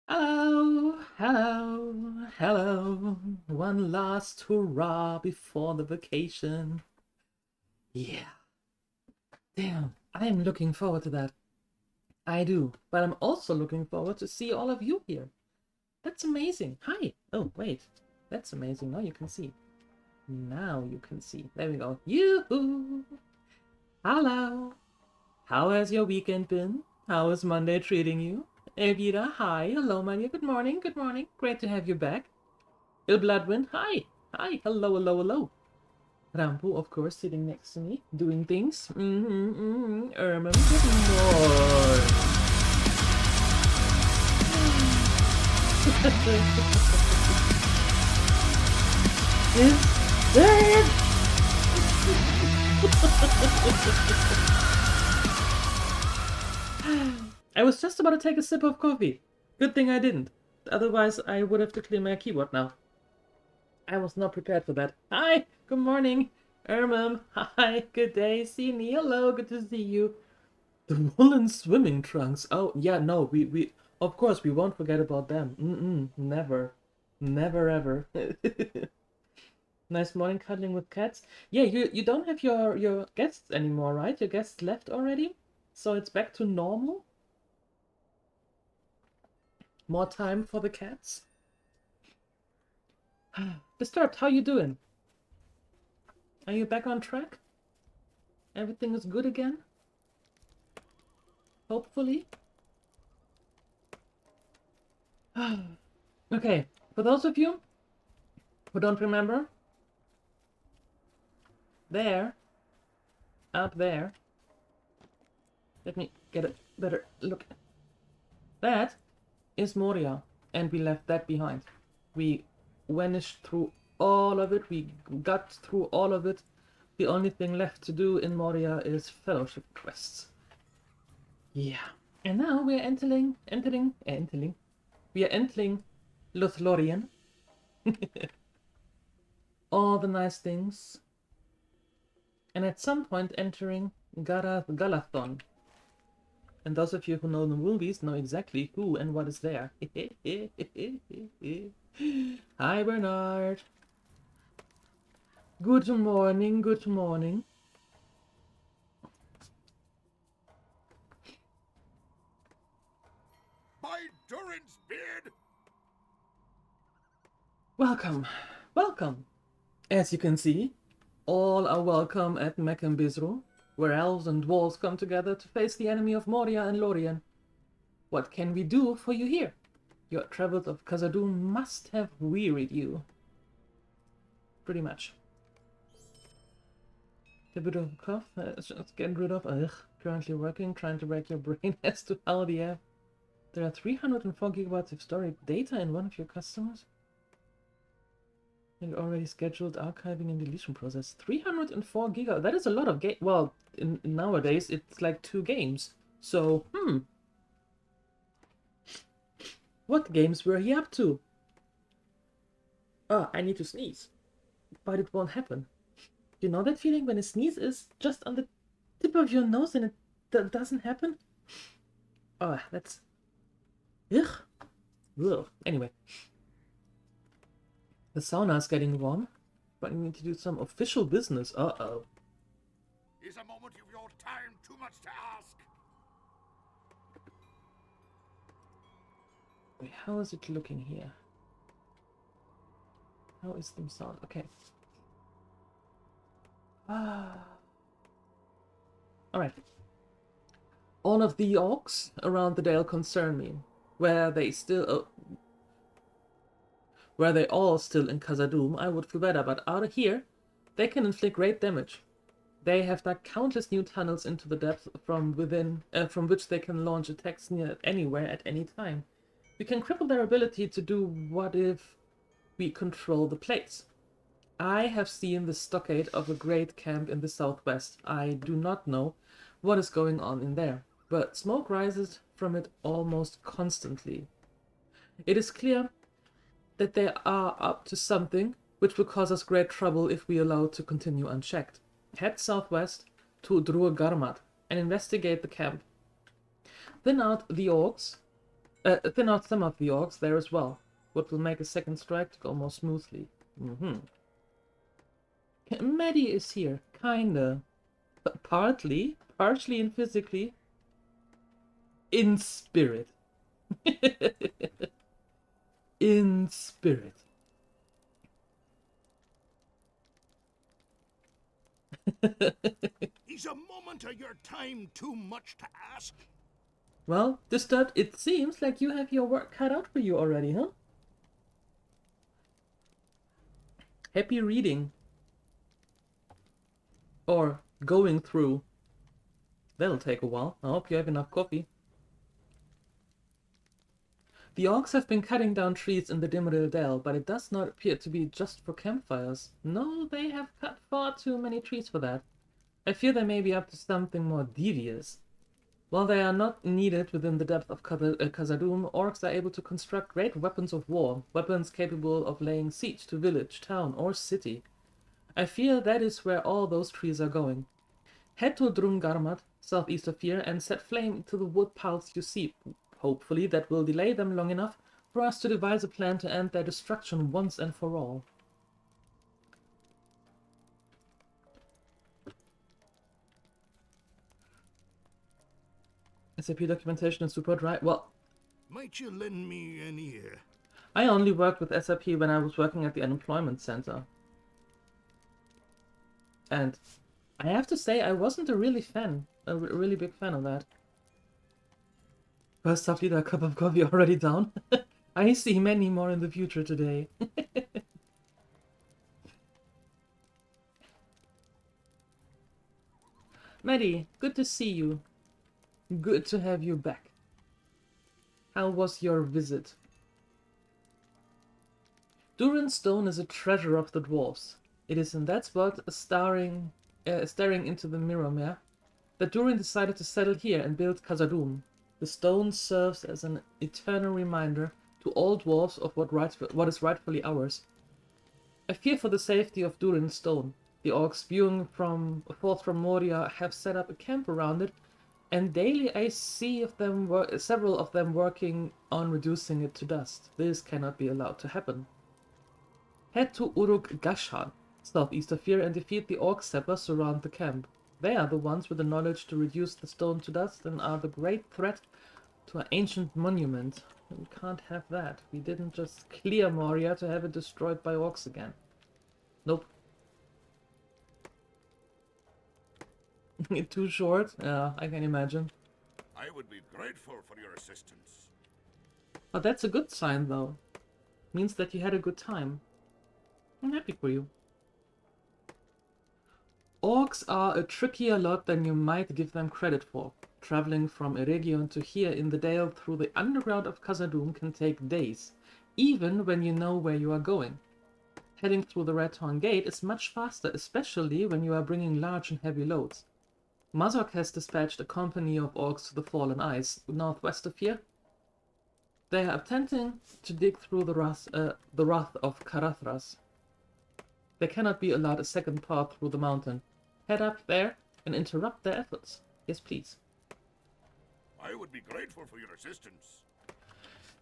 Hello, hello, hello. One last hurrah before the vacation. Yeah, damn, I am looking forward to that. I do, but I'm also looking forward to see all of you here. That's amazing. Hi. Oh, wait. That's amazing. Now you can see. Now you can see. There we go. Yoo-hoo! Hello. How has your weekend been? How is Monday treating you? Elvira, hi. Hello, my dear. Good morning. Good morning. Great to have you back. Il Bloodwind, hi. Hi. Hello, hello, hello. Rambo, of course, sitting next to me, doing things. Erman, good morning. Is dead. I was just about to take a sip of coffee. Good thing I didn't. Otherwise, I would have to clear my keyboard now. I was not prepared for that. Hi, good morning. Ermum, hi, good day. See me, hello, good to see you. The woolen swimming trunks. Oh, yeah, no, we of course, we won't forget about them. Never. Never ever. Nice morning cuddling with cats. Yeah, you don't have your guests anymore, right? Your guests left already? So it's back to normal? More time for the cats? Disturbed, how you doing? Are you back on track? Everything is good again? Hopefully? Okay, for those of you who don't remember, out there, let me get a better look. That is Moria, and we left that behind. We vanished through all of it, we got through all of it. The only thing left to do in Moria is fellowship quests. Yeah. And now we are entering Lothlórien. All the nice things. And at some point entering Galathon. And those of you who know the movies know exactly who and what is there. Hi, Bernard. Good morning, good morning. By Durin's beard! Welcome, welcome. As you can see, all are welcome at Mechanbizru, where elves and dwarves come together to face the enemy of Moria and Lórien. What can we do for you here? Your travels of Khazad-dûm must have wearied you. Pretty much. A bit of a cough, just get rid of. Currently working, trying to break your brain as to how the app. There are 304 gigabytes of storage data in one of your customers. And already scheduled archiving and deletion process. 304 gigabytes. That is a lot of game. Well, nowadays it's like 2 games. So, what games were he up to? Oh, I need to sneeze. But it won't happen. You know that feeling when a sneeze is just on the tip of your nose and it doesn't happen? Oh, that's... Ugh. Ugh. Anyway. The sauna is getting warm, but we need to do some official business. Uh-oh. Is a moment of your time too much to ask? Wait, how is it looking here? How is the sound? Okay. Alright. All of the orcs around the Dale concern me. Were they all still in Khazad-dûm, I would feel better, but out of here, they can inflict great damage. They have dug countless new tunnels into the depths from which they can launch attacks near anywhere at any time. We can cripple their ability to do what if we control the place. I have seen the stockade of a great camp in the southwest. I do not know what is going on in there, but smoke rises from it almost constantly. It is clear that they are up to something which will cause us great trouble if we allow it to continue unchecked. Head southwest to Drua Garmat and investigate the camp. Thin out the orcs Thin out some of the orcs there as well, what will make a second strike to go more smoothly. Maddie is here, kinda. Partially and physically. In spirit. In spirit. Is a moment of your time too much to ask? Well, Disturbed, it seems like you have your work cut out for you already, huh? Happy reading. Or going through. That'll take a while. I hope you have enough coffee. The orcs have been cutting down trees in the Dimmeril Dell, but it does not appear to be just for campfires. No, they have cut far too many trees for that. I fear they may be up to something more devious. While they are not needed within the depth of Khazad-dûm, orcs are able to construct great weapons of war, weapons capable of laying siege to village, town, or city. I fear that is where all those trees are going. Head to Drumgarmat, southeast of here, and set flame to the wood piles you see. Hopefully that will delay them long enough for us to devise a plan to end their destruction once and for all. SAP documentation is super dry. Well, Might you lend me an ear? I only worked with SAP when I was working at the unemployment center. And I have to say, I wasn't a really big fan of that. First off, leader, a cup of coffee already down? I see many more in the future today. Maddie, good to see you. Good to have you back. How was your visit? Durin Stone is a treasure of the dwarves. It is in that spot, staring into the mirror mare, that Durin decided to settle here and build Khazad-dûm. The stone serves as an eternal reminder to all dwarves of what is rightfully ours. I fear for the safety of Durin Stone. The orcs spewing forth from Moria have set up a camp around it, and daily I see several of them working on reducing it to dust. This cannot be allowed to happen. Head to Uruk-Gashan, southeast of here, and defeat the orc sappers around the camp. They are the ones with the knowledge to reduce the stone to dust and are the great threat to our ancient monument. We can't have that. We didn't just clear Moria to have it destroyed by orcs again. Nope. Too short? Yeah, I can imagine. I would be grateful for your assistance. But that's a good sign, though. Means that you had a good time. I'm happy for you. Orcs are a trickier lot than you might give them credit for. Traveling from Eregion to here in the Dale through the underground of Khazad-dûm can take days, even when you know where you are going. Heading through the Red Horn Gate is much faster, especially when you are bringing large and heavy loads. Mazok has dispatched a company of orcs to the Fallen Ice, northwest of here. They are attempting to dig through the wrath of Karathras. They cannot be allowed a second path through the mountain. Head up there and interrupt their efforts. Yes, please. I would be grateful for your assistance.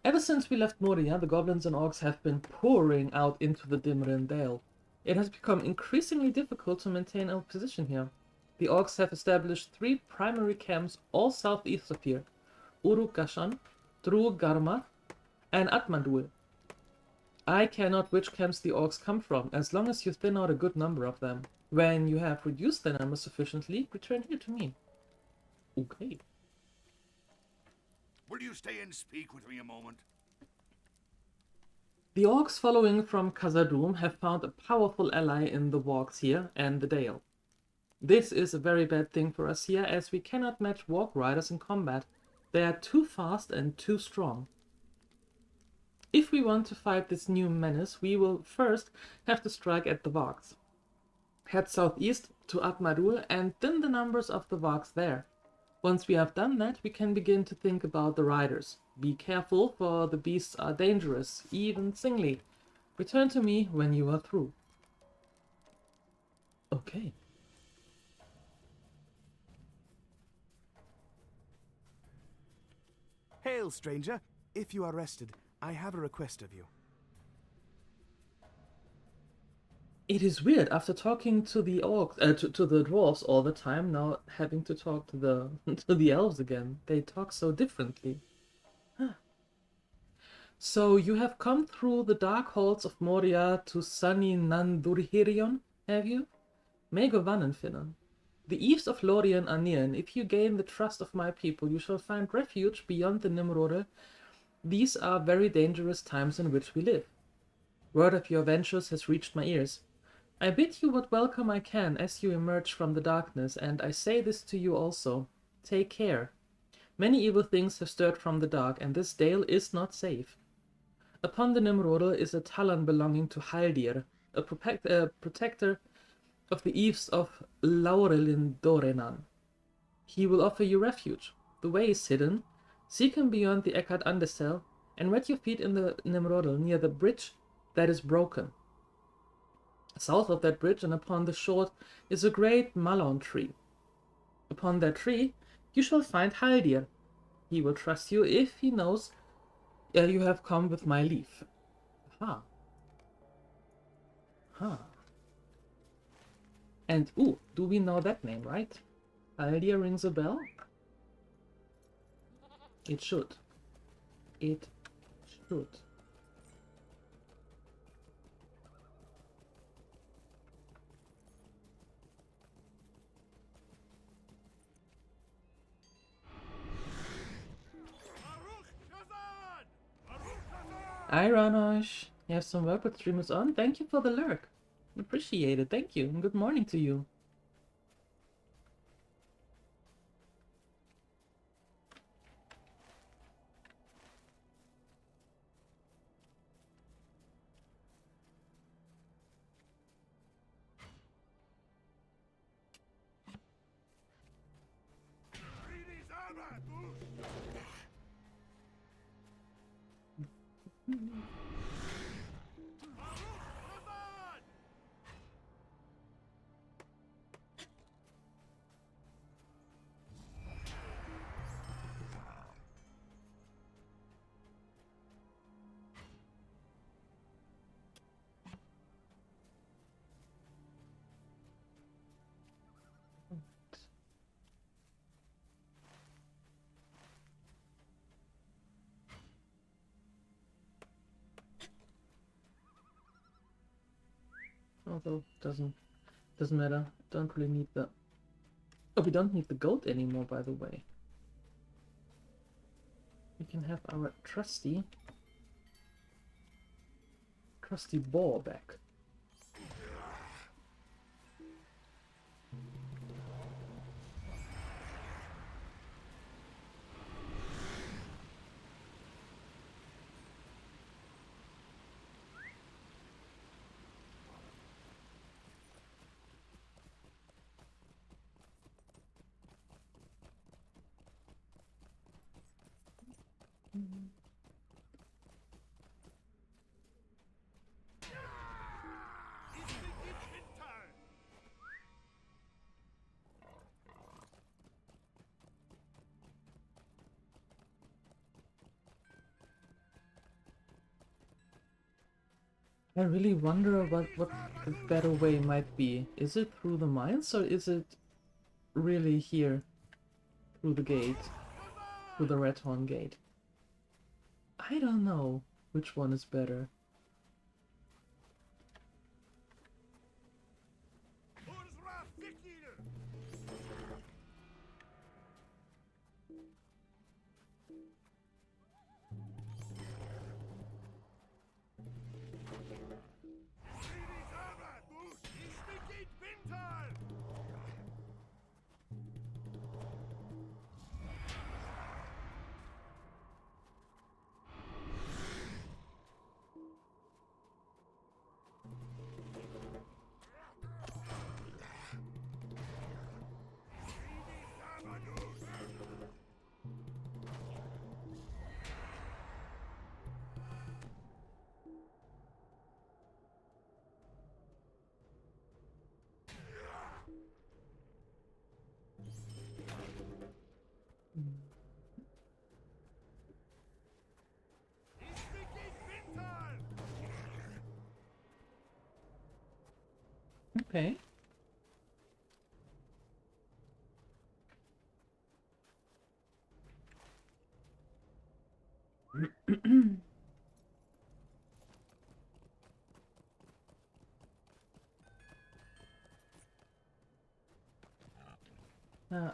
Ever since we left Moria, the goblins and orcs have been pouring out into the Dimrin Dale. It has become increasingly difficult to maintain our position here. The orcs have established 3 primary camps all southeast of here: Uruk-Gashan, Drû-Garmar, and Atmadul. I care not which camps the orcs come from, as long as you thin out a good number of them. When you have reduced their number sufficiently, return here to me. Okay. Will you stay and speak with me a moment? The orcs following from Khazad-dûm have found a powerful ally in the wargs here and the Dale. This is a very bad thing for us here, as we cannot match warg riders in combat. They are too fast and too strong. If we want to fight this new menace, we will first have to strike at the wargs. Head southeast to Atmadul and thin the numbers of the wargs there. Once we have done that, we can begin to think about the riders. Be careful, for the beasts are dangerous, even singly. Return to me when you are through. Okay. Hail, stranger. If you are rested, I have a request of you. It is weird after talking to the orcs, to the dwarves all the time, now having to talk to the to the elves again. They talk so differently. Huh. So you have come through the dark halls of Moria to sunny Nandurhirion, have you? May go Vannenfinnen. The eves of Lothlórien are near, and if you gain the trust of my people, you shall find refuge beyond the Nimrodel. These are very dangerous times in which we live. Word of your ventures has reached my ears. I bid you what welcome I can as you emerge from the darkness, and I say this to you also. Take care. Many evil things have stirred from the dark, and this dale is not safe. Upon the Nimrodel is a talon belonging to Haldir, a protector of the eves of Laurelin Dorenan. He will offer you refuge. The way is hidden. Seek him beyond the Eckhart Andesel, and wet your feet in the Nimrodel near the bridge that is broken. South of that bridge and upon the shore is a great malon tree. Upon that tree you shall find Haldir. He will trust you if he knows you have come with my leave. Ha. Ha. And, ooh, do we know that name, right? Haldir rings a bell? It should. It should. Hi, Ranosh. You have some work with streamers on? Thank you for the lurk. Appreciate it. Thank you. And good morning to you. Although doesn't matter. Don't really need the. Oh, we don't need the goat anymore, by the way. We can have our trusty boar back. I really wonder what the better way might be. Is it through the mines or is it really here through the gate, through the Red Horn Gate? I don't know which one is better. Okay.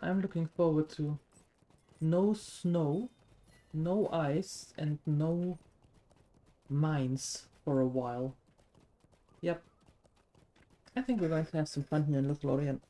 I'm looking forward to no snow, no ice, and no mines for a while. Yep. I think we're going to have some fun here in Lothlórien.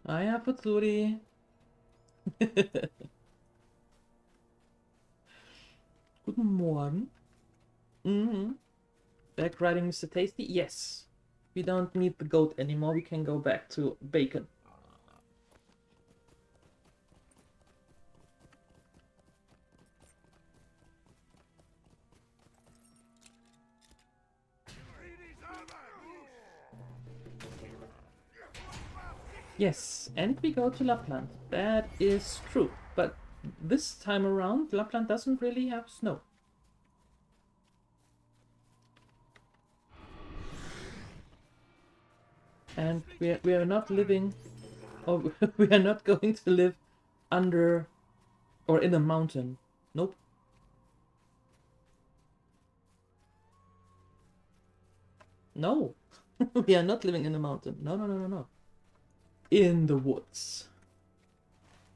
Hiya, Patsuri. Guten Morgen. Back riding Mr. Tasty? Yes. We don't need the goat anymore. We can go back to bacon. Yes, and we go to Lapland. That is true. But this time around, Lapland doesn't really have snow. And we are not living, or we are not going to live under or in a mountain. Nope. No. We are not living in a mountain. No, no, no, no, no. In the woods.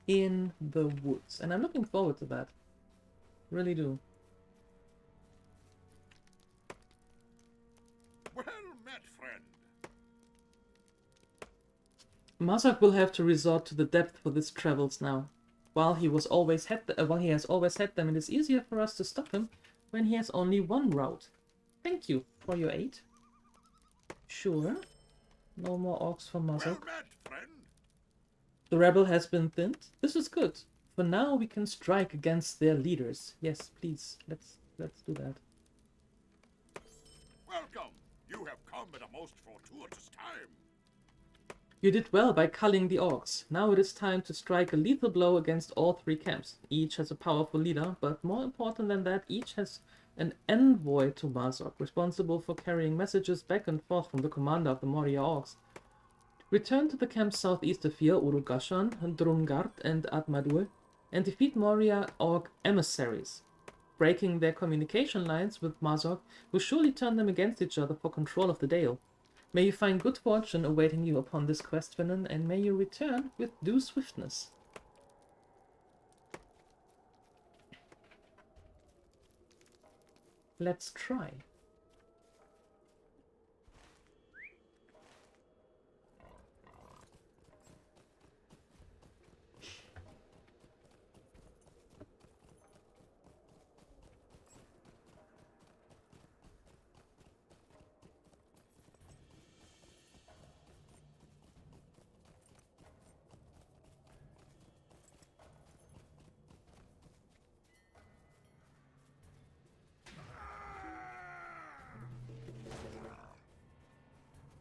In the woods. And I'm looking forward to that. Really do. Well met, friend. Mazak will have to resort to the depth for his travels now. While he has always had them, it is easier for us to stop him when he has only one route. Thank you for your aid. Sure. No more orcs for Mazak. Well met, friend. The rebel has been thinned. This is good. For now, we can strike against their leaders. Yes, please. Let's do that. Welcome. You have come at a most fortuitous time. You did well by culling the orcs. Now it is time to strike a lethal blow against all three camps. Each has a powerful leader, but more important than that, each has an envoy to Mazok, responsible for carrying messages back and forth from the commander of the Moria orcs. Return to the camps southeast of here, Urugashan, Drungard, and Atmadur, and defeat Moria orc emissaries. Breaking their communication lines with Mazok will surely turn them against each other for control of the Dale. May you find good fortune awaiting you upon this quest, Finan, and may you return with due swiftness. Let's try.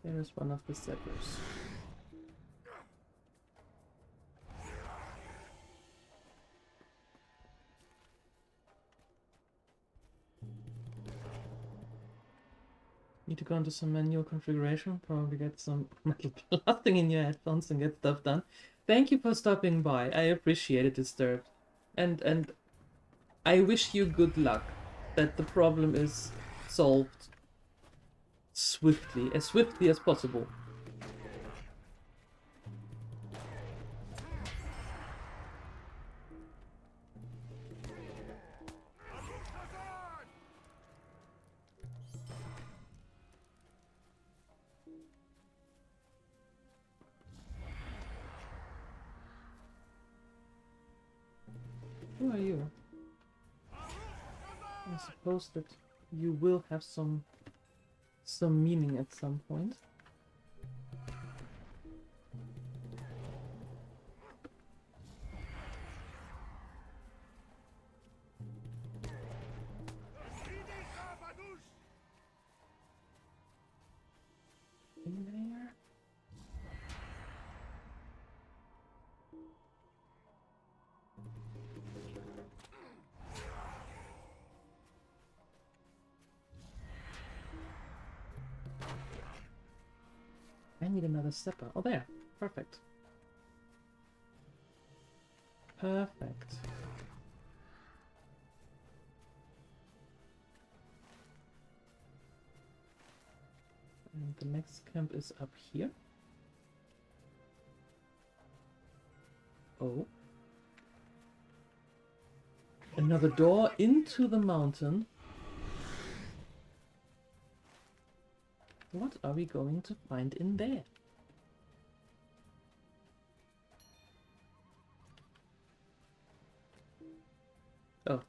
There is one of the settlers. Need to go into some manual configuration, probably get some metal blasting in your headphones and get stuff done. Thank you for stopping by. I appreciate it, Disturbed. And I wish you good luck that the problem is solved swiftly as possible. Who are you? I suppose that you will have some meaning at some point. I need another stepper. Oh, there. Perfect. Perfect. And the next camp is up here. Oh. Another door into the mountain. What are we going to find in there? Oh,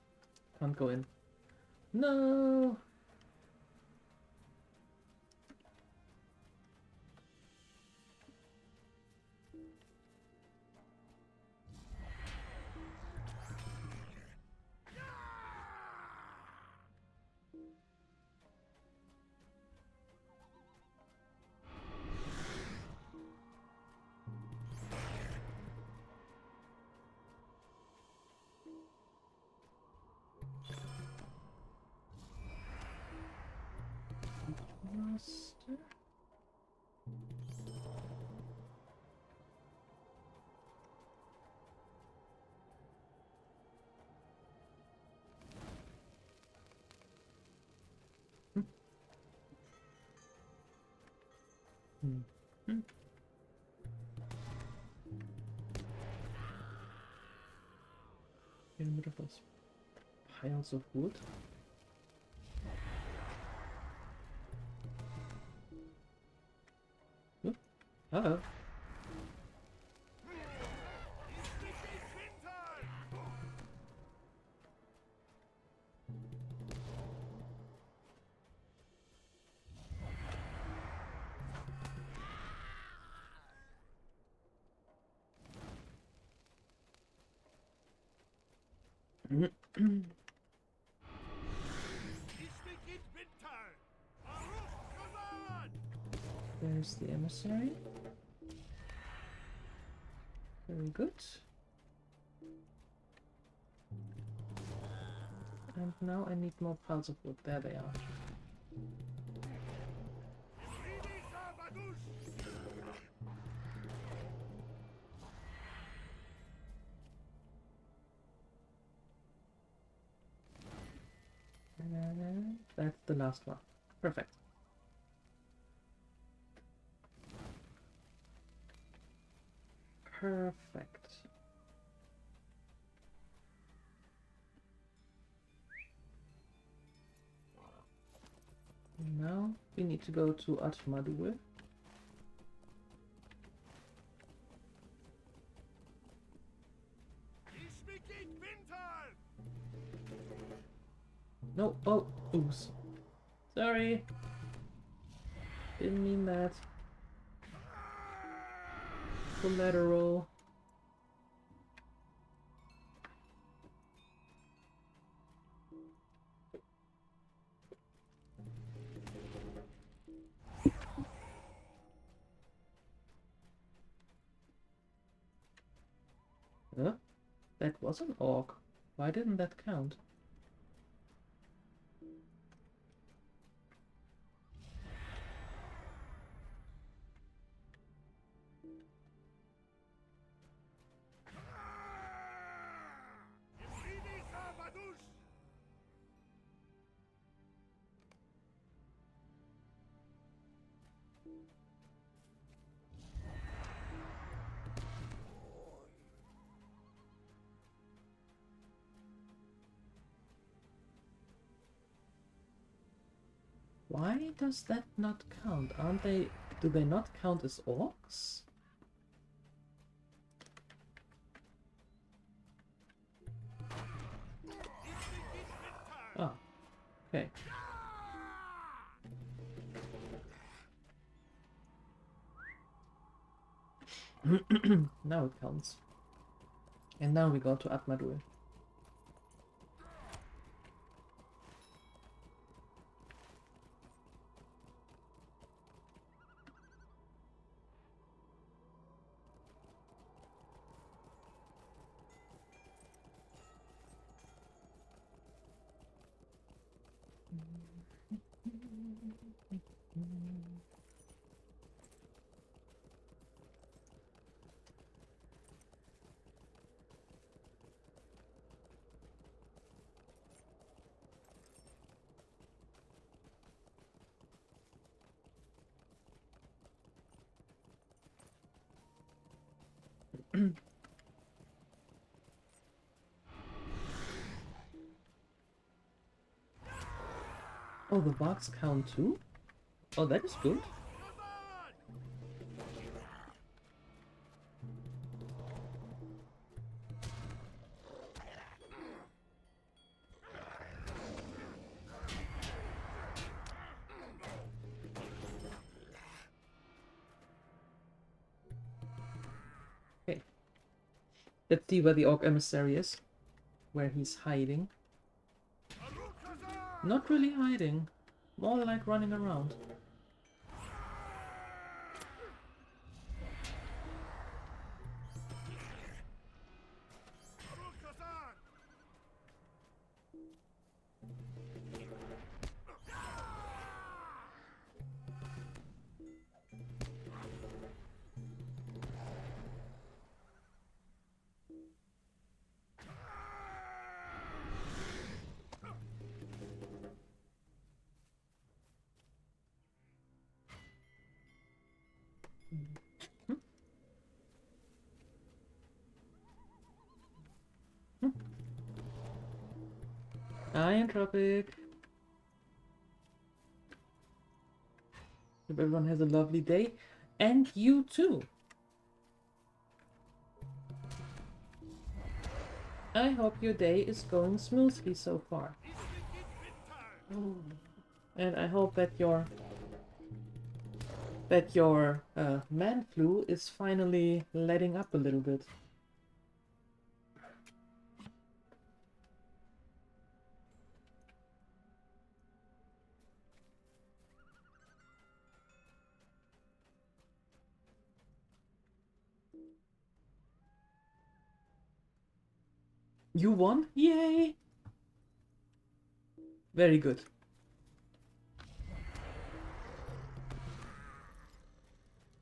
can't go in. No! Master? In the middle of those piles of wood. Oop. Hello. There's the emissary. Very good. And now I need more piles of wood. There they are. And that's the last one. Perfect. Perfect. Now we need to go to Attribution. No, oh, oops. Sorry. Didn't mean that. Collateral. Huh? That was an orc. Why didn't that count? Why does that not count? Aren't they... Do they not count as orcs? Ah, okay. Now it counts. And now we go to Attribution. Oh, the box count too? Oh, that is good. Okay. Let's see where the Orc Emissary is. Where he's hiding. Not really hiding. More like running around. Hi, Entropic. Hope everyone has a lovely day. And you too. I hope your day is going smoothly so far. And I hope that your man flu is finally letting up a little bit. You won? Yay! Very good.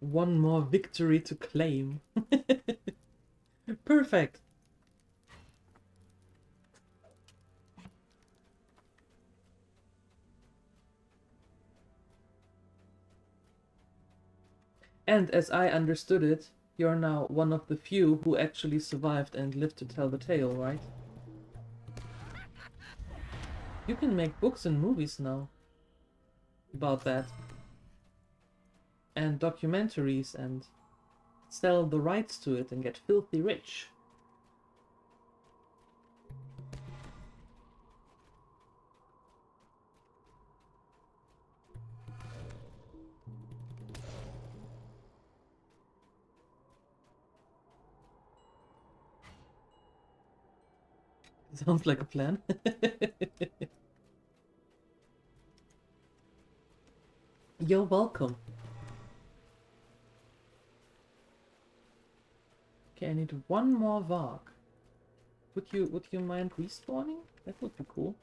One more victory to claim. Perfect. And as I understood it, you're now one of the few who actually survived and lived to tell the tale, right? You can make books and movies now about that. And documentaries and sell the rights to it and get filthy rich. Sounds like a plan. You're welcome. Okay, I need one more Varg. Would you mind respawning? That would be cool.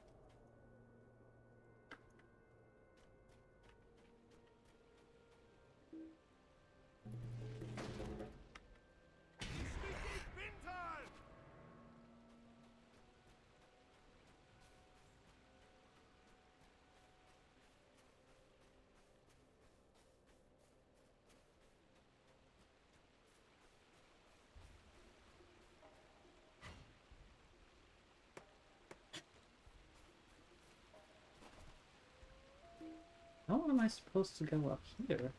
How am I supposed to go up here?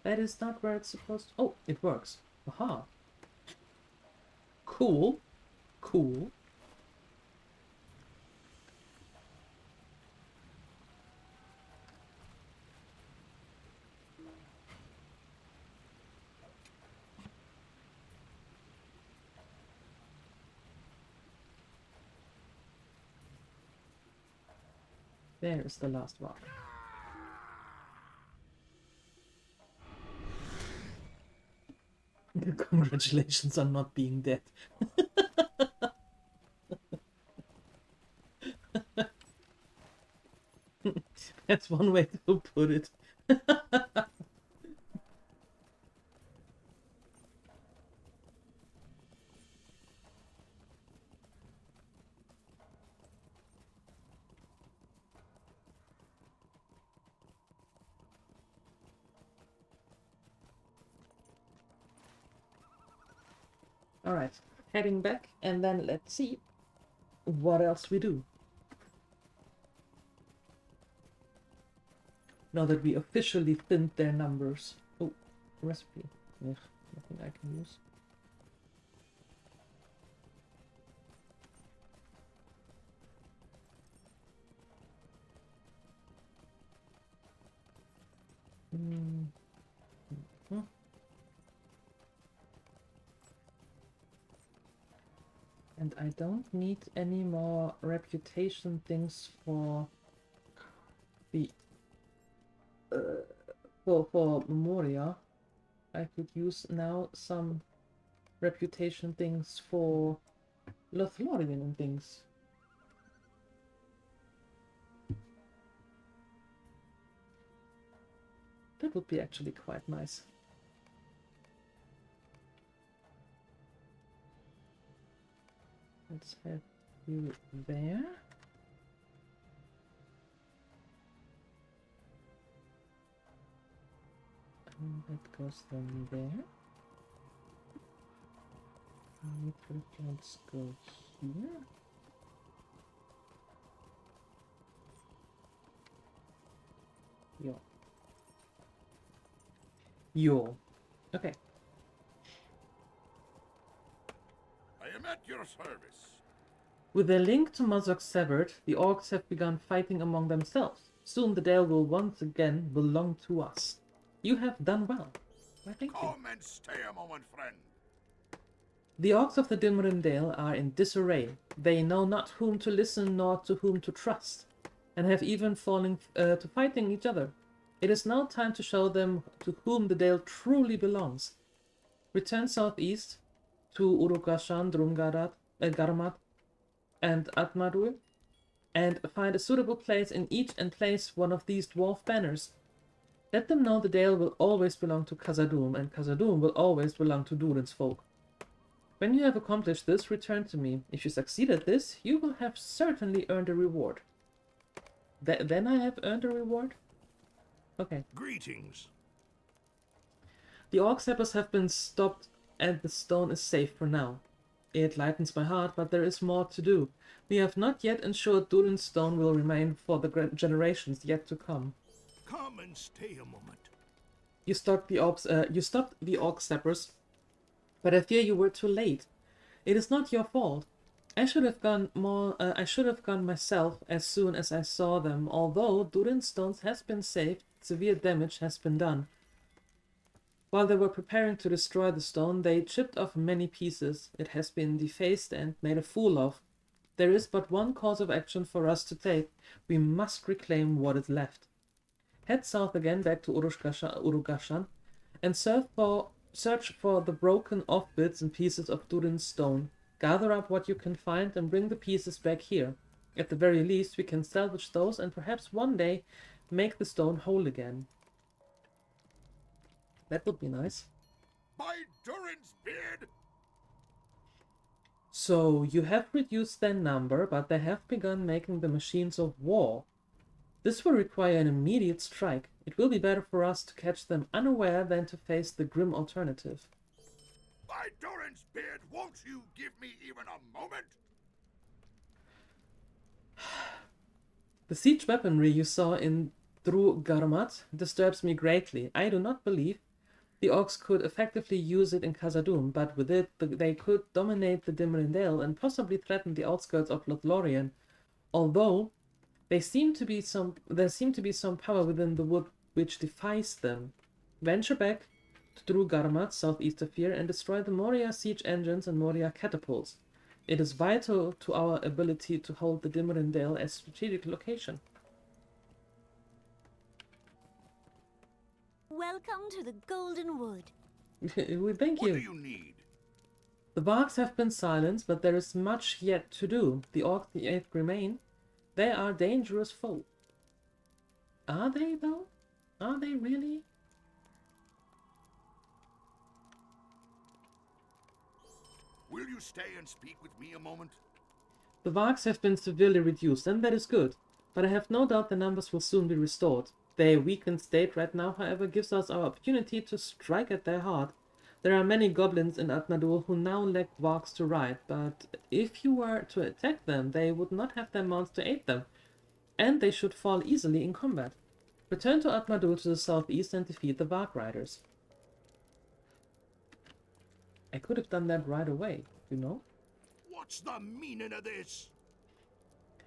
That is not where it's supposed to... Oh, it works. Aha. Cool. Cool. There is the last rock. Congratulations on not being dead. That's one way to put it. Alright, heading back, and then let's see what else we do. Now that we officially thinned their numbers. Oh, recipe. Ugh, nothing I can use. And I don't need any more reputation things for the for Moria. I could use now some reputation things for Lothlórien and things. That would be actually quite nice. Let's have you there. And that goes then there. CreatorChords go here. Yo. Okay. I am at your service. With their link to Mazok severed, the orcs have begun fighting among themselves. Soon the Dale will once again belong to us. You have done well. Why, thank you. Come and stay a moment, friend. The orcs of the Dimrim Dale are in disarray. They know not whom to listen nor to whom to trust, and have even fallen to fighting each other. It is now time to show them to whom the Dale truly belongs. Return southeast to Urukashan, Garmat, and Atmadur, and find a suitable place in each and place one of these dwarf banners. Let them know the Dale will always belong to Khazad-dûm, and Khazad-dûm will always belong to Durin's folk. When you have accomplished this, return to me. If you succeed at this, you will have certainly earned a reward. Then I have earned a reward? Okay. Greetings. The orc sappers have been stopped, and the stone is safe for now. It lightens my heart, but there is more to do. We have not yet ensured Durin's stone will remain for the generations yet to come. Come and stay a moment. You stopped the orc sappers, but I fear you were too late. It is not your fault. I should have gone myself as soon as I saw them. Although Durin's stones has been saved, severe damage has been done. While they were preparing to destroy the stone, they chipped off many pieces. It has been defaced and made a fool of. There is but one course of action for us to take. We must reclaim what is left. Head south again back to Urukashan and search for the broken off bits and pieces of Durin's stone. Gather up what you can find and bring the pieces back here. At the very least, we can salvage those and perhaps one day make the stone whole again. That would be nice. By Durin's beard! So, you have reduced their number, but they have begun making the machines of war. This will require an immediate strike. It will be better for us to catch them unaware than to face the grim alternative. By Durin's beard, won't you give me even a moment? The siege weaponry you saw in Dru Garmat disturbs me greatly. I do not believe the orcs could effectively use it in Khazad-dûm, but with it they could dominate the Dimrim Dale and possibly threaten the outskirts of Lothlórien. Although there seem to be some power within the wood which defies them. Venture back to Dru Garmat, southeast of here, and destroy the Moria siege engines and Moria catapults. It is vital to our ability to hold the Dimrim Dale as a strategic location. Welcome to the Golden Wood. Thank What you. do you need? The barks have been silenced, but there is much yet to do. The orcs yet remain. They are dangerous foe. Are they, though? Are they really? Will you stay and speak with me a moment? The Varks have been severely reduced, and that is good. But I have no doubt the numbers will soon be restored. Their weakened state right now, however, gives us our opportunity to strike at their heart. There are many goblins in Atmadur who now lack Varks to ride, but if you were to attack them, they would not have their mounts to aid them, and they should fall easily in combat. Return to Atmadu to the southeast and defeat the Varg Riders. I could have done that right away, you know? What's the meaning of this?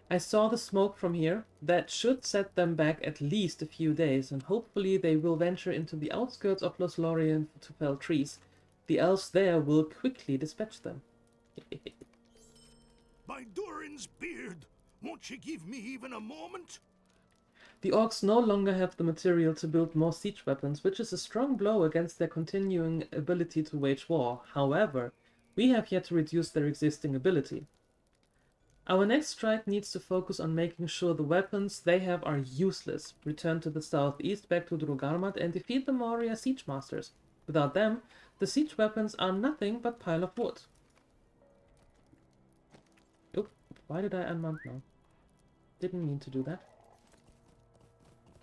I saw the smoke from here. That should set them back at least a few days, and hopefully they will venture into the outskirts of Lothlórien to fell trees. The elves there will quickly dispatch them. By Durin's beard, won't you give me even a moment? The orcs no longer have the material to build more siege weapons, which is a strong blow against their continuing ability to wage war. However, we have yet to reduce their existing ability. Our next strike needs to focus on making sure the weapons they have are useless. Return to the southeast back to Drogarmat and defeat the Moria siege masters. Without them, the siege weapons are nothing but pile of wood. Oop, why did I unmount now? Didn't mean to do that.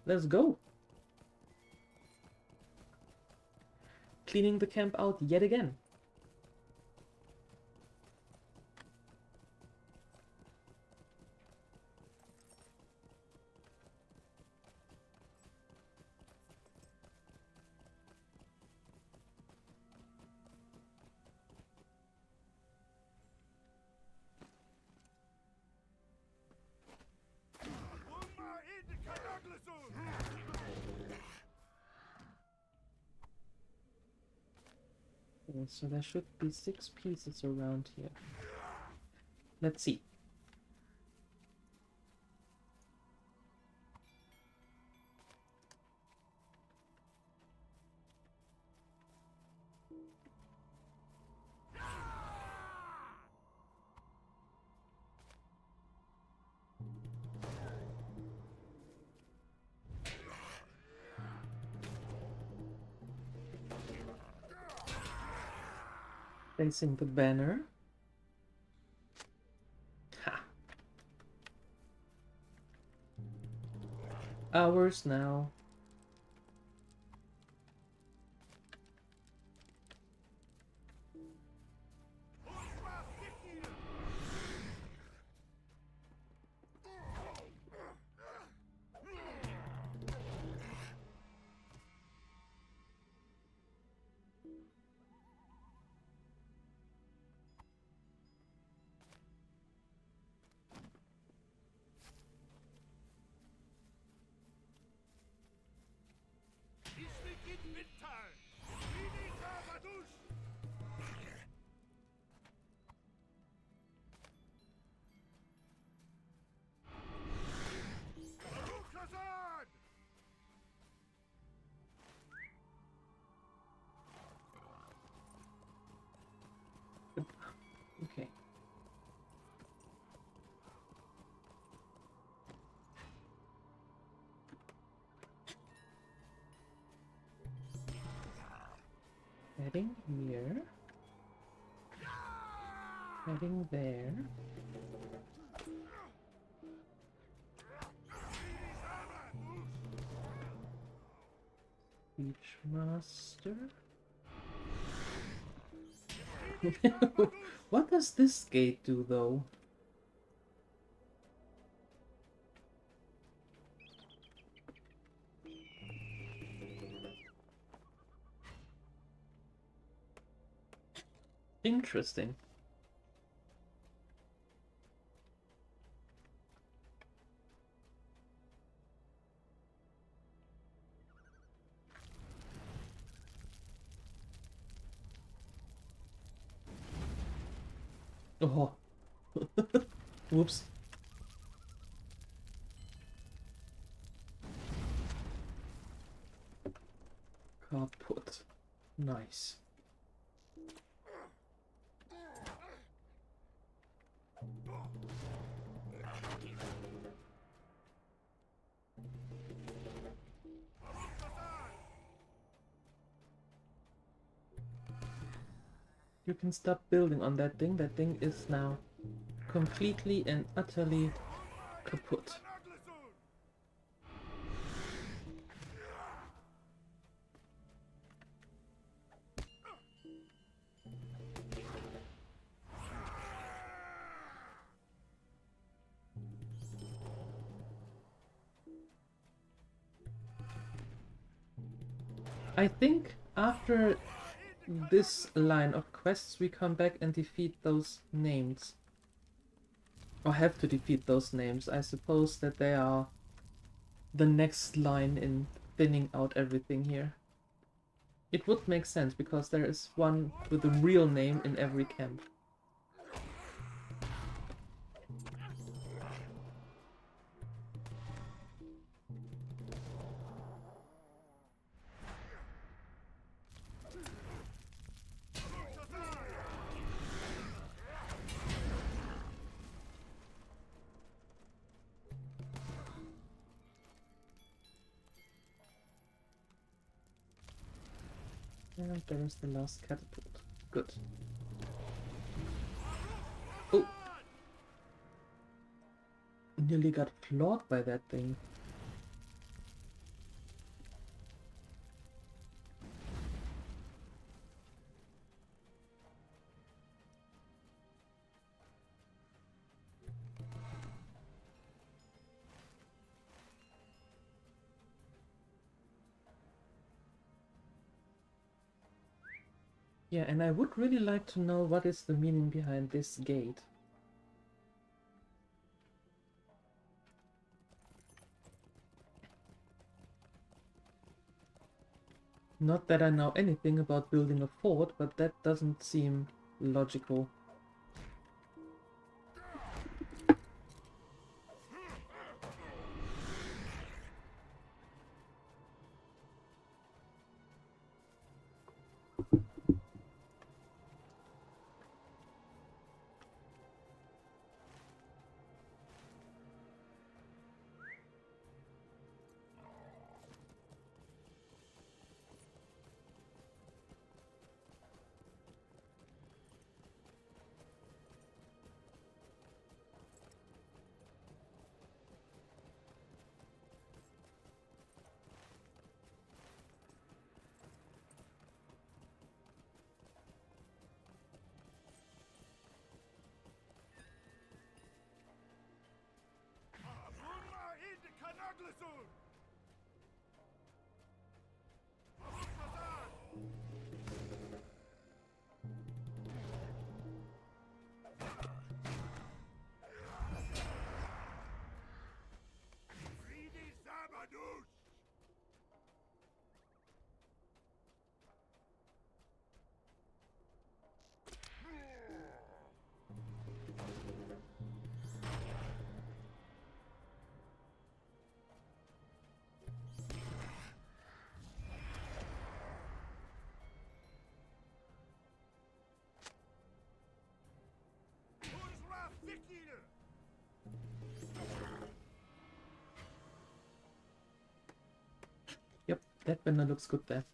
Let's go! Cleaning the camp out yet again. Okay, so there should be 6 pieces around here. Let's see. Placing the banner. Ha! Ours now. Okay. Heading here. Heading there. Beachmaster. What does this gate do, though? Interesting. Oh. Whoops. Kaput. Nice. You can stop building on that thing. That thing is now completely and utterly kaput. I think after this line of quests we come back and defeat those names. Or have to defeat those names. I suppose that they are the next line in thinning out everything here. It would make sense because there is one with a real name in every camp. And there is the last catapult. Good. Oh! Nearly got floored by that thing. Yeah, and I would really like to know what is the meaning behind this gate. Not that I know anything about building a fort, but that doesn't seem logical. Yep, that banner looks good there.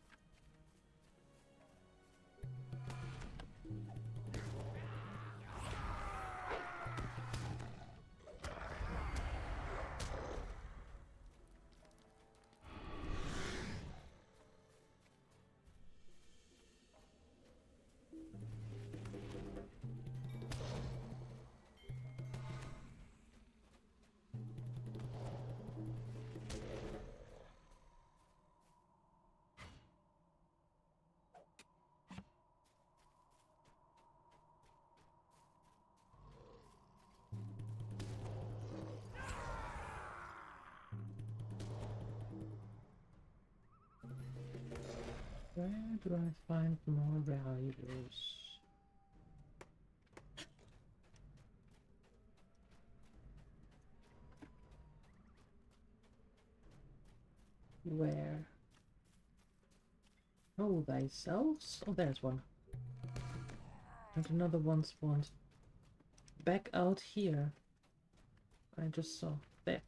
Where do I find more valuables? Where? Oh, thyself? Oh, there's one. And another one spawned back out here. I just saw. There.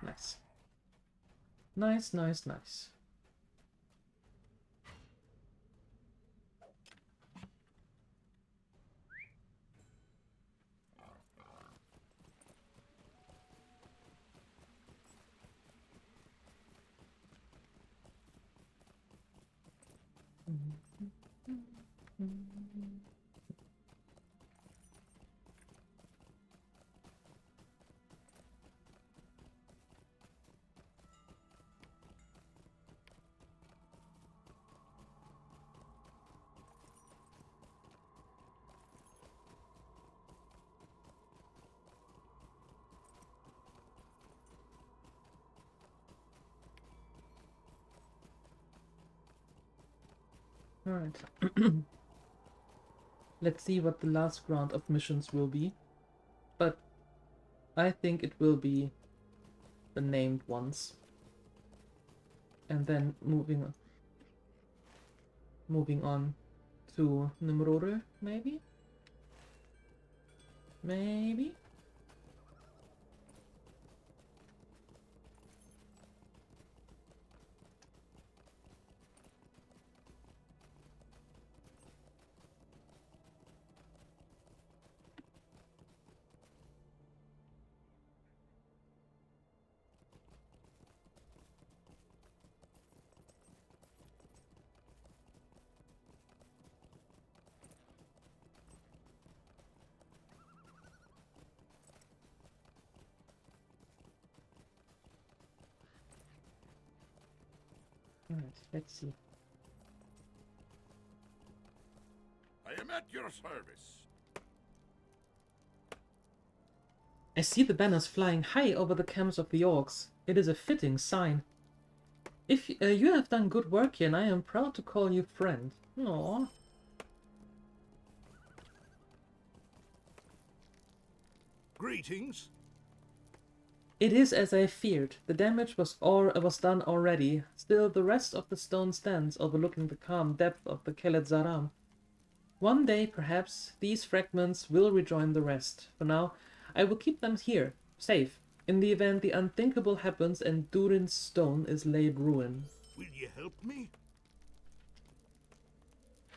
Nice. Nice, nice, nice. Alright. Let's see what the last round of missions will be. But I think it will be the named ones. And then moving on to Nimrode, maybe? Maybe? Alright, let's see. I am at your service. I see the banners flying high over the camps of the orcs. It is a fitting sign. If you have done good work here, and I am proud to call you friend. Aww. Greetings. It is as I feared. The damage was done already. Still, the rest of the stone stands, overlooking the calm depth of the Kelet Zaram. One day, perhaps, these fragments will rejoin the rest. For now, I will keep them here, safe, in the event the unthinkable happens and Durin's stone is laid ruin. Will you help me?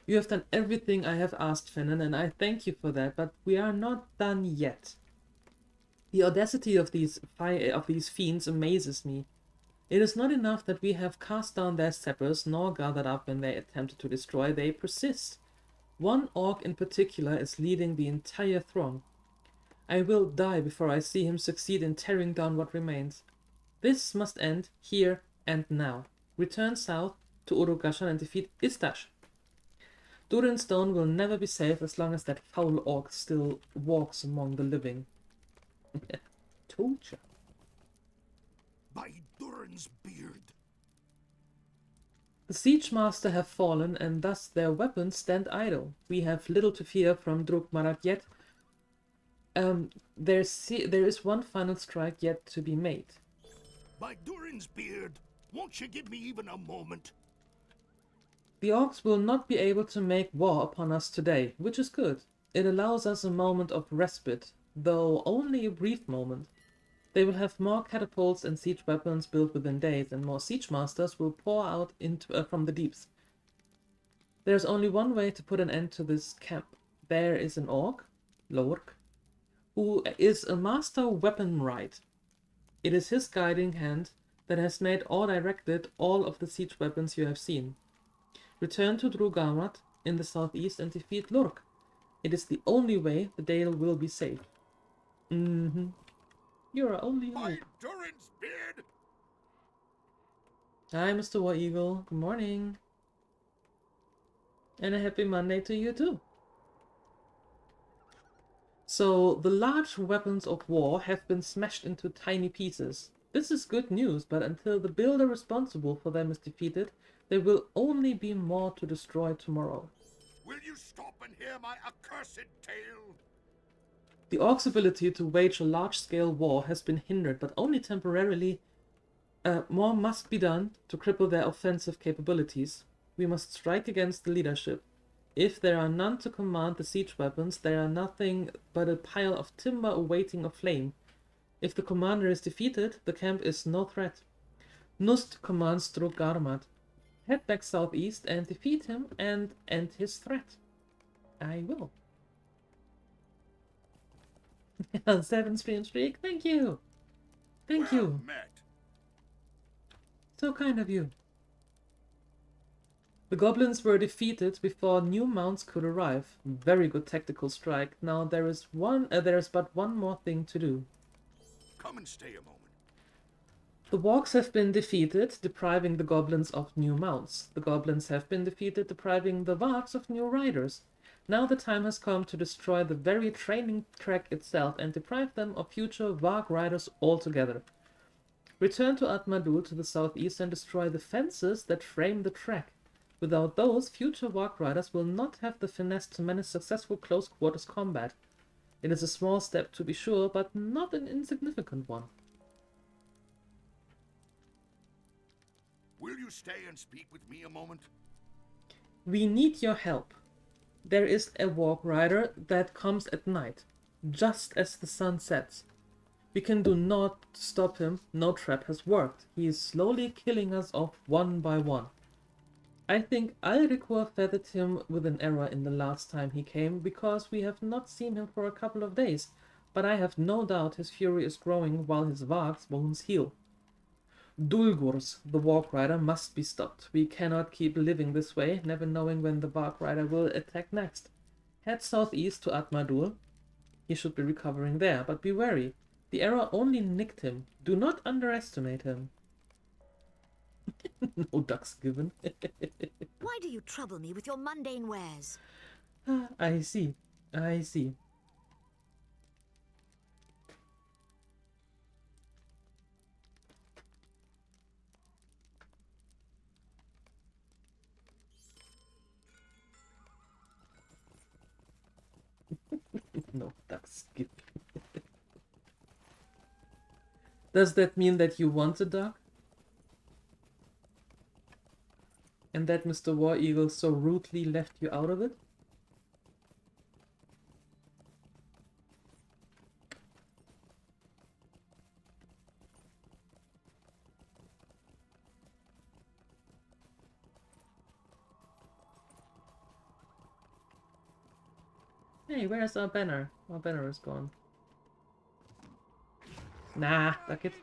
You have done everything I have asked, Fennan, and I thank you for that, but we are not done yet. The audacity of these fiends amazes me. It is not enough that we have cast down their scepters, nor gathered up when they attempted to destroy. They persist. One orc in particular is leading the entire throng. I will die before I see him succeed in tearing down what remains. This must end here and now. Return south to Urugashan and defeat Istash. Durin's stone will never be safe as long as that foul orc still walks among the living. Told ya. By Durin's beard. The siege master have fallen, and thus their weapons stand idle. We have little to fear from Drukmarat yet. There is one final strike yet to be made. By Durin's beard, won't you give me even a moment? The orcs will not be able to make war upon us today, which is good. It allows us a moment of respite, though only a brief moment. They will have more catapults and siege weapons built within days, and more siege masters will pour out from the deeps. There is only one way to put an end to this camp. There is an orc, Lork, who is a master weapon wright. It is his guiding hand that has made or directed all of the siege weapons you have seen. Return to Drugamat in the southeast and defeat Lurk. It is the only way the Dale will be saved. You're only By hope. Durin's beard! Hi, Mr. War Eagle. Good morning. And a happy Monday to you too. So, the large weapons of war have been smashed into tiny pieces. This is good news, but until the builder responsible for them is defeated, there will only be more to destroy tomorrow. Will you stop and hear my accursed tale? The orcs' ability to wage a large-scale war has been hindered, but only temporarily. More must be done to cripple their offensive capabilities. We must strike against the leadership. If there are none to command the siege weapons, they are nothing but a pile of timber awaiting a flame. If the commander is defeated, the camp is no threat. Nust commands Druk-Garmat. Head back southeast and defeat him and end his threat. I will. 7 stream streak, thank you! Thank Well you! met. So kind of you. The goblins were defeated before new mounts could arrive. Very good tactical strike. Now there is but one more thing to do. Come and stay a moment. The wargs have been defeated, depriving the goblins of new mounts. The goblins have been defeated, depriving the wargs of new riders. Now the time has come to destroy the very training track itself and deprive them of future warg riders altogether. Return to Atmadul to the southeast and destroy the fences that frame the track. Without those, future Warg Riders will not have the finesse to manage successful close quarters combat. It is a small step to be sure, but not an insignificant one. Will you stay and speak with me a moment? We need your help. There is a Warg Rider that comes at night, just as the sun sets. We can do naught to stop him. No trap has worked. He is slowly killing us off one by one. I think Alricor feathered him with an arrow in the last time he came, because we have not seen him for a couple of days, but I have no doubt his fury is growing while his Varg's wounds heal. Dulgurs, the Warg Rider, must be stopped. We cannot keep living this way, never knowing when the Warg Rider will attack next. Head southeast to Atmadur. He should be recovering there, but be wary. The arrow only nicked him. Do not underestimate him. No ducks given. Why do you trouble me with your mundane wares? I see. I see. No ducks given. Does that mean that you want a duck? And that Mr. War Eagle so rudely left you out of it? Hey, where's our banner? Our banner is gone. Nah, duck it.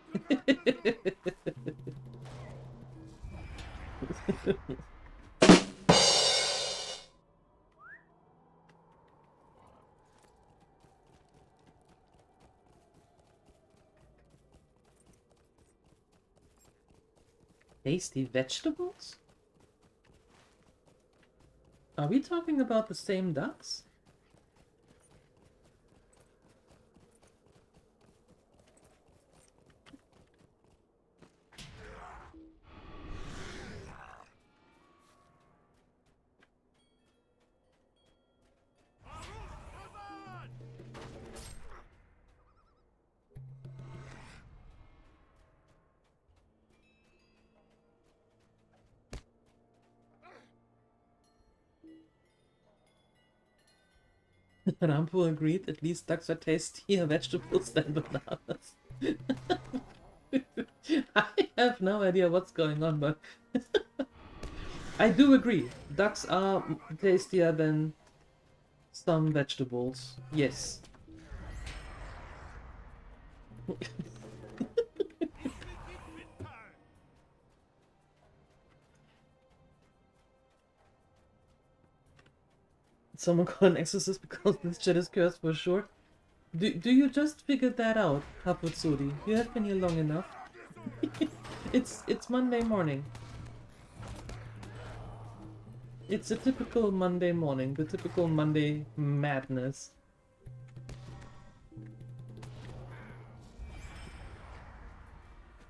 Tasty vegetables? Are we talking about the same ducks? Rampo agreed, at least ducks are tastier vegetables than bananas. I have no idea what's going on, but I do agree. Ducks are tastier than some vegetables. Yes. Someone call an exorcist because this shit is cursed for sure. Do you just figured that out, Haputsuri? You have been here long enough. It's Monday morning. It's a typical Monday morning, the typical Monday madness.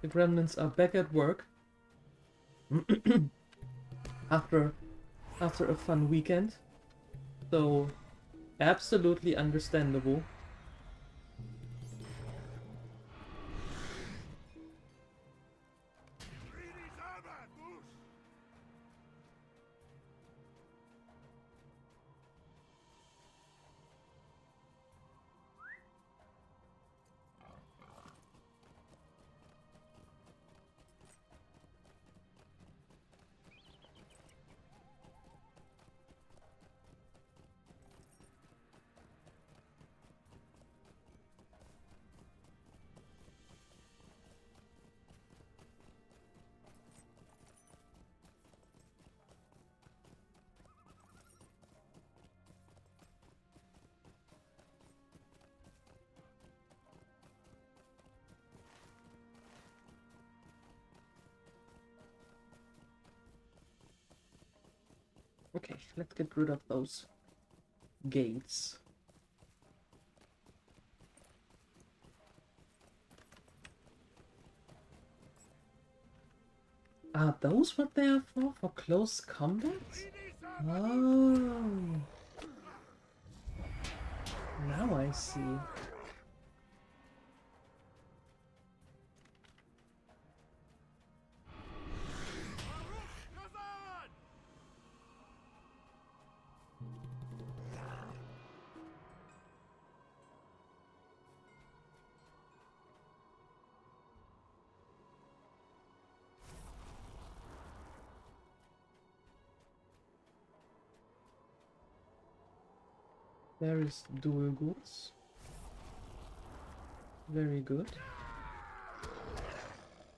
The gremlins are back at work after a fun weekend. So, absolutely understandable. Okay, let's get rid of those gates. Are those what they are for? For close combat? Oh. Now I see. There is dual goods. Very good.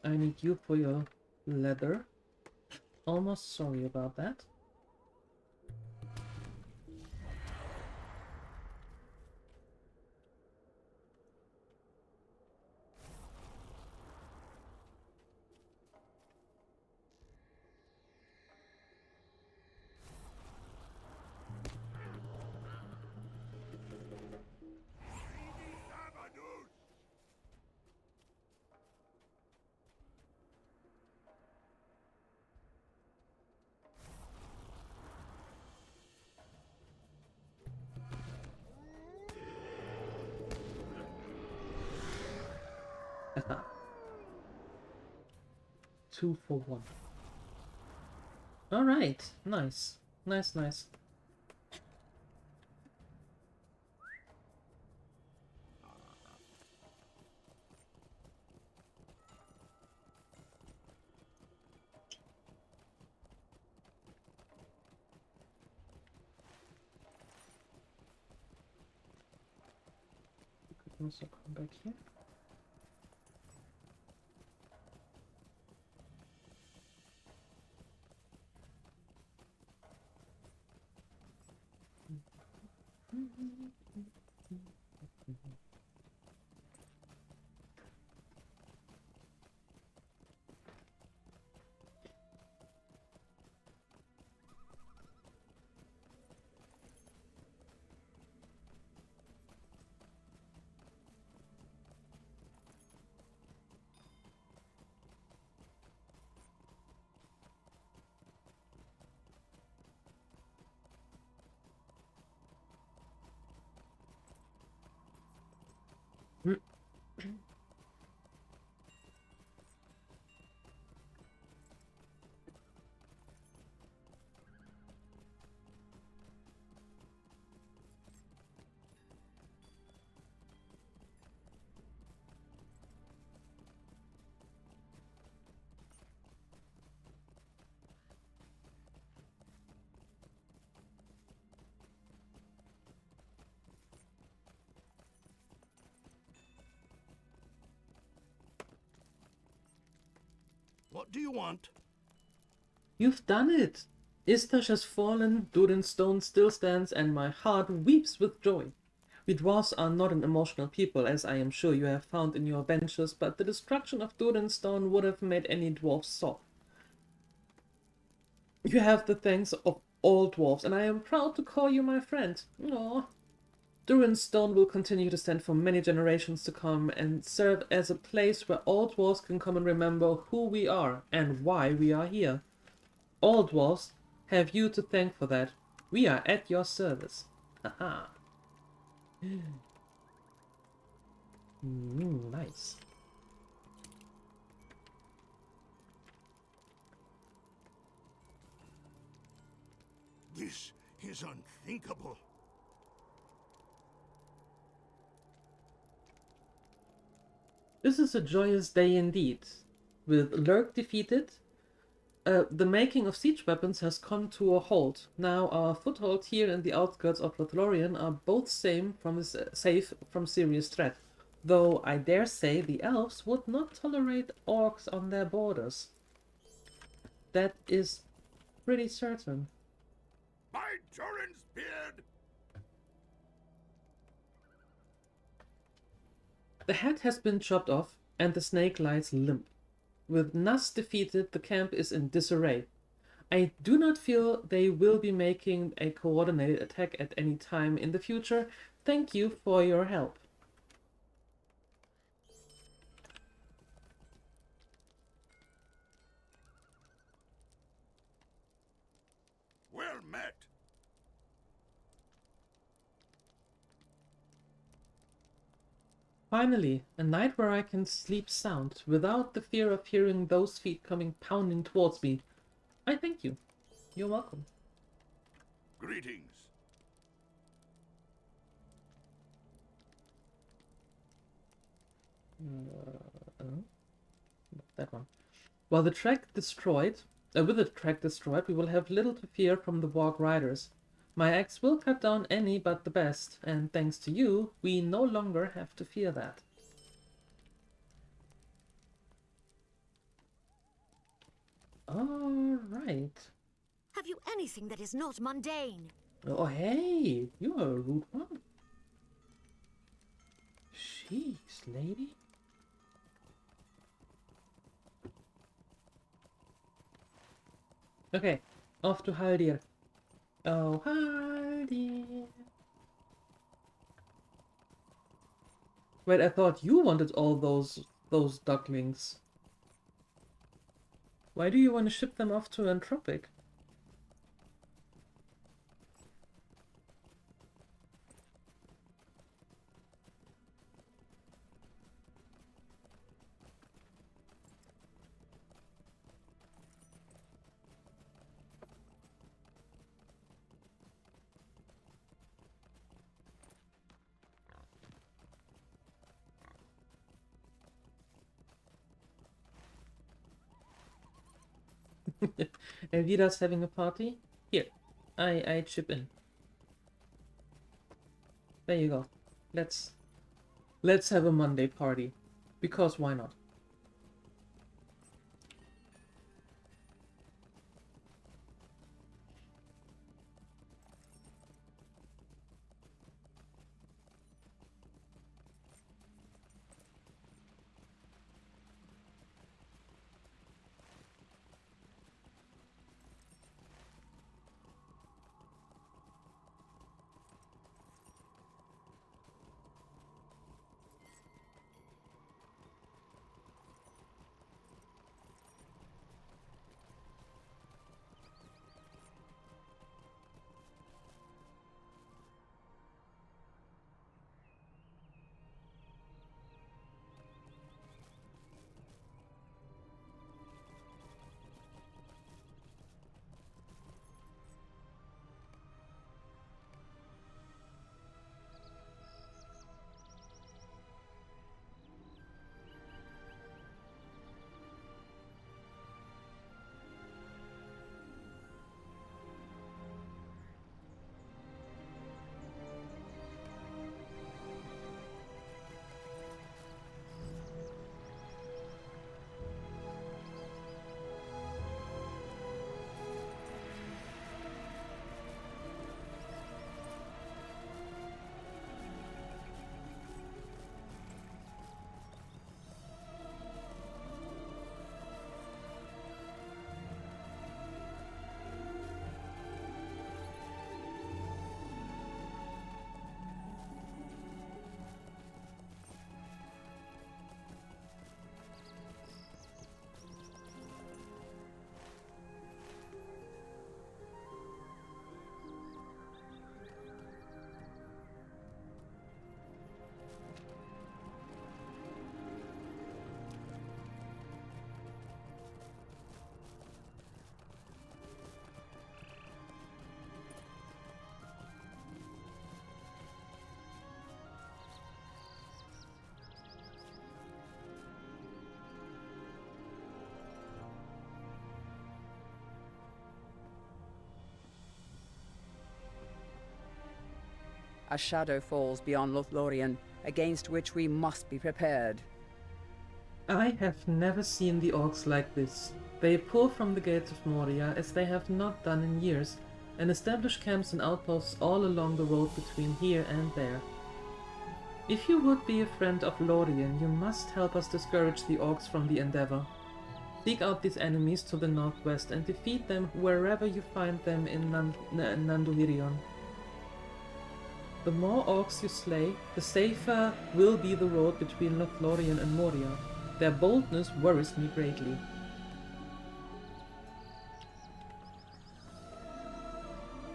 I need you for your leather. Almost sorry about that. Two for one. Alright, nice. Nice, nice. You could also come back here. What do you want? You've done it! Istash has fallen, Durin's stone still stands, and my heart weeps with joy. We dwarves are not an emotional people, as I am sure you have found in your ventures, but the destruction of Durin's stone would have made any dwarf sob. You have the thanks of all dwarves, and I am proud to call you my friend. Aww. Durin's stone will continue to stand for many generations to come and serve as a place where all dwarves can come and remember who we are and why we are here. All dwarves have you to thank for that. We are at your service. Haha. Nice. This is unthinkable. This is a joyous day indeed. With Lurk defeated, the making of siege weapons has come to a halt. Now our foothold here in the outskirts of Lothlórien are both safe from serious threat, though I dare say the elves would not tolerate orcs on their borders. That is pretty certain. By Durin's beard! The head has been chopped off, and the snake lies limp. With Nuss defeated, the camp is in disarray. I do not feel they will be making a coordinated attack at any time in the future. Thank you for your help. Finally, a night where I can sleep sound, without the fear of hearing those feet coming pounding towards me. I thank you. You're welcome. Greetings. That one. While the track destroyed, with the track destroyed, we will have little to fear from the Warg Riders. My axe will cut down any but the best, and thanks to you, we no longer have to fear that. Alright. Have you anything that is not mundane? Oh, hey! You are a rude one. Jeez, lady. Okay, off to Haldir. Oh, Haldir. Wait, I thought you wanted all those ducklings. Why do you want to ship them off to Anthropic? Elvira's having a party? Here, I chip in. There you go. Let's have a Monday party. Because why not? A shadow falls beyond Lothlórien, against which we must be prepared. I have never seen the orcs like this. They pour from the gates of Moria as they have not done in years, and establish camps and outposts all along the road between here and there. If you would be a friend of Lórien, you must help us discourage the orcs from the endeavor. Seek out these enemies to the northwest and defeat them wherever you find them in Nanduhirion. The more orcs you slay, the safer will be the road between Lothlórien and Moria. Their boldness worries me greatly.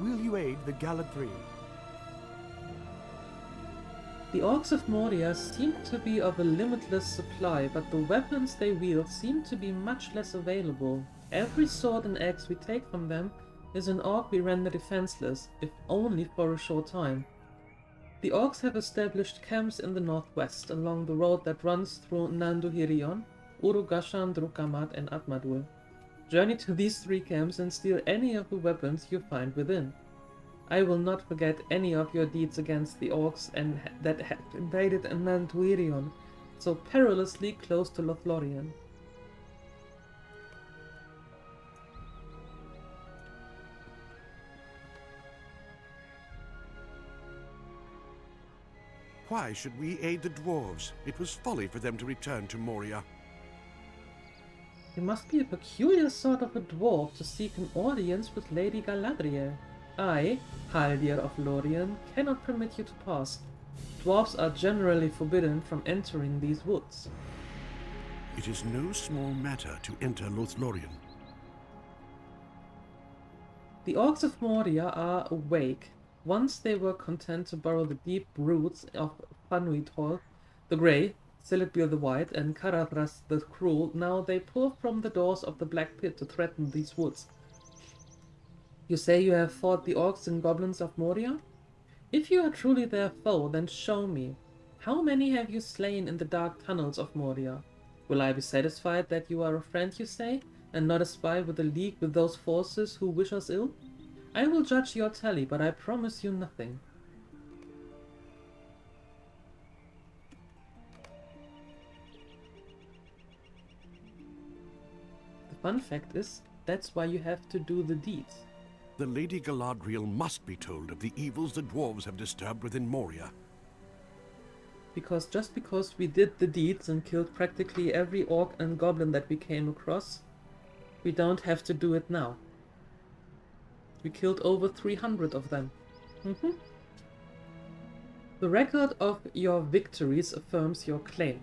Will you aid the Galadriel? The orcs of Moria seem to be of a limitless supply, but the weapons they wield seem to be much less available. Every sword and axe we take from them is an orc we render defenseless, if only for a short time. The orcs have established camps in the northwest, along the road that runs through Nanduhirion, Urugashan, Drukamat, and Atmadur. Journey to these 3 camps and steal any of the weapons you find within. I will not forget any of your deeds against the orcs and that have invaded Nanduhirion, so perilously close to Lothlórien. Why should we aid the dwarves? It was folly for them to return to Moria. You must be a peculiar sort of a dwarf to seek an audience with Lady Galadriel. I, Haldir of Lórien, cannot permit you to pass. Dwarves are generally forbidden from entering these woods. It is no small matter to enter Lothlórien. The orcs of Moria are awake. Once they were content to burrow the deep roots of Fanuithol the Grey, Silitbir the White, and Caradhras the Cruel, now they pour from the doors of the Black Pit to threaten these woods. You say you have fought the orcs and goblins of Moria? If you are truly their foe, then show me. How many have you slain in the dark tunnels of Moria? Will I be satisfied that you are a friend, you say, and not a spy with a league with those forces who wish us ill? I will judge your tally, but I promise you nothing. The fun fact is, that's why you have to do the deeds. The Lady Galadriel must be told of the evils the dwarves have disturbed within Moria. Because just because we did the deeds and killed practically every orc and goblin that we came across, we don't have to do it now. We killed over 300 of them. The record of your victories affirms your claim.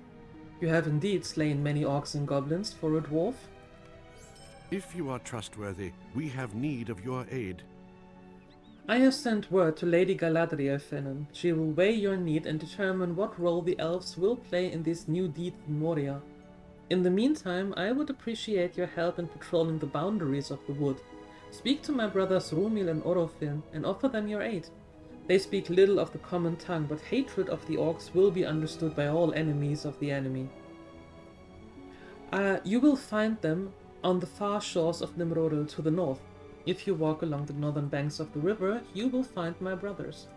You have indeed slain many orcs and goblins for a dwarf. If you are trustworthy, we have need of your aid. I have sent word to Lady Galadriel Fennan. She will weigh your need and determine what role the elves will play in this new deed in Moria. In the meantime, I would appreciate your help in patrolling the boundaries of the wood. Speak to my brothers Rumil and Orofin and offer them your aid. They speak little of the common tongue, but hatred of the orcs will be understood by all enemies of the enemy. You will find them on the far shores of Nimrodel to the north. If you walk along the northern banks of the river, you will find my brothers.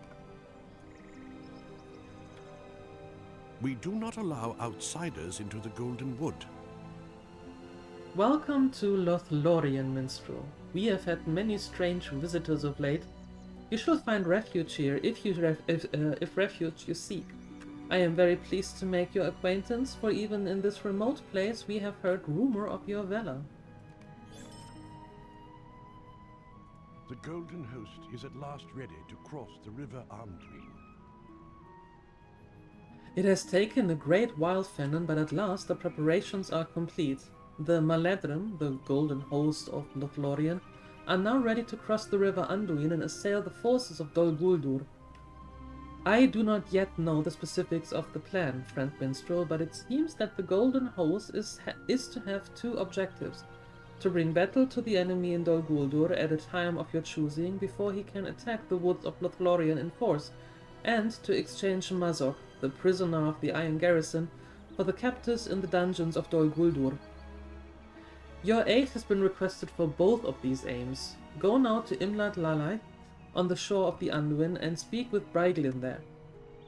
We do not allow outsiders into the Golden Wood. Welcome to Lothlórien, minstrel. We have had many strange visitors of late. You shall find refuge here if refuge you seek. I am very pleased to make your acquaintance, for even in this remote place we have heard rumor of your valor. The Golden Host is at last ready to cross the River Armdween. It has taken a great while, Fennan, but at last the preparations are complete. The Maledrim, the Golden Host of Lothlórien, are now ready to cross the River Anduin and assail the forces of Dol Guldur. I do not yet know the specifics of the plan, friend minstrel, but it seems that the Golden Host is to have 2 objectives: to bring battle to the enemy in Dol Guldur at a time of your choosing before he can attack the woods of Lothlórien in force, and to exchange Mazok, the prisoner of the Iron Garrison, for the captives in the dungeons of Dol Guldur. Your aid has been requested for both of these aims. Go now to Imlad Lalai, on the shore of the Anduin, and speak with Braiglin there.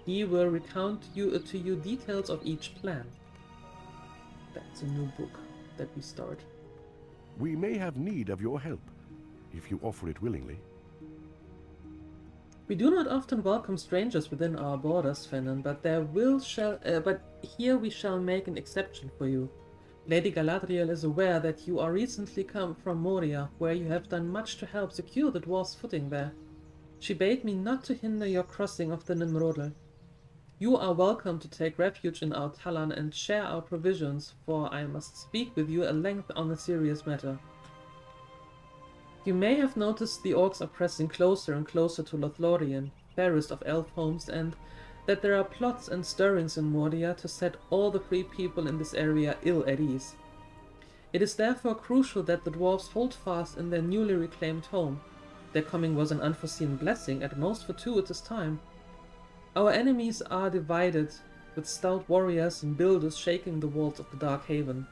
He will recount to you details of each plan. That's a new book that we start. We may have need of your help, if you offer it willingly. We do not often welcome strangers within our borders, Fennan, but here we shall make an exception for you. Lady Galadriel is aware that you are recently come from Moria, where you have done much to help secure the dwarf's footing there. She bade me not to hinder your crossing of the Nimrodel. You are welcome to take refuge in our Talan and share our provisions, for I must speak with you at length on a serious matter. You may have noticed the orcs are pressing closer and closer to Lothlórien, fairest of elf homes, and that there are plots and stirrings in Moria to set all the free people in this area ill at ease. It is therefore crucial that the dwarves hold fast in their newly reclaimed home. Their coming was an unforeseen blessing at most fortuitous time. Our enemies are divided, with stout warriors and builders shaking the walls of the Dark Haven.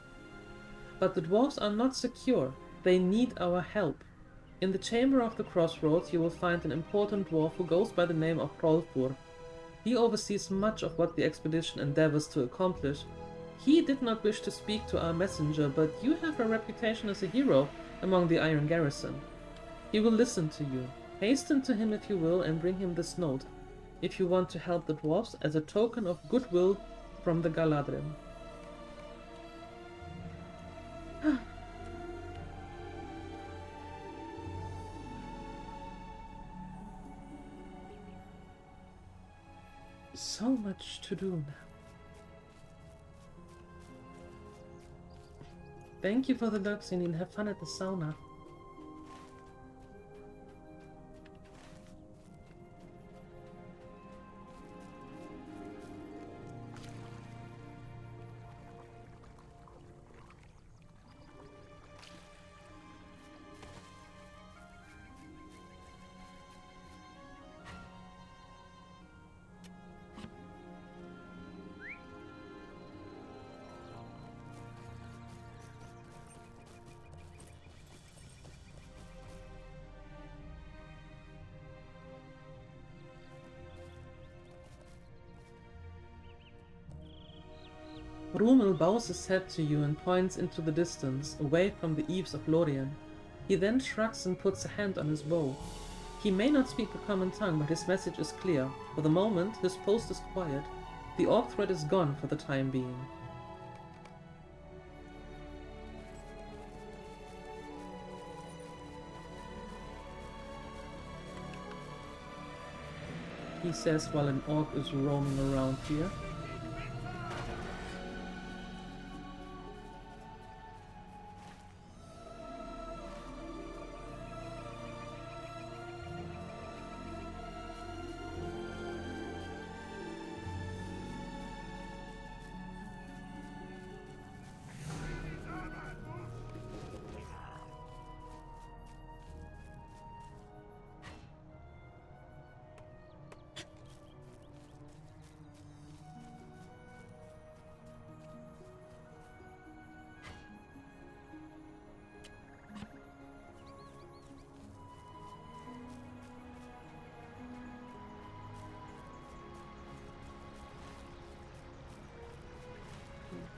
But the dwarves are not secure. They need our help. In the Chamber of the Crossroads you will find an important dwarf who goes by the name of Hrólfr. He oversees much of what the expedition endeavors to accomplish. He did not wish to speak to our messenger, but you have a reputation as a hero among the Iron Garrison. He will listen to you. Hasten to him if you will, and bring him this note, if you want to help the dwarves as a token of goodwill from the Galadrim. So much to do now. Thank you for the lurk, Celine. Have fun at the sauna. Rúmil bows his head to you and points into the distance, away from the eaves of Lórien. He then shrugs and puts a hand on his bow. He may not speak the common tongue, but his message is clear. For the moment, his post is quiet. The orc threat is gone for the time being. He says while an orc is roaming around here.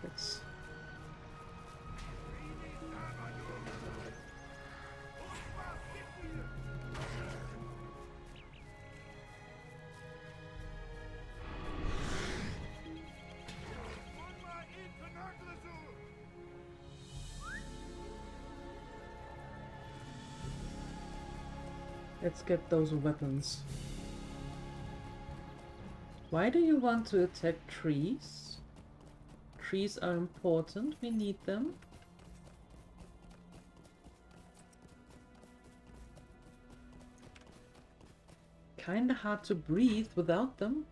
Let's... Let's get those weapons. Why do you want to attack trees? Trees are important, we need them. Kinda hard to breathe without them.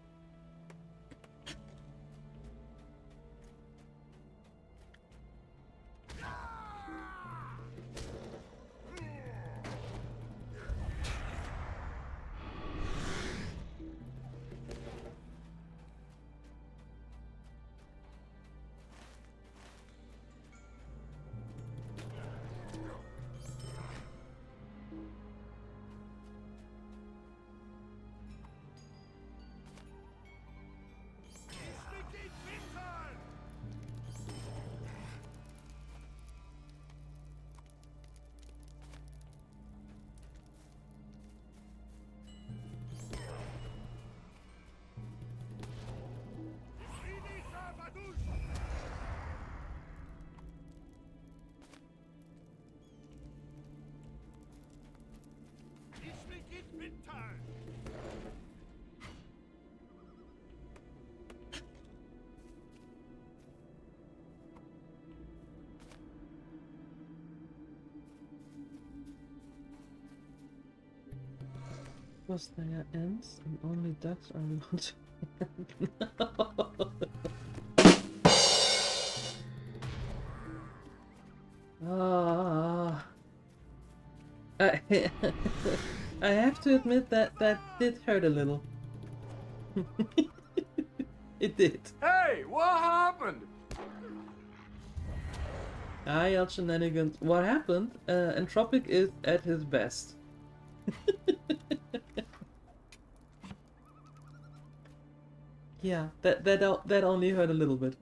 Was there ants and only ducks are allowed? Ah, I, I have to admit that that did hurt a little. It did. Hey, what happened? I'll shenanigans. What happened? Entropic is at his best. Yeah, that only hurt a little bit.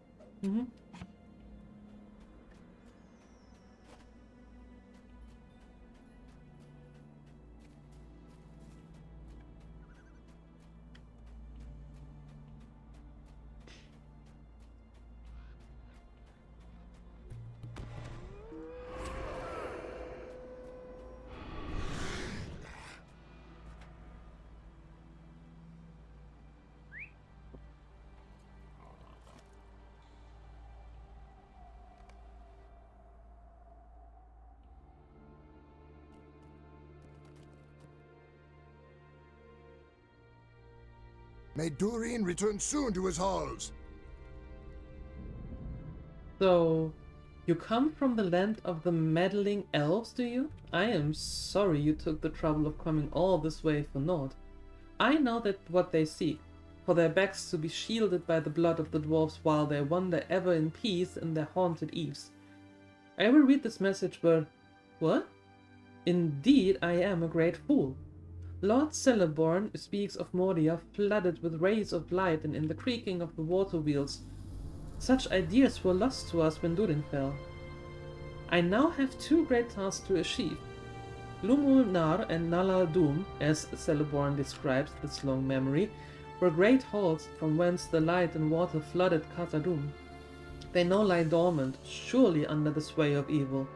May Durin return soon to his halls. So, you come from the land of the meddling elves, do you? I am sorry you took the trouble of coming all this way for naught. I know that what they seek, for their backs to be shielded by the blood of the dwarves while they wander ever in peace in their haunted eaves. I will read this message, but... What? Indeed, I am a great fool. Lord Celeborn speaks of Moria flooded with rays of light and in the creaking of the water wheels. Such ideas were lost to us when Durin fell. I now have two great tasks to achieve. Lumul Nar and Nala Doom, as Celeborn describes this long memory, were great halls from whence the light and water flooded Khazad-dûm. They now lie dormant, surely under the sway of evil,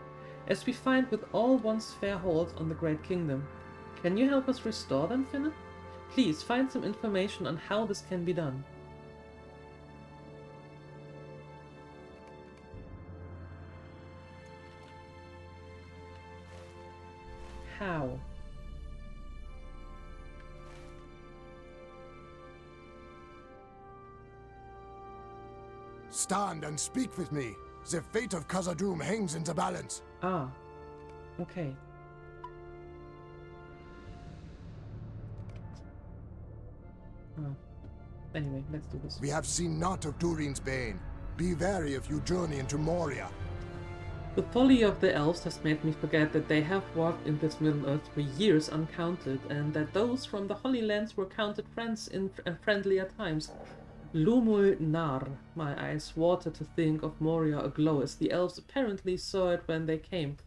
as we find with all once fair halls on the Great Kingdom. Can you help us restore them, Finna? Please find some information on how this can be done. How? Stand and speak with me. The fate of Khazad-dûm hangs in the balance. Ah, okay. Anyway, let's do this. We have seen naught of Durin's bane. Be wary if you journey into Moria. The folly of the elves has made me forget that they have walked in this Middle-earth for years uncounted, and that those from the Holy Lands were counted friends in friendlier times. Lumul Nar. My eyes water to think of Moria aglow as the elves apparently saw it when they came.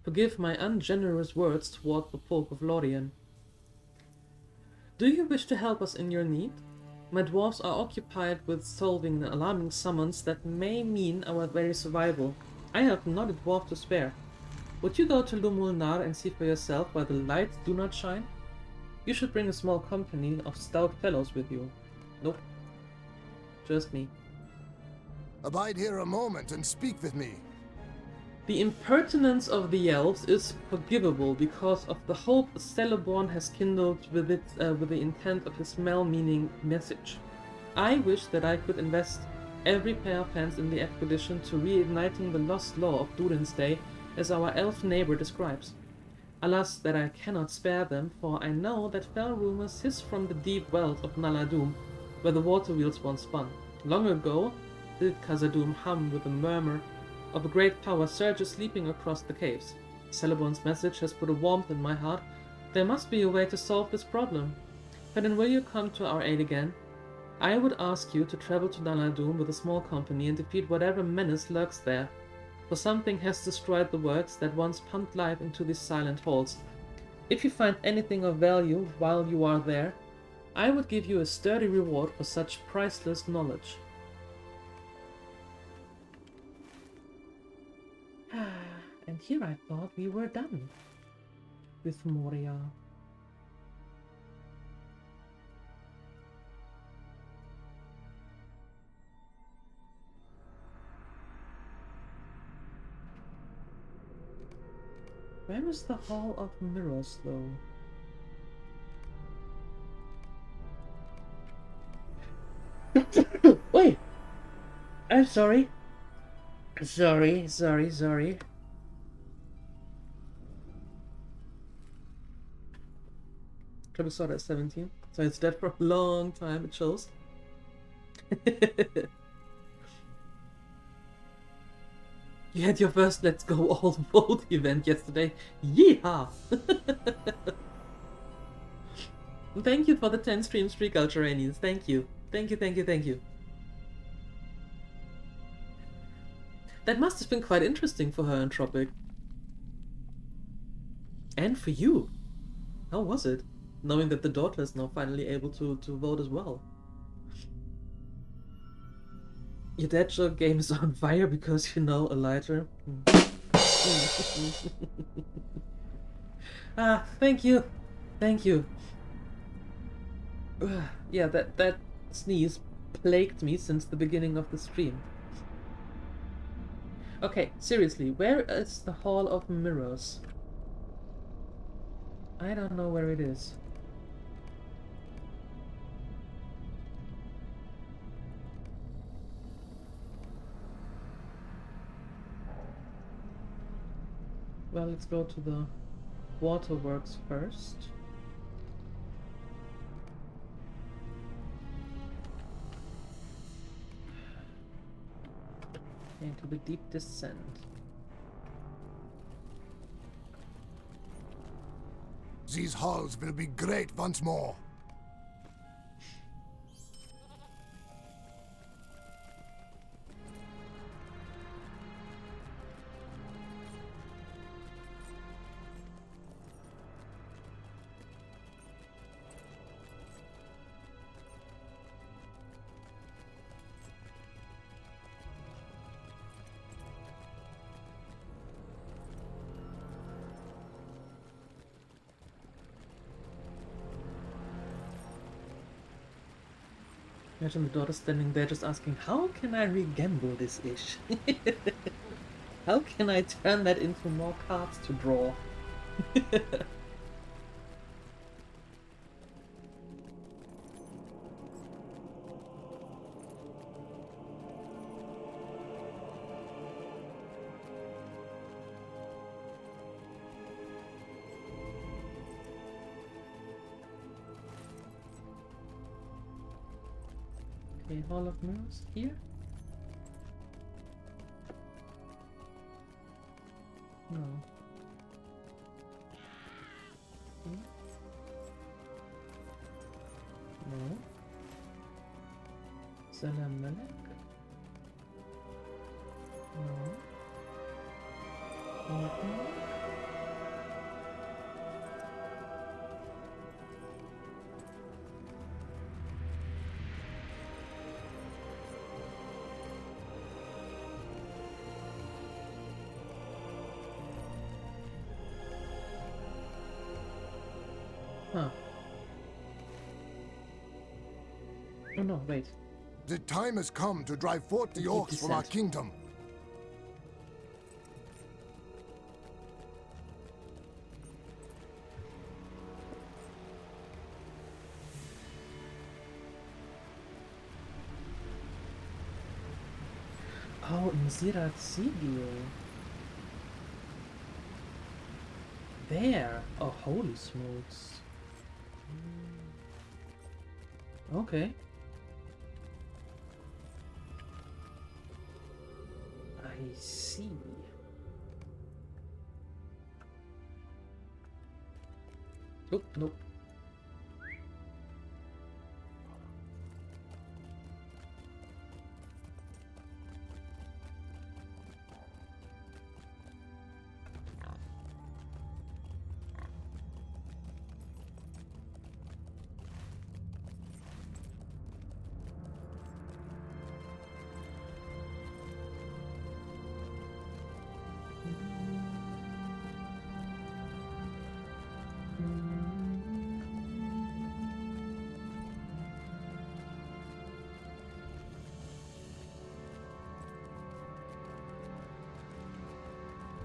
Forgive my ungenerous words toward the folk of Lothlórien. Do you wish to help us in your need? My dwarves are occupied with solving the alarming summons that may mean our very survival. I have not a dwarf to spare. Would you go to Lumul Nar and see for yourself why the lights do not shine? You should bring a small company of stout fellows with you. Nope. Just me. Abide here a moment and speak with me. The impertinence of the elves is forgivable because of the hope Celeborn has kindled with the intent of his well-meaning message. I wish that I could invest every pair of hands in the expedition to reigniting the lost law of Durin's Day, as our elf neighbor describes. Alas, that I cannot spare them, for I know that fell rumors hiss from the deep wells of Nala Doom, where the water wheels once spun. Long ago did Khazad-dûm hum with the murmur of a great power surges leaping across the caves. Celeborn's message has put a warmth in my heart. There must be a way to solve this problem. But then will you come to our aid again? I would ask you to travel to Nala Doom with a small company and defeat whatever menace lurks there. For something has destroyed the works that once pumped life into these silent halls. If you find anything of value while you are there, I would give you a sturdy reward for such priceless knowledge. And here I thought we were done with Moria. Where is the Hall of Mirrors, though? I'm sorry. Sorry. Club is started at 17, so it's dead for a long time, it shows. You had your first Let's Go All Vote event yesterday. Yeehaw! Thank you for the 10 stream streak, Ultranians. Thank you. Thank you. That must have been quite interesting for her and Tropic. And for you. How was it? Knowing that the daughter is now finally able to vote as well. Your dad joke game is on fire because you know a lighter. Ah, thank you. Yeah, that sneeze plagued me since the beginning of the stream. Okay, seriously, where is the Hall of Mirrors? I don't know where it is. Well, let's go to the waterworks first. Into the deep descent. These halls will be great once more. Imagine the daughter standing there just asking, how can I regamble this ish? How can I turn that into more cards to draw? Okay, Hall of Mirrors here? No. Hmm? No. Salam Malek? No. Nothing. Huh. Oh no, wait. The time has come to drive forth the orcs from our kingdom. Oh, Nzirat Sigil. There. Oh, holy smokes. Okay. I see. Oh, nope.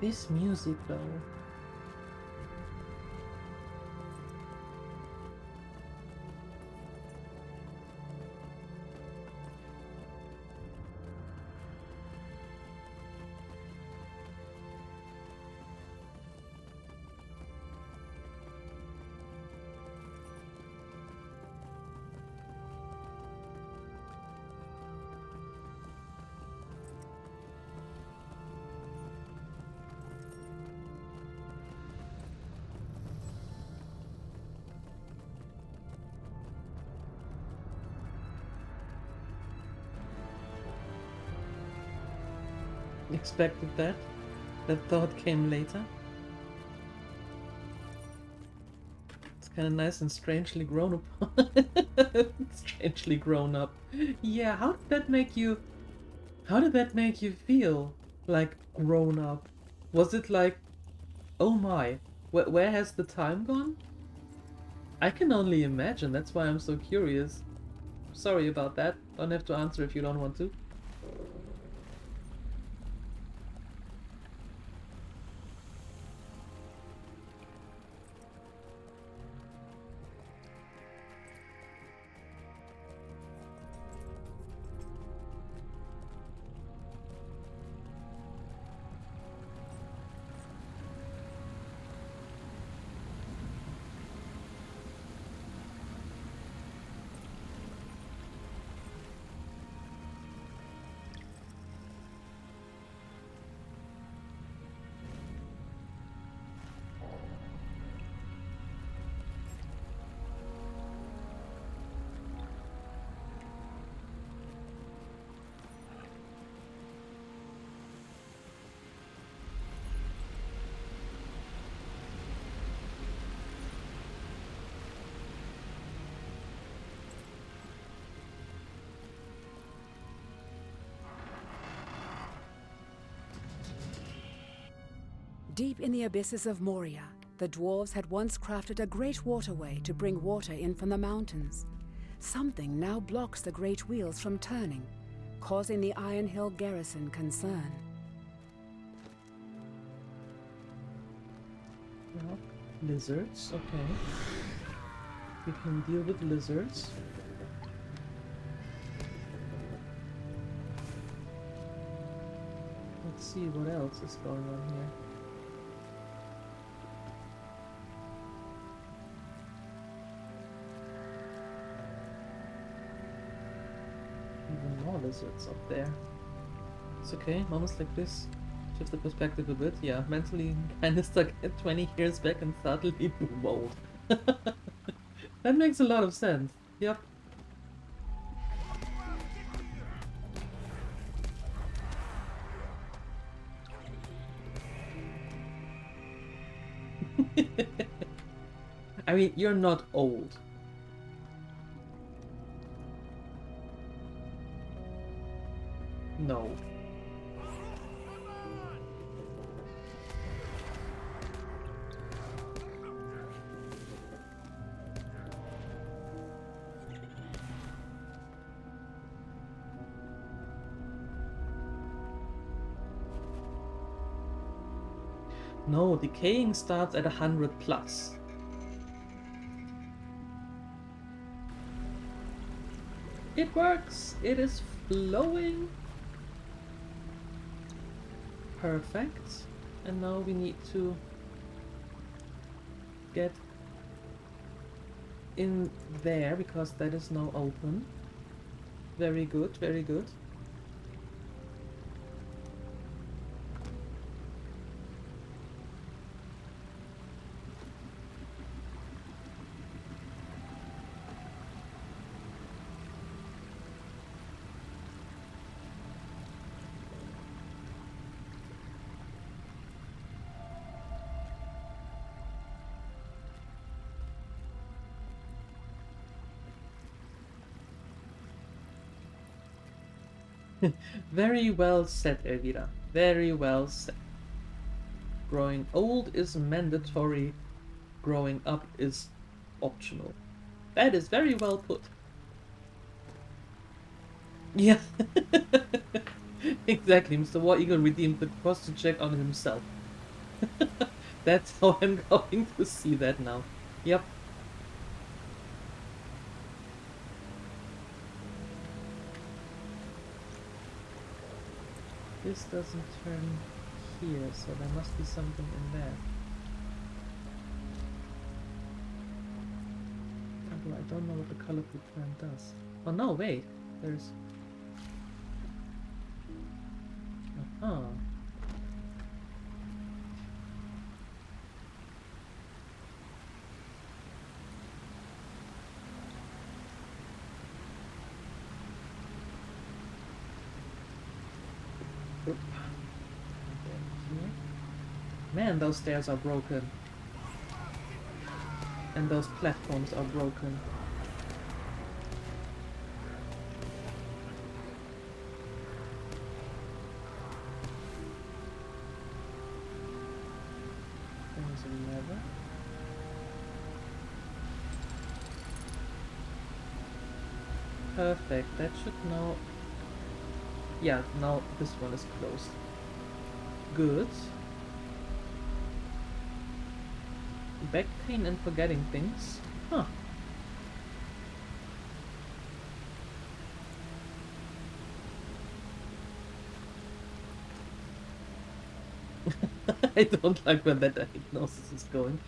This music though. expected that. That thought came later. It's kind of nice and strangely grown up. Strangely grown up. Yeah, how did that make you... How did that make you feel? Like, grown up? Was it like, oh my, where has the time gone? I can only imagine, that's why I'm so curious. Sorry about that. Don't have to answer if you don't want to. Deep in the abysses of Moria, the dwarves had once crafted a great waterway to bring water in from the mountains. Something now blocks the great wheels from turning, causing the Iron Hill garrison concern. Well, lizards, okay. We can deal with lizards. Let's see what else is going on here. Even more lizards up there. It's okay, moments like this shift the perspective a bit. Yeah, mentally kinda stuck at 20 years back and suddenly boom old. That makes a lot of sense. Yep. I mean, you're not old. No. No, decaying starts at 100 plus. It works! It is flowing! Perfect. And now we need to get in there because that is now open. Very good, very good. Very well said, Elvira. Very well said. Growing old is mandatory. Growing up is optional. That is very well put. Yeah. Exactly. Mr. War Eagle redeemed the posture check on himself. That's how I'm going to see that now. Yep. This doesn't turn here, so there must be something in there. Although I don't know what the colorful plant does. Oh no, wait! There's... Uh-huh. Man, those stairs are broken. And those platforms are broken. There's a lever. Perfect, that should now... Yeah, now this one is closed. Good. Back pain and forgetting things. Huh. I don't like where that hypnosis is going.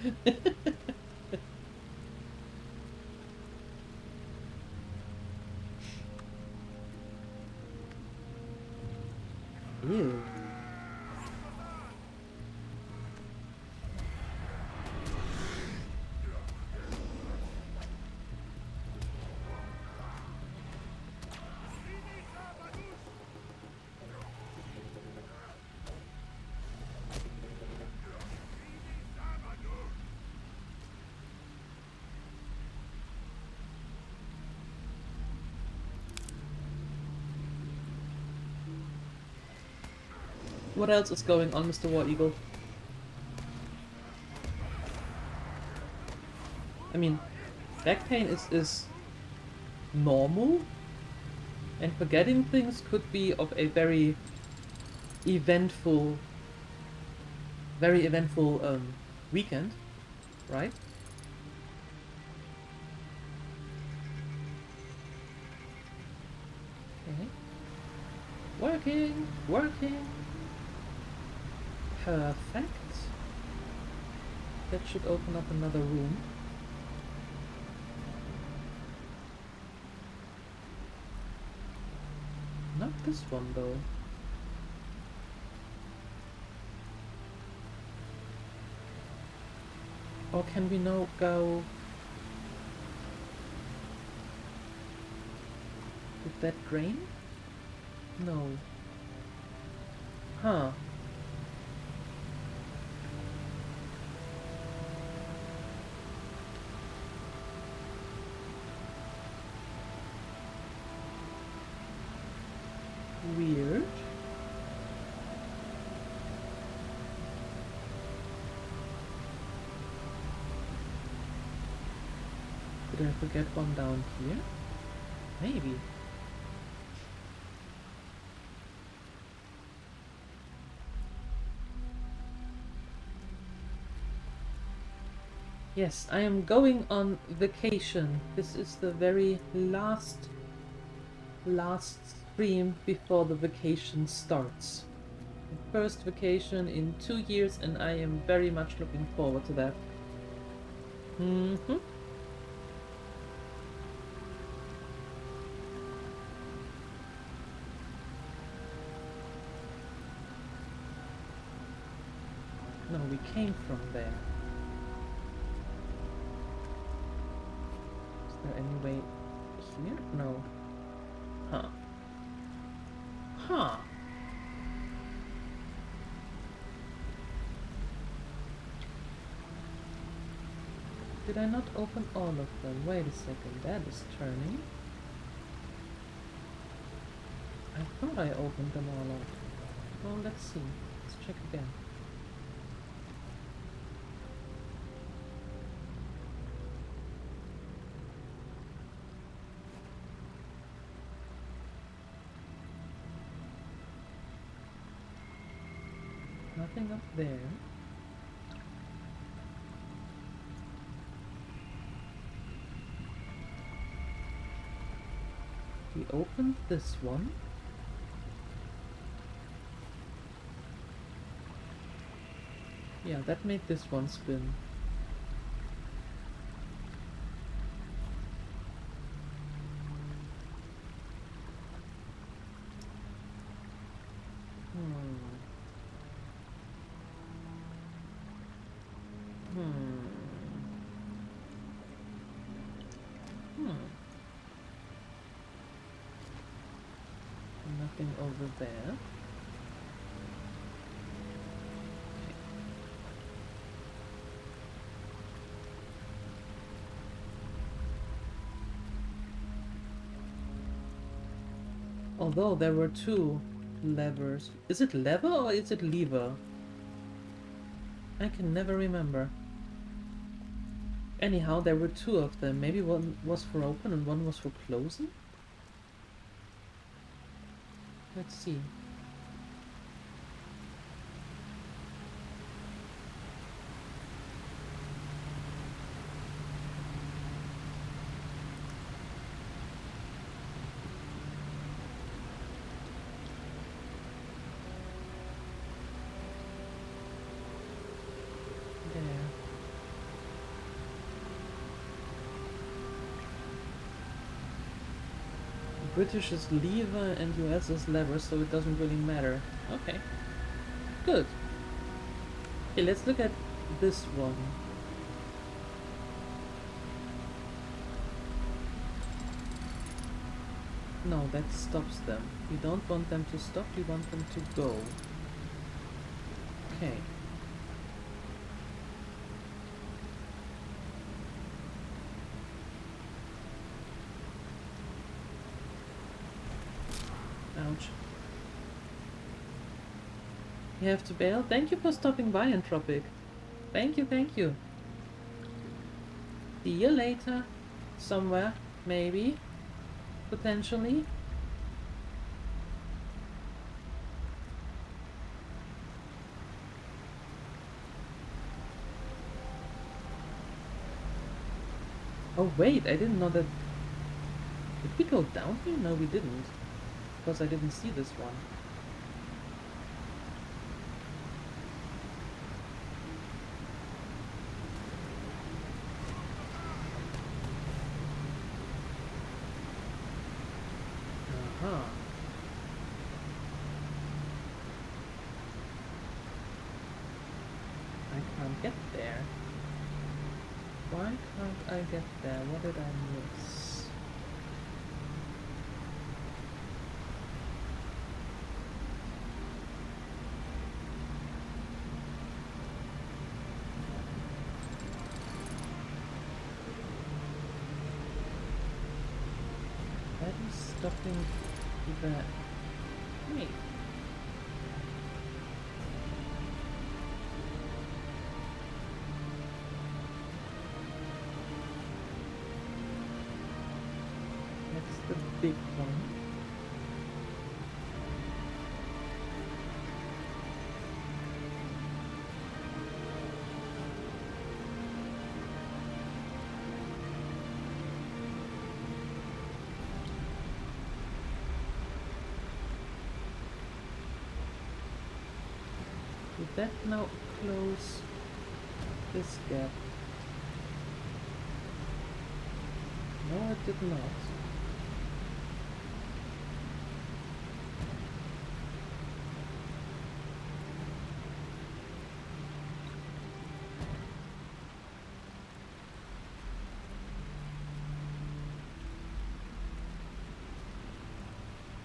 Ew. What else is going on, Mr. War Eagle? I mean, back pain is normal, and forgetting things could be of a very eventful weekend, right? Okay. Working. Perfect. That should open up another room. Not this one though. Or can we now go... Did that drain? No. Huh. Weird. Did I forget one down here? Maybe. Yes, I am going on vacation. This is the very last stream before the vacation starts. The first vacation in 2 years, and I am very much looking forward to that. No, we came from there. Is there any way here? No. Huh. Huh. Did I not open all of them? Wait a second, that is turning. I thought I opened them all up. Well, let's see. Let's check again. Nothing up there. We opened this one. Yeah, that made this one spin. Nothing over there. Okay. Although there were two levers. Is it lever or is it lever? I can never remember. Anyhow, there were two of them. Maybe one was for open and one was for closing? Let's see. British is lever and US is lever, so it doesn't really matter. Okay. Good. Okay, let's look at this one. No, that stops them. We don't want them to stop, we want them to go. Okay. Ouch. You have to bail? Thank you for stopping by, Entropic. Thank you, thank you. See you later. Somewhere, maybe. Potentially. Oh wait, I didn't know that. Did we go down here? No, we didn't. Because I didn't see this one. Aha. I can't get there. Why can't I get there? What did I miss? That is stopping that. Wait. That's the big one. Did that now close this gap? No, it did not.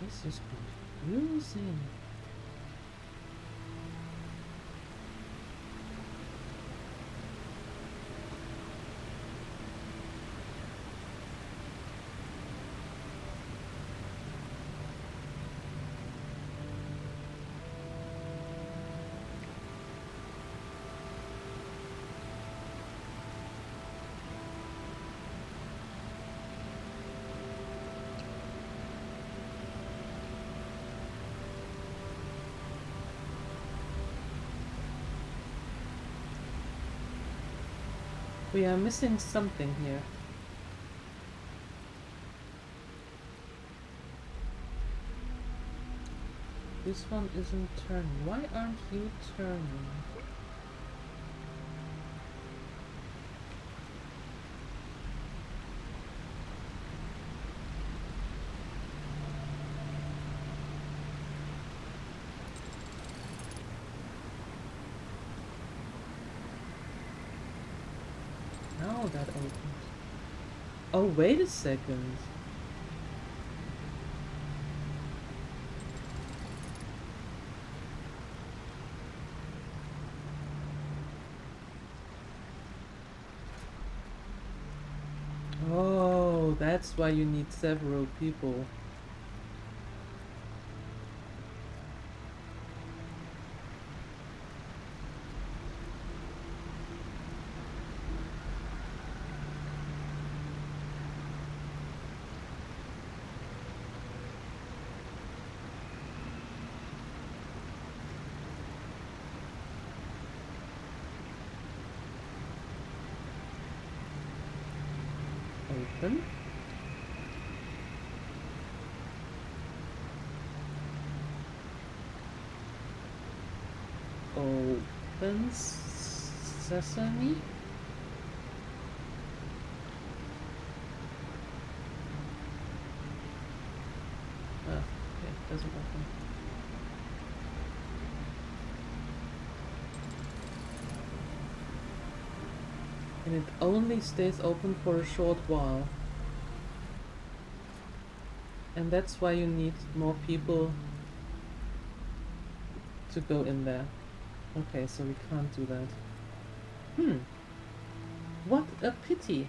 This is confusing. We are missing something here. This one isn't turning. Why aren't you turning? Now that opens. Oh, wait a second. Oh, that's why you need several people. Open. Open sesame. Okay, it doesn't open. And it only stays open for a short while. And that's why you need more people to go in there. Okay, so we can't do that. What a pity.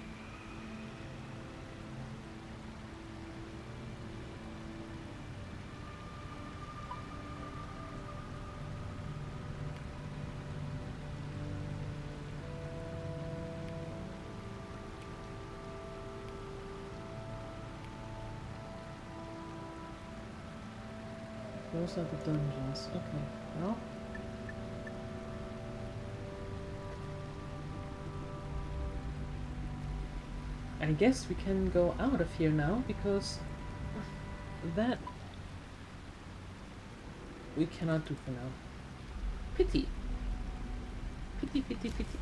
Those are the dungeons. Okay, well. I guess we can go out of here now, because that we cannot do for now. Pity. Pity, pity, pity.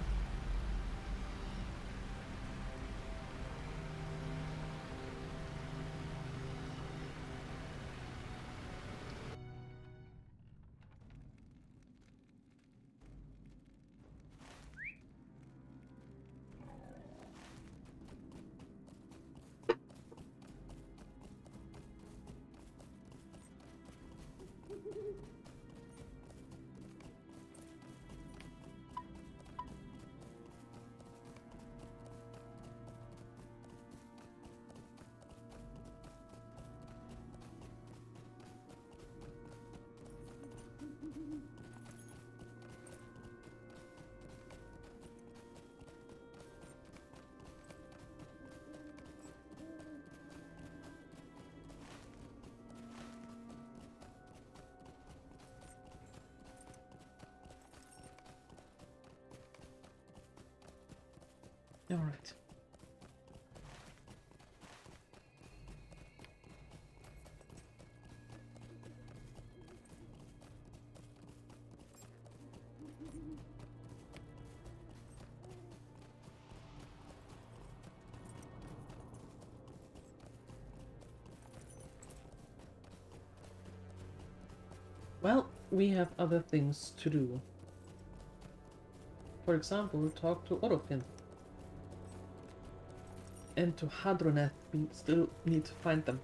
All right. Well, we have other things to do. For example, talk to Orofin. And to Hadroneth, we still need to find them.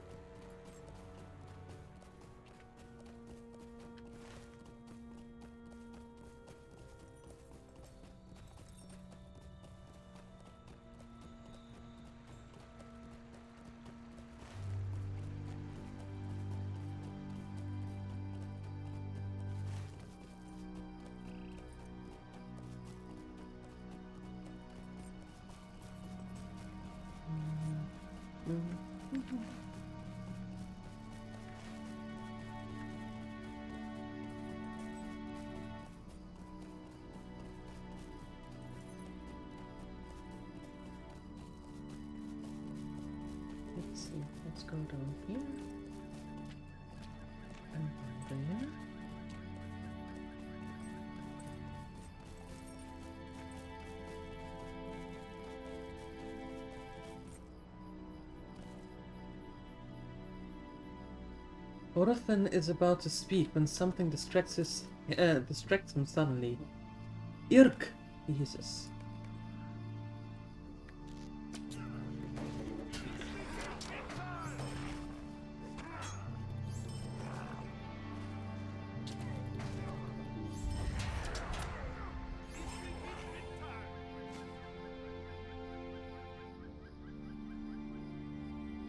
Let's see, let's go down here. And there. Orothan is about to speak when something distracts him suddenly. Irk, he hisses.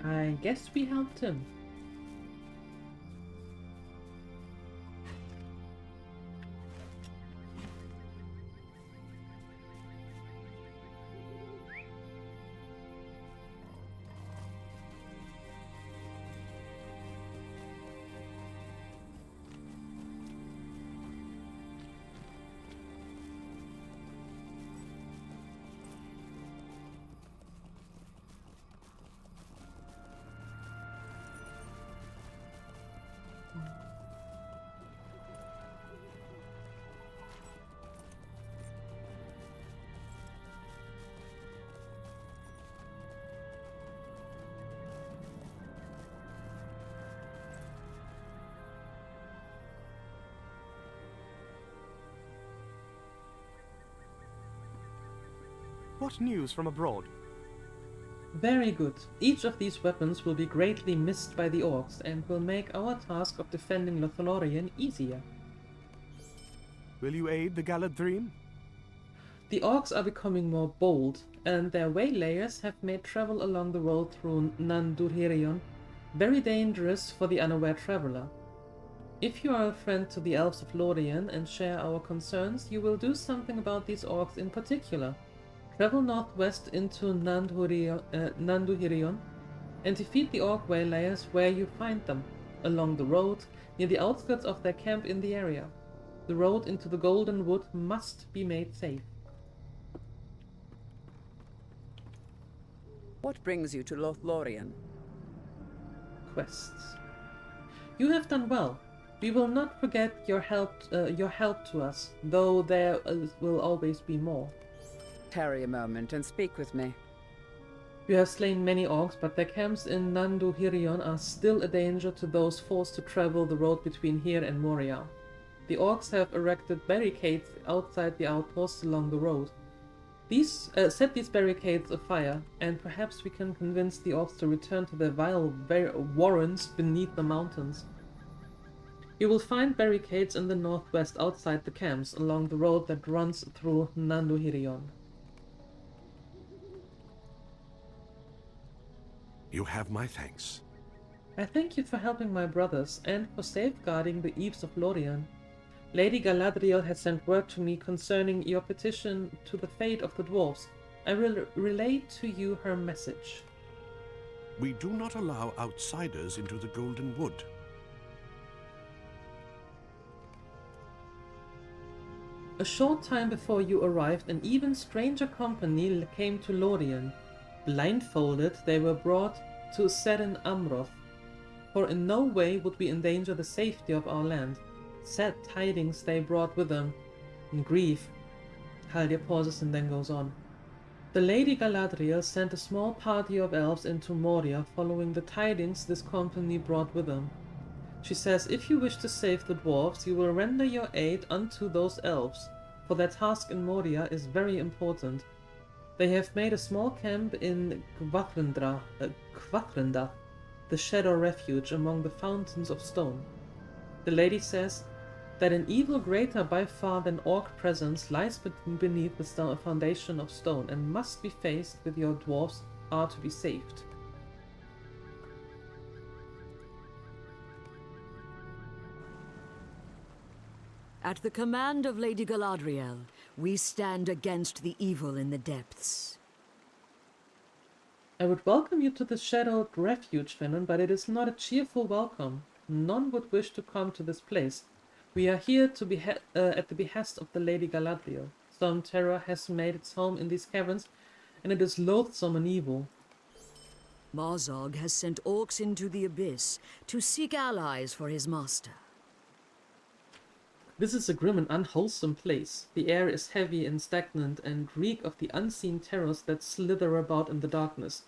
I guess we helped him. What news from abroad? Very good. Each of these weapons will be greatly missed by the orcs and will make our task of defending Lothlórien easier. Will you aid the Galadhrim? The orcs are becoming more bold, and their waylayers have made travel along the road through Lothlórien very dangerous for the unaware traveler. If you are a friend to the elves of Lórien and share our concerns, you will do something about these orcs in particular. Travel northwest into Lothlórien and defeat the orc waylayers where you find them, along the road, near the outskirts of their camp in the area. The road into the Golden Wood must be made safe. What brings you to Lothlórien? Quests. You have done well. We will not forget your help to us, though there will always be more. Tarry a moment and speak with me. You have slain many orcs, but their camps in Lothlórien are still a danger to those forced to travel the road between here and Moria. The orcs have erected barricades outside the outposts along the road. Set these barricades afire, and perhaps we can convince the orcs to return to their vile warrens beneath the mountains. You will find barricades in the northwest outside the camps, along the road that runs through Lothlórien. You have my thanks. I thank you for helping my brothers, and for safeguarding the eaves of Lórien. Lady Galadriel has sent word to me concerning your petition to the fate of the dwarves. I will relay to you her message. We do not allow outsiders into the Golden Wood. A short time before you arrived, an even stranger company came to Lórien. Blindfolded, they were brought to Serin Amroth, for in no way would we endanger the safety of our land. Sad tidings they brought with them, and grief. Haldir pauses and then goes on. The Lady Galadriel sent a small party of elves into Moria following the tidings this company brought with them. She says if you wish to save the dwarves, you will render your aid unto those elves, for their task in Moria is very important. They have made a small camp in Gvathrenda, the Shadow Refuge among the fountains of stone. The lady says that an evil greater by far than orc presence lies beneath the foundation of stone and must be faced with your dwarves are to be saved. At the command of Lady Galadriel, we stand against the evil in the depths. I would welcome you to the Shadowed Refuge, Finnan, but it is not a cheerful welcome. None would wish to come to this place. We are here to at the behest of the Lady Galadriel. Some terror has made its home in these caverns, and it is loathsome and evil. Marzog has sent orcs into the abyss to seek allies for his master. This is a grim and unwholesome place. The air is heavy and stagnant and reek of the unseen terrors that slither about in the darkness.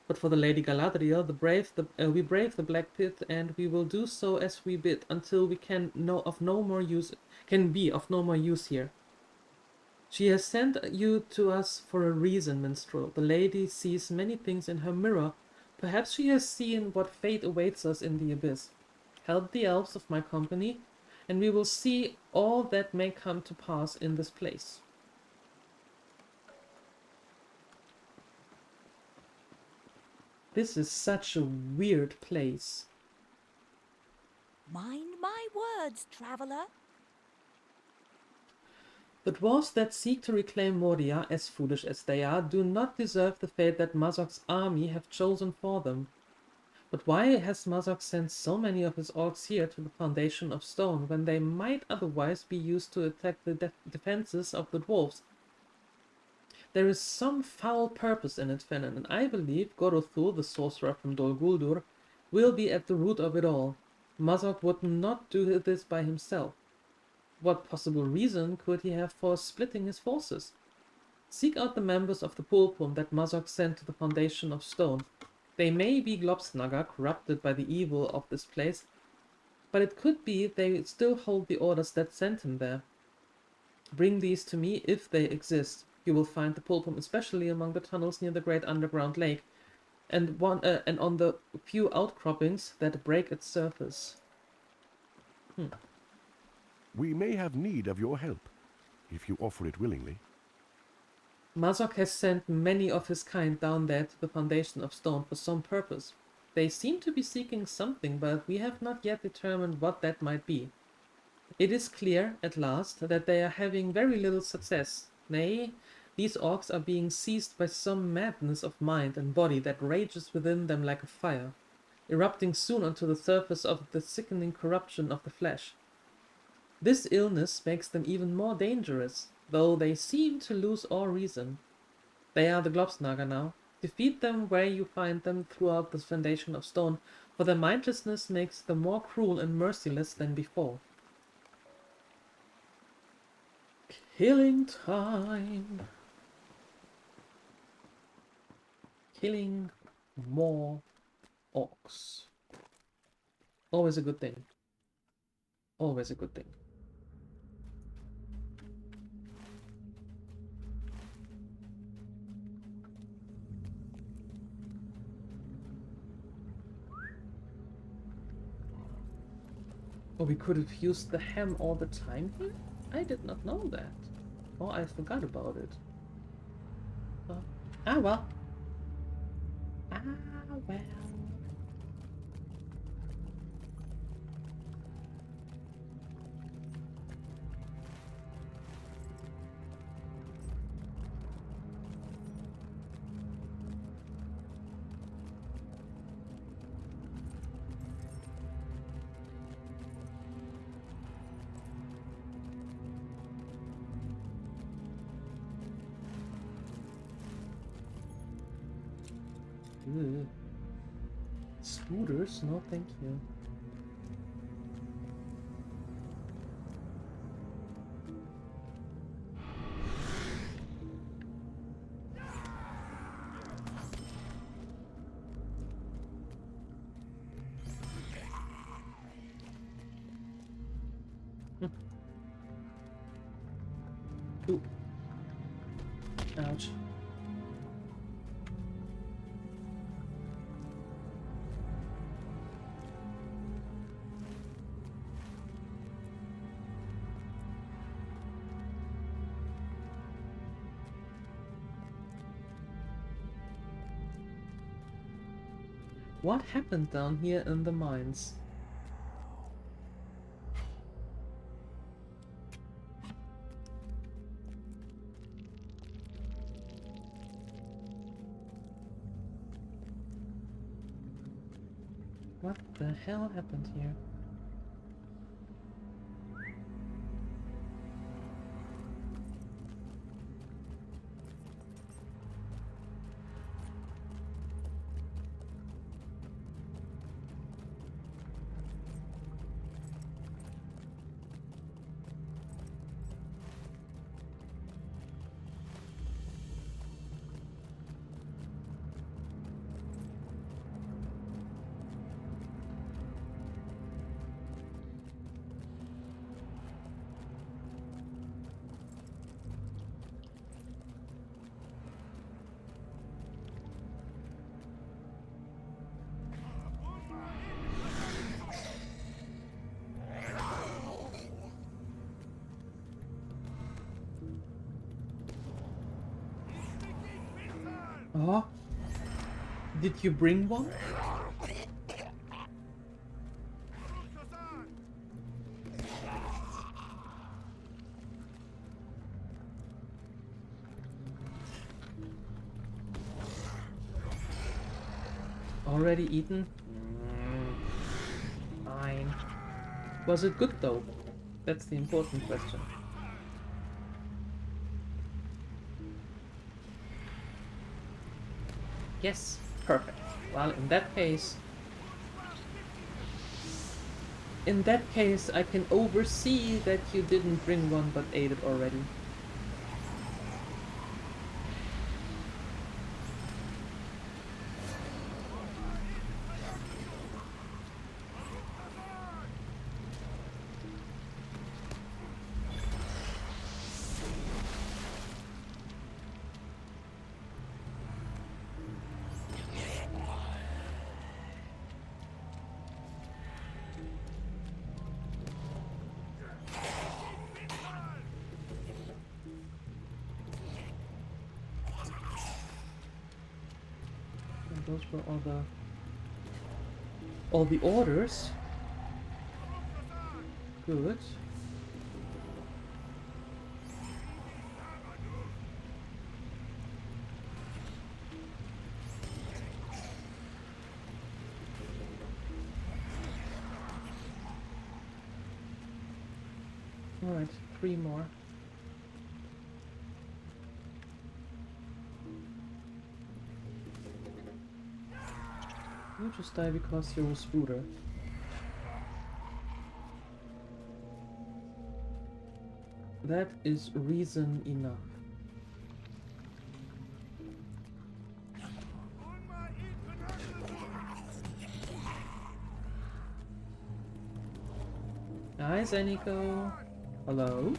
But for the Lady Galadriel, we brave the Black Pit, and we will do so as we bid until we can be of no more use here. She has sent you to us for a reason, minstrel. The lady sees many things in her mirror. Perhaps she has seen what fate awaits us in the abyss. Help the elves of my company, and we will see all that may come to pass in this place. This is such a weird place. Mind my words, traveler. The dwarves that seek to reclaim Moria, as foolish as they are, do not deserve the fate that Mazog's army have chosen for them. But why has Mazog sent so many of his orcs here to the foundation of stone, when they might otherwise be used to attack the defenses of the dwarves? There is some foul purpose in it, Finnan, and I believe Gorothur, the sorcerer from Dol Guldur, will be at the root of it all. Mazog would not do this by himself. What possible reason could he have for splitting his forces? Seek out the members of the Pulpum that Mazog sent to the foundation of stone. They may be Globsnaga, corrupted by the evil of this place, but it could be they still hold the orders that sent him there. Bring these to me if they exist. You will find the pulpum especially among the tunnels near the great underground lake, and on the few outcroppings that break its surface. We may have need of your help, if you offer it willingly. Mazok has sent many of his kind down there to the foundation of stone for some purpose. They seem to be seeking something, but we have not yet determined what that might be. It is clear, at last, that they are having very little success. Nay, these orcs are being seized by some madness of mind and body that rages within them like a fire, erupting soon onto the surface of the sickening corruption of the flesh. This illness makes them even more dangerous, though they seem to lose all reason. They are the Globsnaga now. Defeat them where you find them throughout the foundation of stone, for their mindlessness makes them more cruel and merciless than before. Killing time. Killing more orcs. Always a good thing. Always a good thing. Oh, we could have used the ham all the time here? I did not know that. Oh, I forgot about it. Ah, well. Ah, well. Ugh. Scooters? No, thank you. Ooh. Ouch. What happened down here in the mines? What the hell happened here? Oh, did you bring one? Already eaten? Fine. Was it good though? That's the important question. Yes, perfect. Well, in that case, I can oversee that you didn't bring one but ate it already. those were all the orders. Good. Alright, 3 more. You just die because you're a spooter. That is reason enough. Hi, Zeniko. Hello?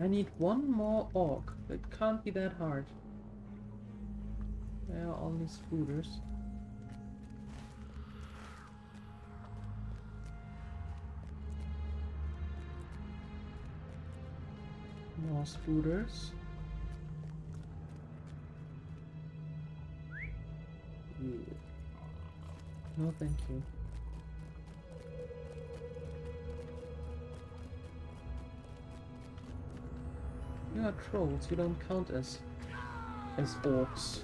I need one more orc. It can't be that hard. There are all these spooters. More spooters. Yeah. No, thank you. You are trolls, you don't count as orcs.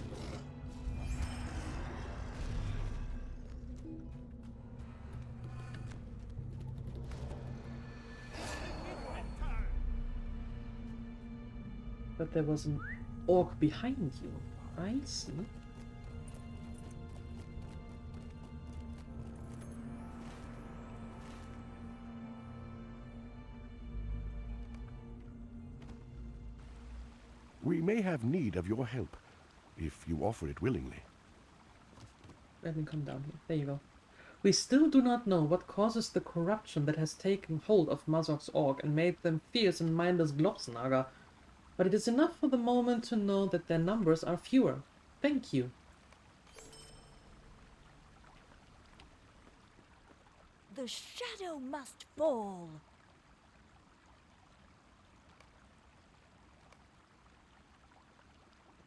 But there was an orc behind you. I see. We may have need of your help, if you offer it willingly. Let me come down here. There you go. We still do not know what causes the corruption that has taken hold of Mazok's orc and made them fierce and mindless Globsnaga, but it is enough for the moment to know that their numbers are fewer. Thank you. The shadow must fall.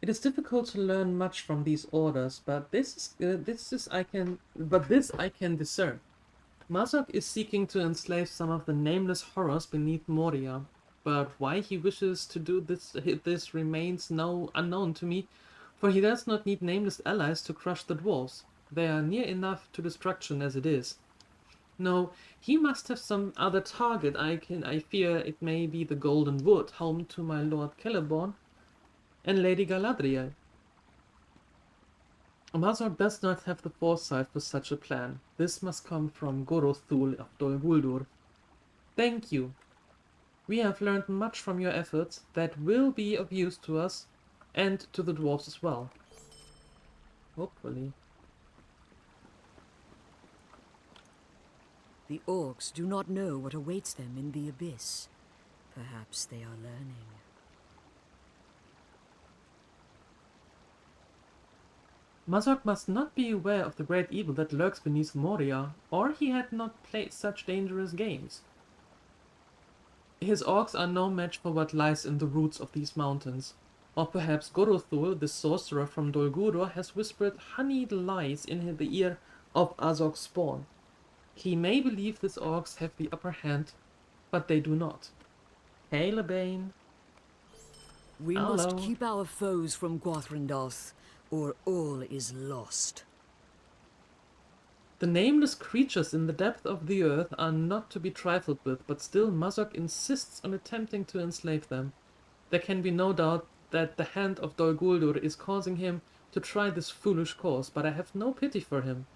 It is difficult to learn much from these orders, but this I can discern. Mazok is seeking to enslave some of the nameless horrors beneath Moria, but why he wishes to do this remains unknown to me, for he does not need nameless allies to crush the dwarves. They are near enough to destruction as it is. No, he must have some other target. I fear it may be the Golden Wood, home to my Lord Celeborn and Lady Galadriel. Mazok does not have the foresight for such a plan. This must come from Gorothul of Dol Guldur. Thank you. We have learned much from your efforts that will be of use to us and to the dwarves as well. Hopefully. The orcs do not know what awaits them in the abyss. Perhaps they are learning. Mazok must not be aware of the great evil that lurks beneath Moria, or he had not played such dangerous games. His orcs are no match for what lies in the roots of these mountains. Or perhaps Gorothul, the sorcerer from Dol Guldur, has whispered honeyed lies in the ear of Azog's spawn. He may believe these orcs have the upper hand, but they do not. Hey, Lebane. We Hello. must keep our foes from Gwathrendoth, or all is lost. The nameless creatures in the depth of the earth are not to be trifled with, but still Mazok insists on attempting to enslave them. There can be no doubt that the hand of Dol Guldur is causing him to try this foolish course, but I have no pity for him.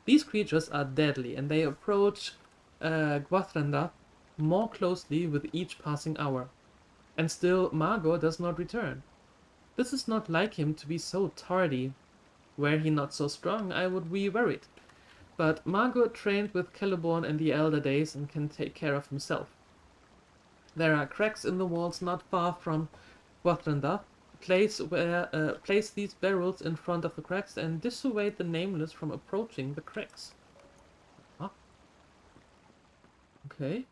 These creatures are deadly, and they approach Gwathrendoth more closely with each passing hour. And still Magor does not return. This is not like him to be so tardy. Were he not so strong, I would be worried. But Margot trained with Celeborn in the elder days and can take care of himself. There are cracks in the walls not far from Wathrenda. Place these barrels in front of the cracks and dissuade the Nameless from approaching the cracks. Huh? Okay.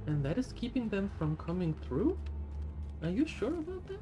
And that is keeping them from coming through? Are you sure about that?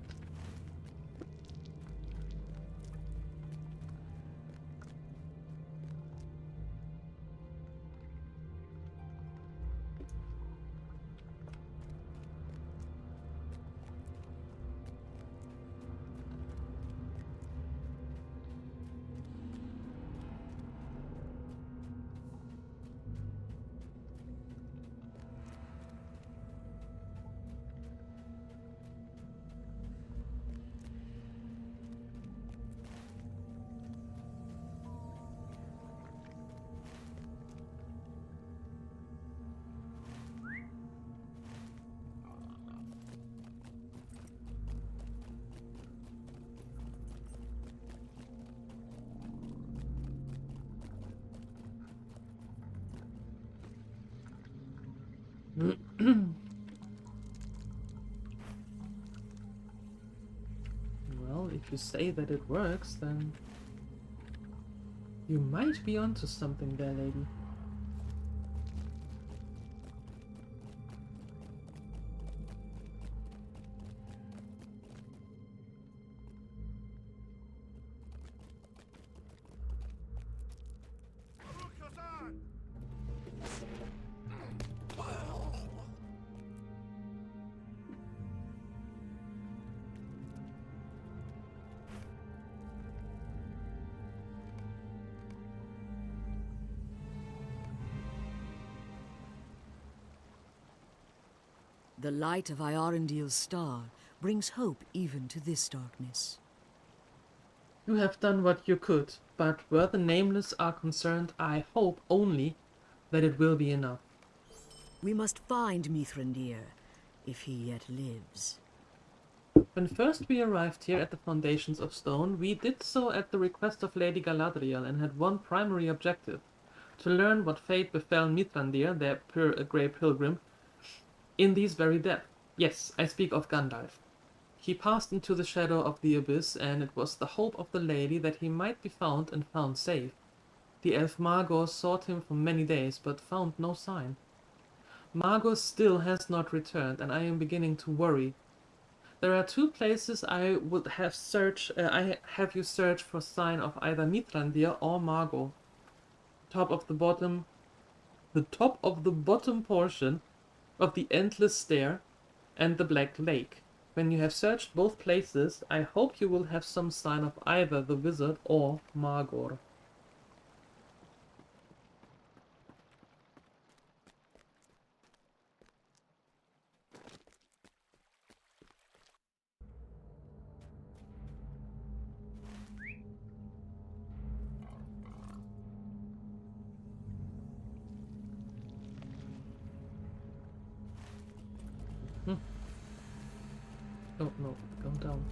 Well, if you say that it works, then you might be onto something there, lady. The light of Iarendil's star brings hope even to this darkness. You have done what you could, but where the Nameless are concerned, I hope only that it will be enough. We must find Mithrandir, if he yet lives. When first we arrived here at the Foundations of Stone, we did so at the request of Lady Galadriel and had one primary objective: to learn what fate befell Mithrandir, their grey pilgrim, in these very depths. Yes, I speak of Gandalf. He passed into the shadow of the abyss, and it was the hope of the lady that he might be found and found safe. The elf Margot sought him for many days, but found no sign. Margot still has not returned, and I am beginning to worry. There are two places I would have you search for sign of either Mithrandir or Margot. The top of the bottom portion of the Endless Stair and the Black Lake. When you have searched both places, I hope you will have some sign of either the wizard or Margot. Oh no, go down.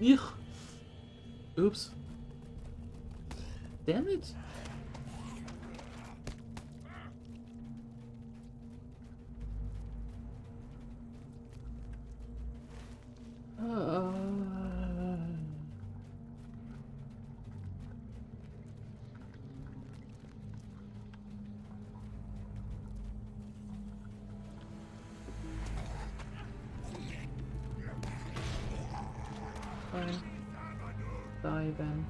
Eugh. Oops. Damn it. Fine. Die then.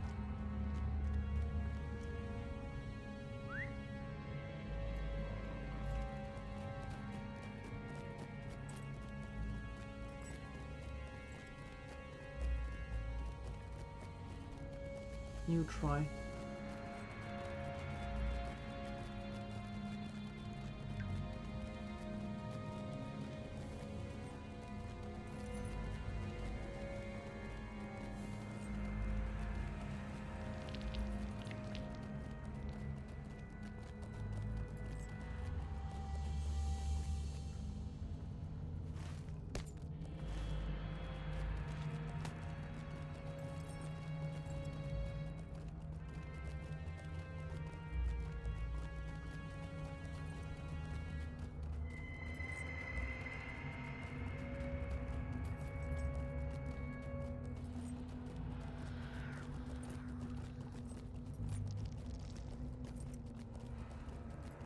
You try.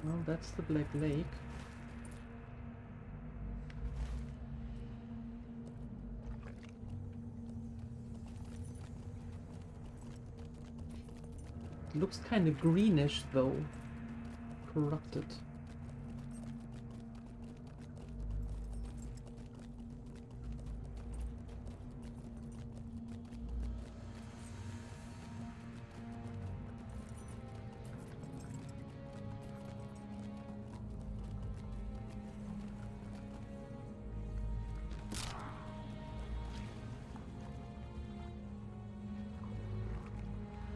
Well, that's the Black Lake. It looks kind of greenish though. Corrupted.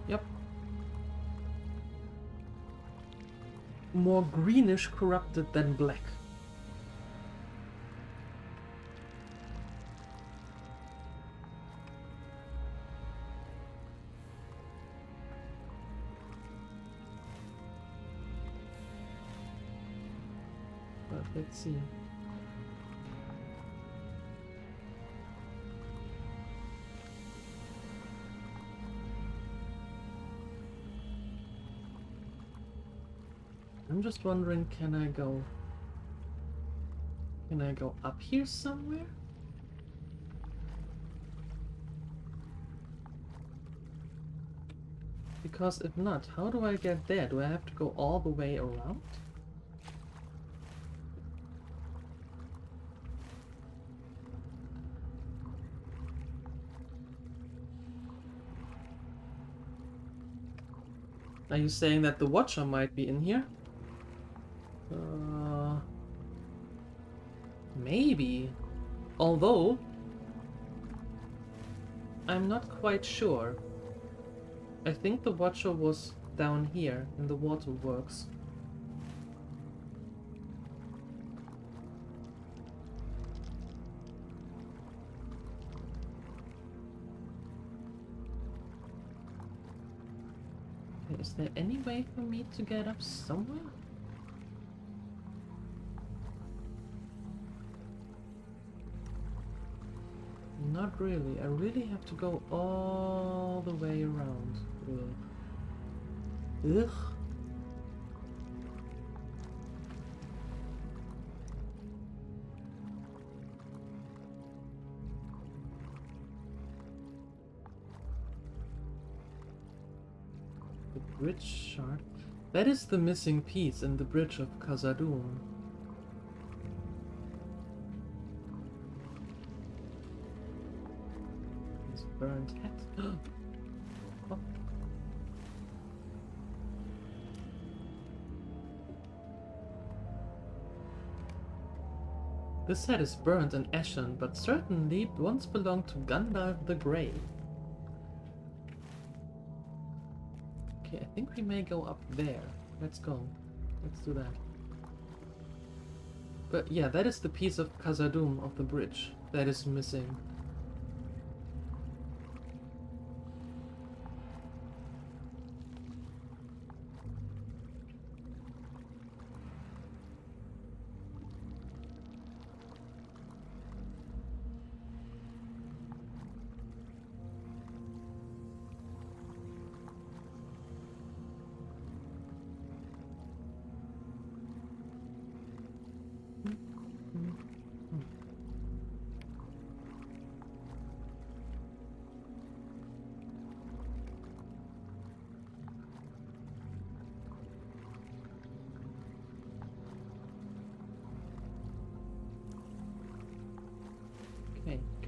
Yep. More greenish corrupted than black. But let's see. I'm just wondering, can I go up here somewhere? Because if not, how do I get there? Do I have to go all the way around? Are you saying that the Watcher might be in here? Maybe. Although, I'm not quite sure. I think the Watcher was down here in the waterworks. Is there any way for me to get up somewhere? Not really. I really have to go all the way around. Ugh. Ugh. The bridge shard. That is the missing piece in the bridge of Khazad-dûm. Burnt hat. Oh. This hat is burnt and ashen, but certainly once belonged to Gandalf the Grey. Okay, I think we may go up there. Let's go. Let's do that. But yeah, that is the piece of Khazad-dûm of the bridge that is missing.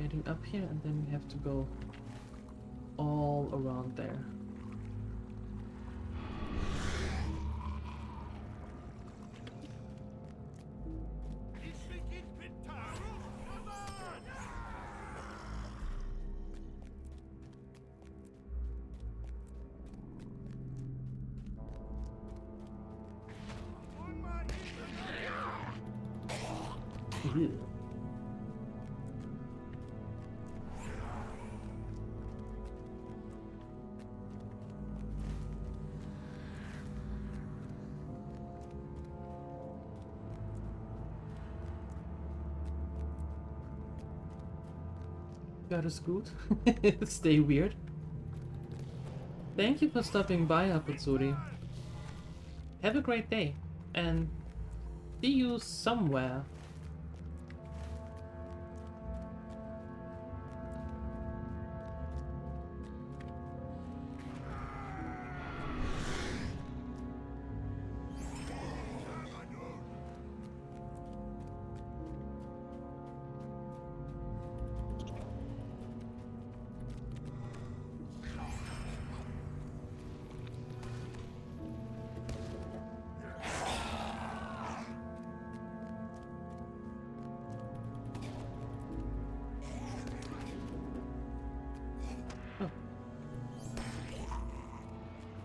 heading up here, and then we have to go all around there. Ew. That is good. Stay weird. Thank you for stopping by, Aputsuri. Have a great day, and see you somewhere.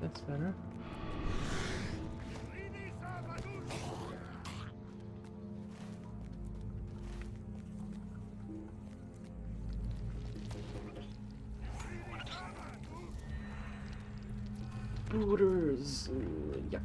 That's better. Borders. Yuck.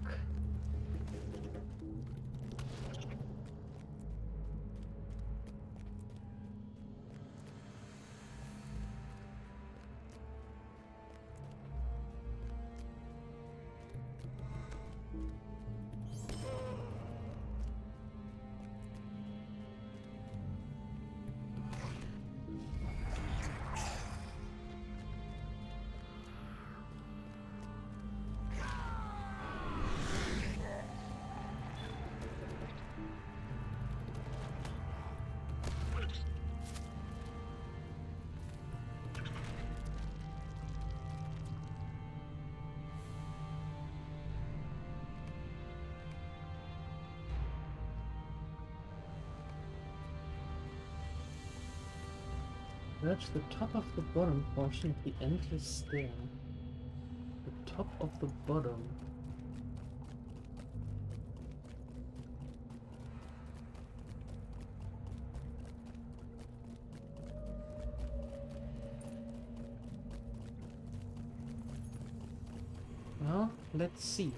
Reach the top of the bottom portion of the endless stair. The top of the bottom. Well, let's see.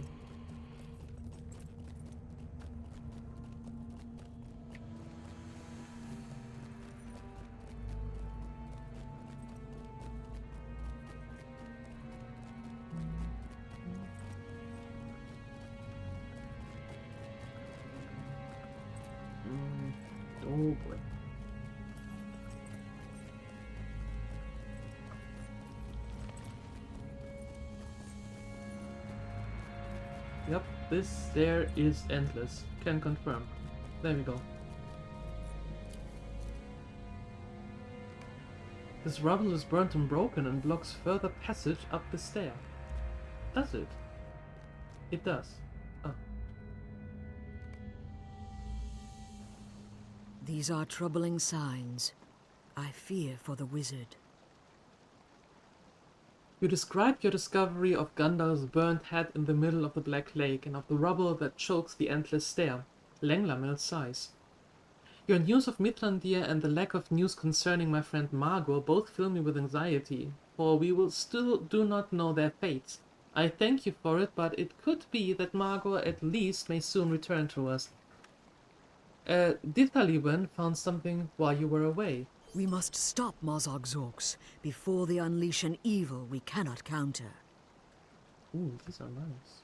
Oh boy. Yep, this stair is endless. Can confirm. There we go. This rubble is burnt and broken and blocks further passage up the stair. Does it? It does. Oh. These are troubling signs. I fear for the wizard. You described your discovery of Gandalf's burnt head in the middle of the Black Lake and of the rubble that chokes the endless stair. Langlamel sighs. Your news of Mithrandir and the lack of news concerning my friend Margot both fill me with anxiety, for we will still do not know their fates. I thank you for it, but it could be that Margot at least may soon return to us. DieLuette found something while you were away. We must stop Mozarg Zorks before they unleash an evil we cannot counter. Ooh, these are nice.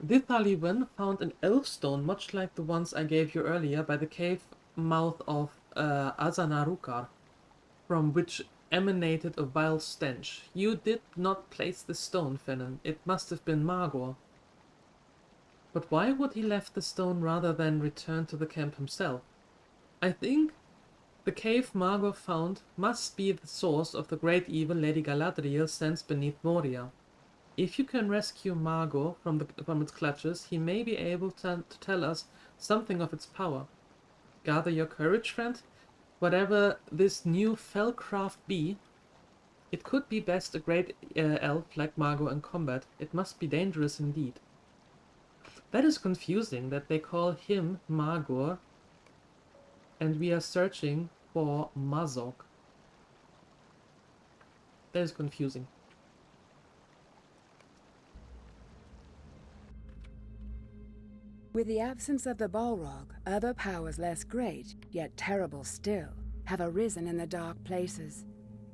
DieLuette found an elf stone much like the ones I gave you earlier by the cave mouth of Azanarukar, from which emanated a vile stench. You did not place the stone, Fennon. It must have been Margot. But why would he left the stone rather than return to the camp himself? I think the cave Margot found must be the source of the great evil Lady Galadriel sends beneath Moria. If you can rescue Margot from its clutches, he may be able to tell us something of its power. Gather your courage, friend. Whatever this new fellcraft be, it could be best a great elf like Margot in combat. It must be dangerous indeed. That is confusing that they call him Magor and we are searching for Mazog. That is confusing. With the absence of the Balrog, other powers less great, yet terrible still, have arisen in the dark places.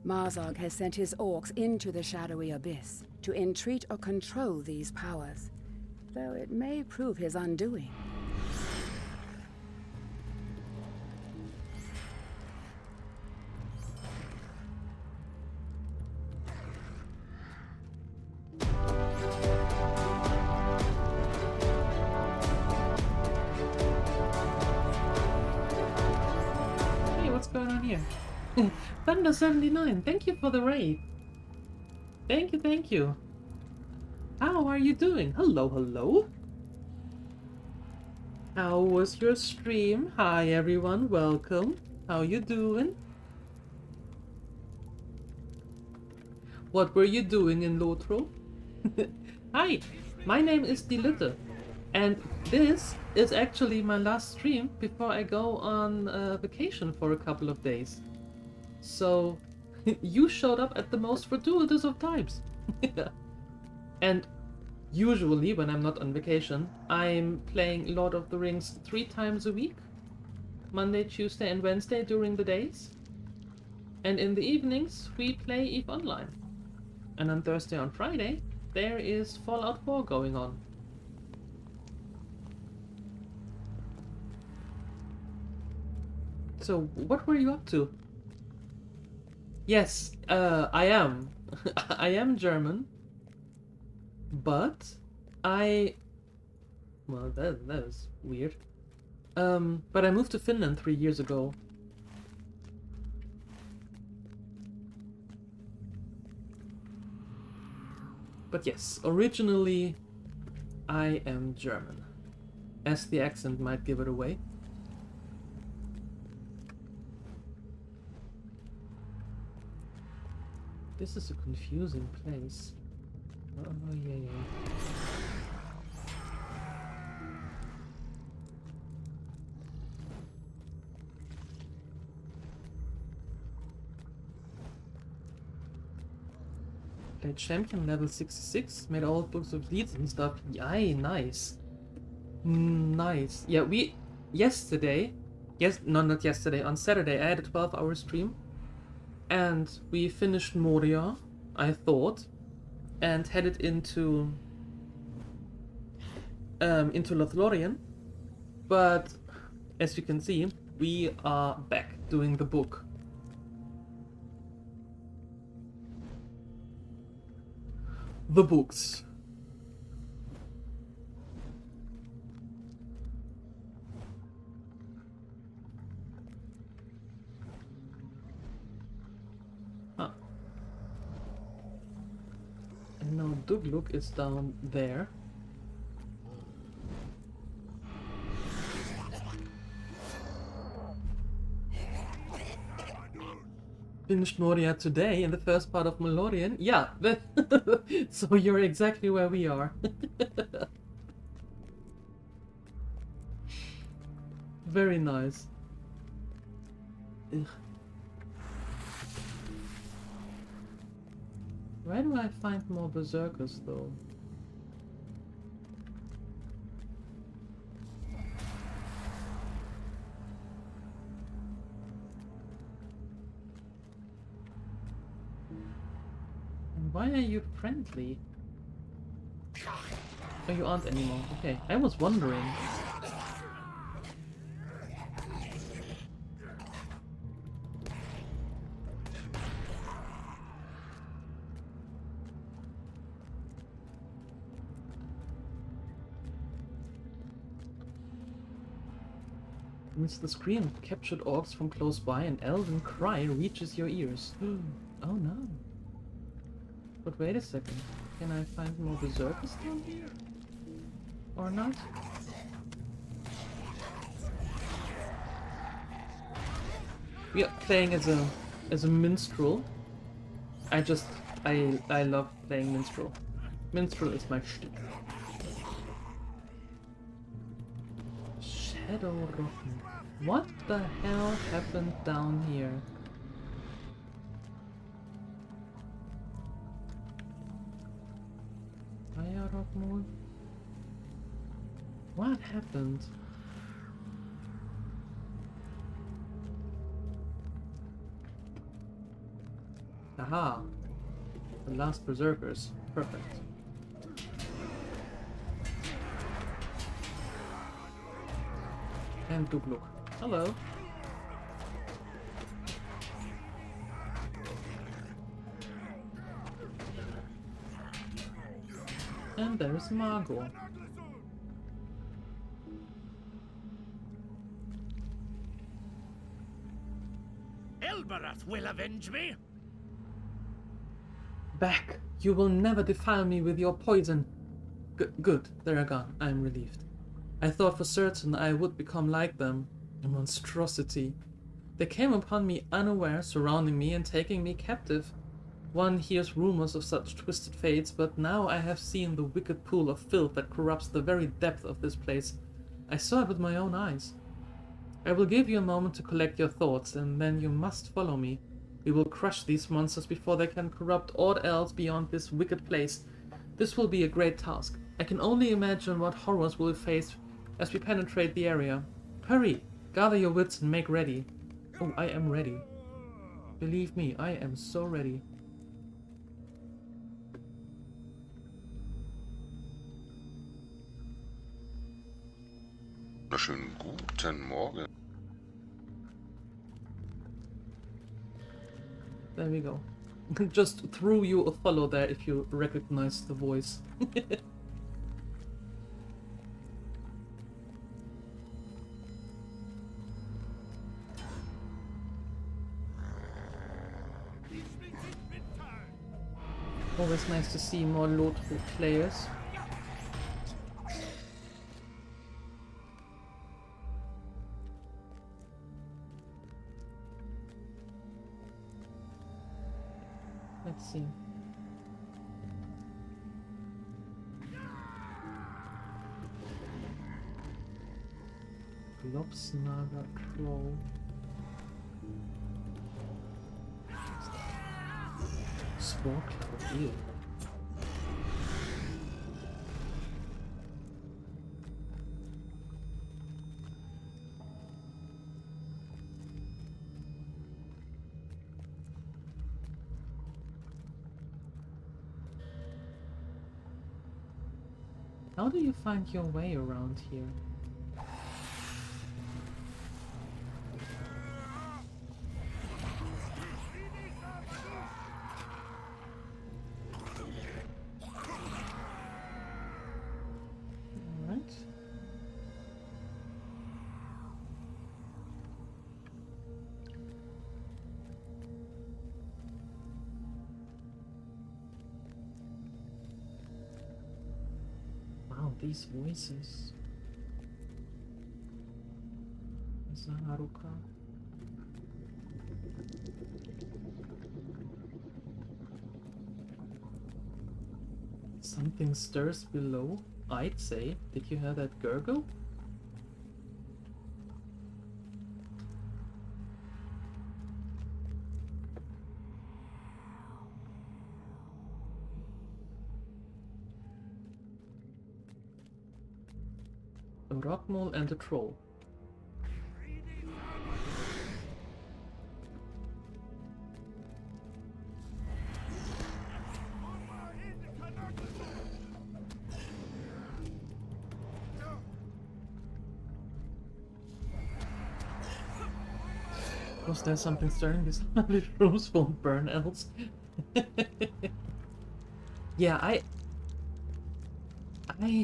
Mazog has sent his orcs into the shadowy abyss to entreat or control these powers, though it may prove his undoing. What's going on here? Thunder79, thank you for the raid. Thank you, thank you. How are you doing? Hello, hello. How was your stream? Hi everyone, welcome. How you doing? What were you doing in Lothlórien? Hi, my name is DieLuette. And this is actually my last stream before I go on vacation for a couple of days. So, you showed up at the most fortuitous of times. And usually when I'm not on vacation, I'm playing Lord of the Rings 3 times a week. Monday, Tuesday and Wednesday during the days. And in the evenings we play EVE Online. And on Thursday and Friday there is Fallout 4 going on. So, what were you up to? Yes, I am. I am German. But well, that is weird. But I moved to Finland 3 years ago. But yes, originally I am German. As the accent might give it away. This is a confusing place. Oh, yeah. Played champion level 66, made all books of leads and stuff. Yay, nice. Nice. Yeah, not yesterday, on Saturday I had a 12-hour stream. And we finished Moria, I thought, and headed into Lothlórien. But as you can see, we are back doing the book. The books. And now Dugluk is down there. Finished Moria today in the first part of Lothlórien. Yeah, so you're exactly where we are. Very nice. Ugh. Where do I find more berserkers though? And why are you friendly? Oh, you aren't anymore. Okay, I was wondering. Amidst the scream of captured orcs from close by, an elven cry reaches your ears. Oh no. But wait a second. Can I find more berserkers down here? Or not? We are playing as a minstrel. I love playing minstrel. Minstrel is my shtick. Shadow Rotten. What the hell happened down here? Fire Rockmore? What happened? Aha! The last berserkers. Perfect. And Dugluk. Hello. And there's Margot. Elbarath will avenge me! Back! You will never defile me with your poison! Good, they're gone. I am relieved. I thought for certain I would become like them. A monstrosity. They came upon me unaware, surrounding me and taking me captive. One hears rumors of such twisted fates, but now I have seen the wicked pool of filth that corrupts the very depth of this place. I saw it with my own eyes. I will give you a moment to collect your thoughts, and then you must follow me. We will crush these monsters before they can corrupt aught else beyond this wicked place. This will be a great task. I can only imagine what horrors we'll face as we penetrate the area. Hurry! Gather your wits and make ready. Oh, I am ready. Believe me, I am so ready. Schönen guten Morgen. There we go. Just threw you a follow there if you recognize the voice. Always nice to see more Lothlórien players. Let's see. Globsnaga Troll. Spore Cloud, ew. How do you find your way around here? Alright. Wow, these voices. Zaharuka. Something stirs below, I'd say. Did you hear that gurgle? A rock mole and a troll. Was there something stirring? These little rooms won't burn else. Yeah, I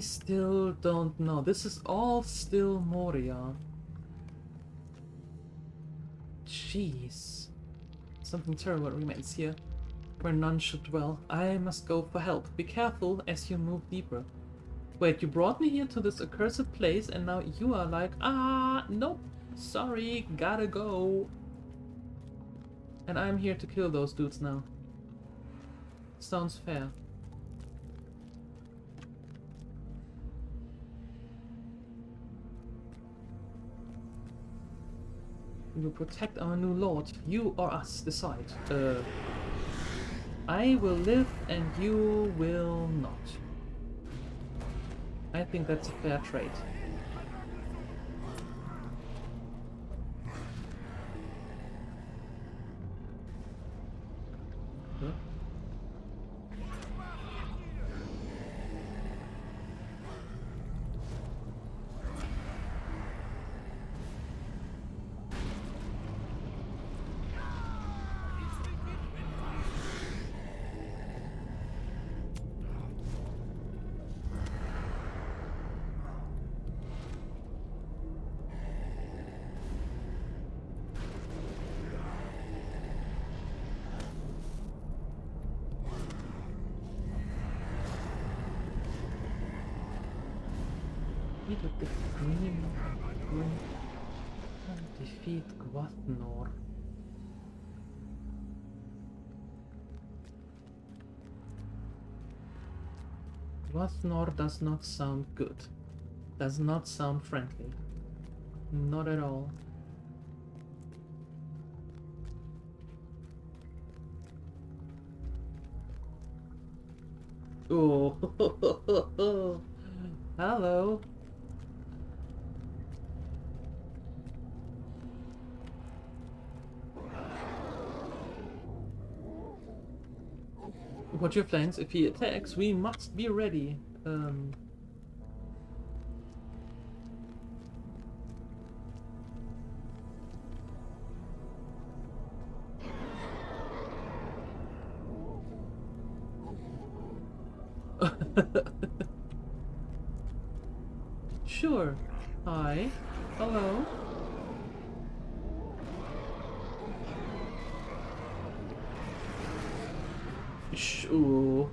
still don't know. This is all still Moria. jeez. Something terrible remains here, where none should dwell. I must go for help. Be careful as you move deeper. Wait, you brought me here to this accursed place, and now you are like, nope, sorry, gotta go. And I'm here to kill those dudes now. Sounds fair. We will protect our new lord. You or us, decide. I will live and you will not. I think that's a fair trade. Huh? Defeat Gvathnor. Lothlórien does not sound good. Does not sound friendly. Not at all. Oh, hello. Watch your flanks. If he attacks, we must be ready. Sure. Hi. Hello. Ooh.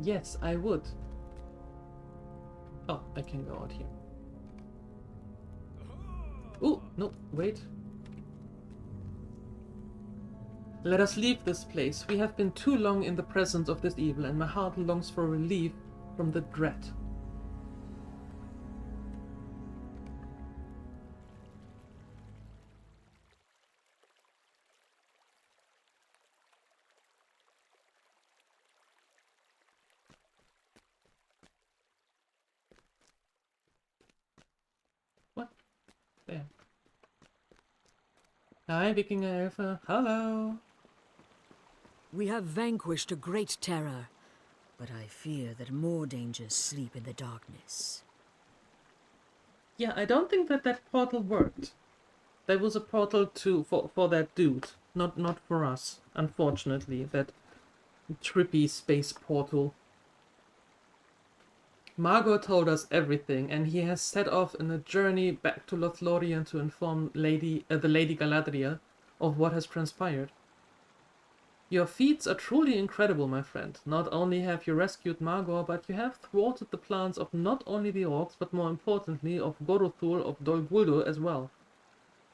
Yes, I would. Oh, I can go out here. Oh, no, wait. Let us leave this place. We have been too long in the presence of this evil, and my heart longs for relief from the dread. What? There. Hi, Vikinger Elfa. Hello. We have vanquished a great terror, but I fear that more dangers sleep in the darkness. Yeah, I don't think that that portal worked. There was a portal for that dude, not for us, unfortunately. That trippy space portal. Margot told us everything, and he has set off on a journey back to Lothlórien to inform the Lady Galadriel of what has transpired. Your feats are truly incredible, my friend. Not only have you rescued Margot, but you have thwarted the plans of not only the orcs, but more importantly of Gorothul of Dol Guldur as well.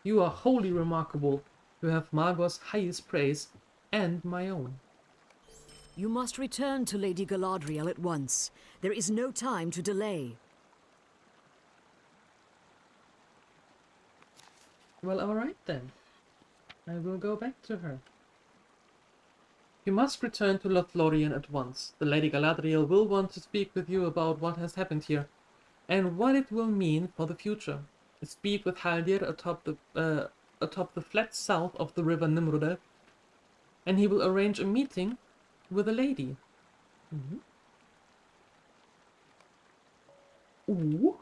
You are wholly remarkable. You have Margot's highest praise, and my own. You must return to Lady Galadriel at once. There is no time to delay. Well, alright then. I will go back to her. You must return to Lothlórien at once. The Lady Galadriel will want to speak with you about what has happened here, and what it will mean for the future. Speak with Haldir atop the flat south of the river Nimrodel, and he will arrange a meeting with a lady. Ooh.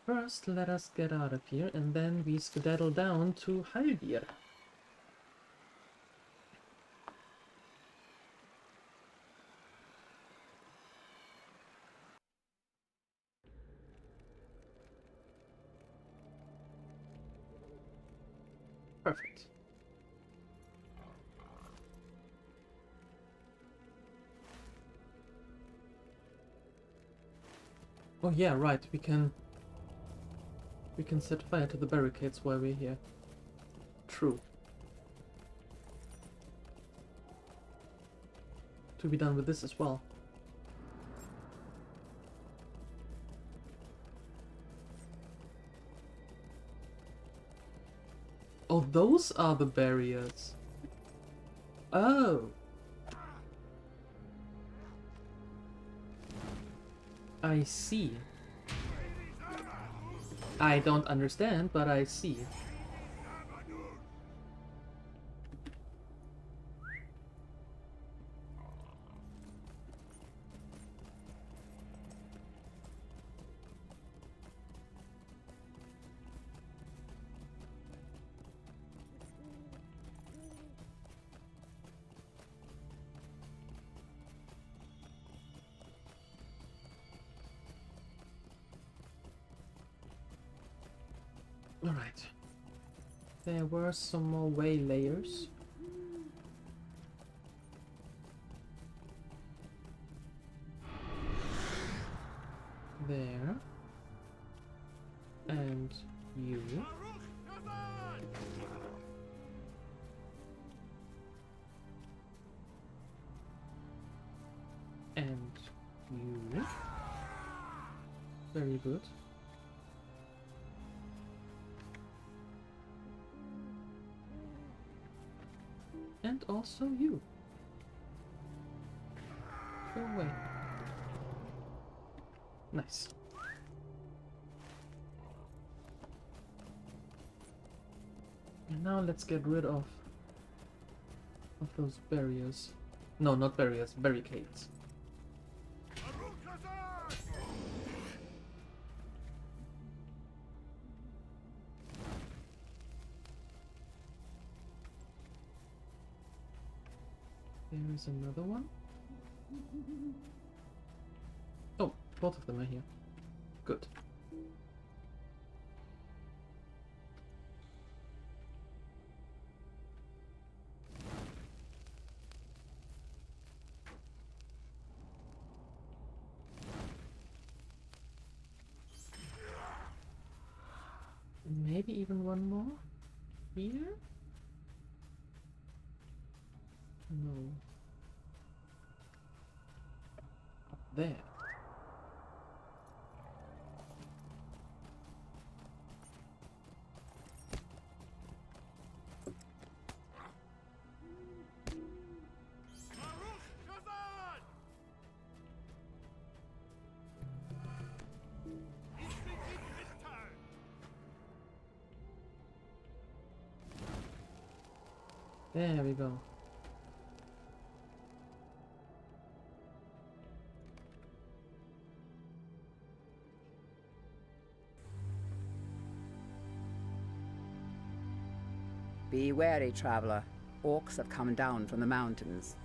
First let us get out of here, and then we skedaddle down to Haldir. Perfect. Oh yeah, right, we can set fire to the barricades while we're here. True. To be done with this as well. Oh, those are the barriers. Oh. I see. I don't understand, but I see. Alright. There were some more way layers. There. And you. And you. Very good. And also you. Go away. Nice. And now let's get rid of those barriers. No, not barriers, barricades. There is another one. Oh, both of them are here. Good. Maybe even one more here? No. Up there. There we go. Be wary, traveler. Orcs have come down from the mountains.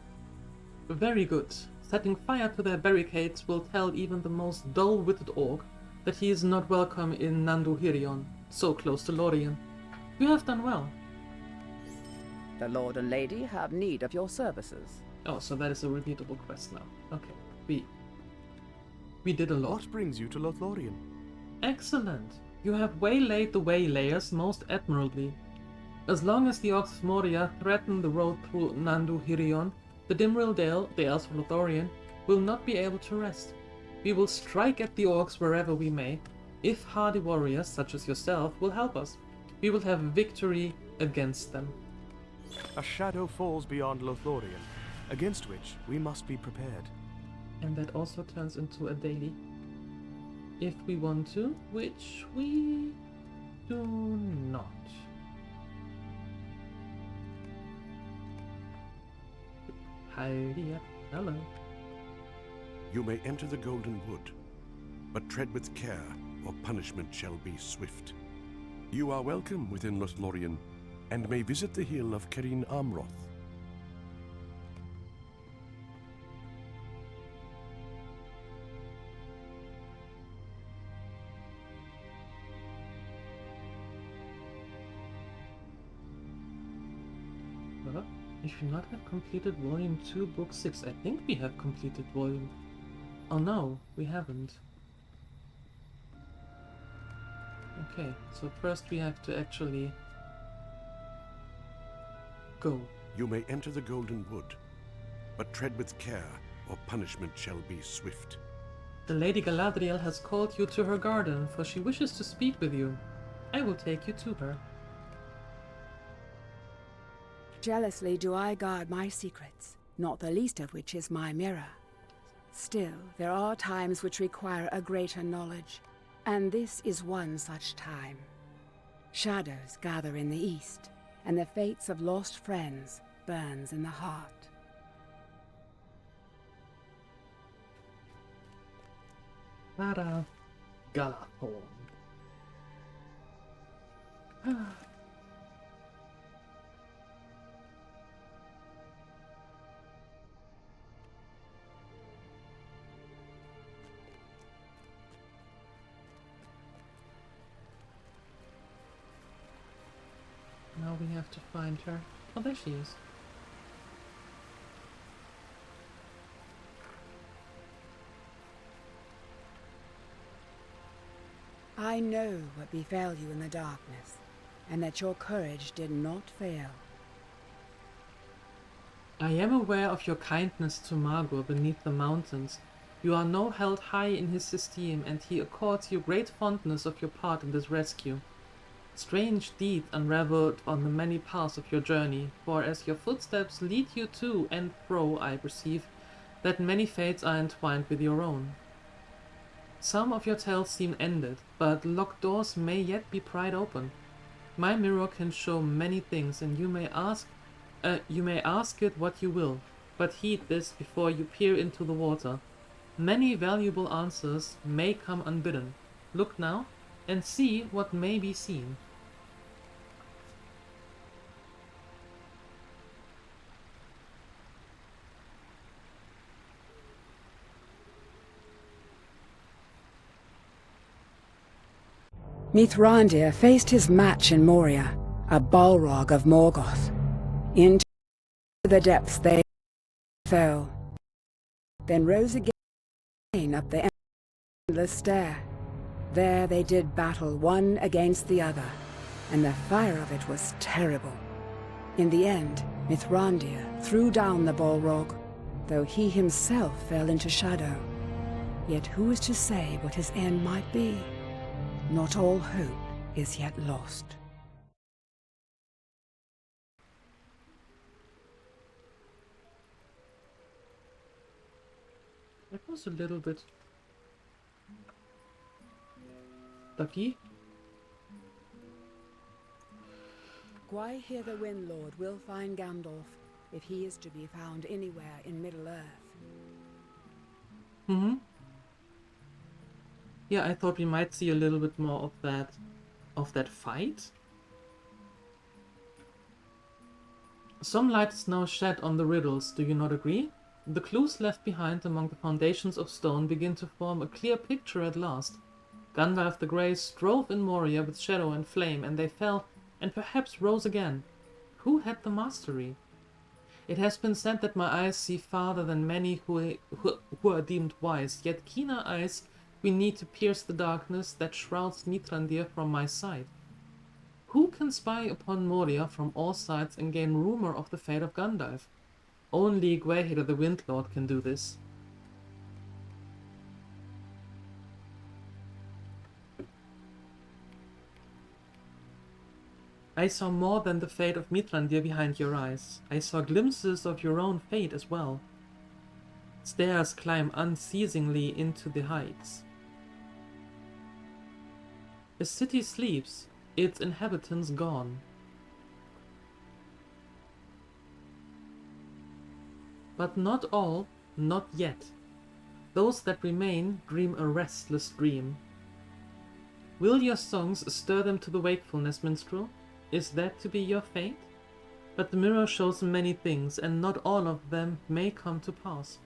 Very good. Setting fire to their barricades will tell even the most dull-witted orc that he is not welcome in Nandulhirion, so close to Lothlórien. You have done well. The Lord and Lady have need of your services. Oh, so that is a repeatable quest now. Okay, we did a lot. What brings you to Lothlórien? Excellent. You have waylaid the waylayers most admirably. As long as the orcs of Moria threaten the road through Nandulhirion, the Dimril Dale, the elves of Lothlórien, will not be able to rest. We will strike at the orcs wherever we may. If hardy warriors such as yourself will help us, we will have victory against them. A shadow falls beyond Lothlórien, against which we must be prepared. And that also turns into a daily. If we want to, which we do not. Hi, DieLuette. Hello. You may enter the Golden Wood, but tread with care, or punishment shall be swift. You are welcome within Lothlórien, and may visit the hill of Carin Amroth. We should not have completed Volume 2, Book 6. I think we have completed Volume... Oh no, we haven't. Okay, so first we have to actually... go. You may enter the Golden Wood, but tread with care, or punishment shall be swift. The Lady Galadriel has called you to her garden, for she wishes to speak with you. I will take you to her. Jealously do I guard my secrets, not the least of which is my mirror. Still, there are times which require a greater knowledge, and this is one such time. Shadows gather in the east, and the fates of lost friends burns in the heart. Tada. Galathorn. Now we have to find her. Oh, there she is. I know what befell you in the darkness, and that your courage did not fail. I am aware of your kindness to Magor beneath the mountains. You are now held high in his esteem, and he accords you great fondness of your part in this rescue. Strange deeds unraveled on the many paths of your journey, for as your footsteps lead you to and fro, I perceive that many fates are entwined with your own. Some of your tales seem ended, but locked doors may yet be pried open. My mirror can show many things, and you may ask it what you will, but heed this before you peer into the water. Many valuable answers may come unbidden. Look now, and see what may be seen. Mithrandir faced his match in Moria, a Balrog of Morgoth. Into the depths they fell, then rose again up the endless stair. There they did battle one against the other, and the fire of it was terrible. In the end, Mithrandir threw down the Balrog, though he himself fell into shadow. Yet who is to say what his end might be? Not all hope is yet lost. That was a little bit ducky. Gwaihir the Windlord will find Gandalf, if he is to be found anywhere in Middle-earth. Mm-hmm. Yeah, I thought we might see a little bit more of that fight. Some light is now shed on the riddles, do you not agree? The clues left behind among the foundations of stone begin to form a clear picture at last. Gandalf the Grey strove in Moria with shadow and flame, and they fell, and perhaps rose again. Who had the mastery? It has been said that my eyes see farther than many who are deemed wise, yet keener eyes we need to pierce the darkness that shrouds Mithrandir from my sight. Who can spy upon Moria from all sides and gain rumor of the fate of Gandalf? Only Gwaihir the Windlord can do this. I saw more than the fate of Mithrandir behind your eyes. I saw glimpses of your own fate as well. Stairs climb unceasingly into the heights. The city sleeps, its inhabitants gone. But not all, not yet. Those that remain dream a restless dream. Will your songs stir them to the wakefulness, minstrel? Is that to be your fate? But the mirror shows many things, and not all of them may come to pass.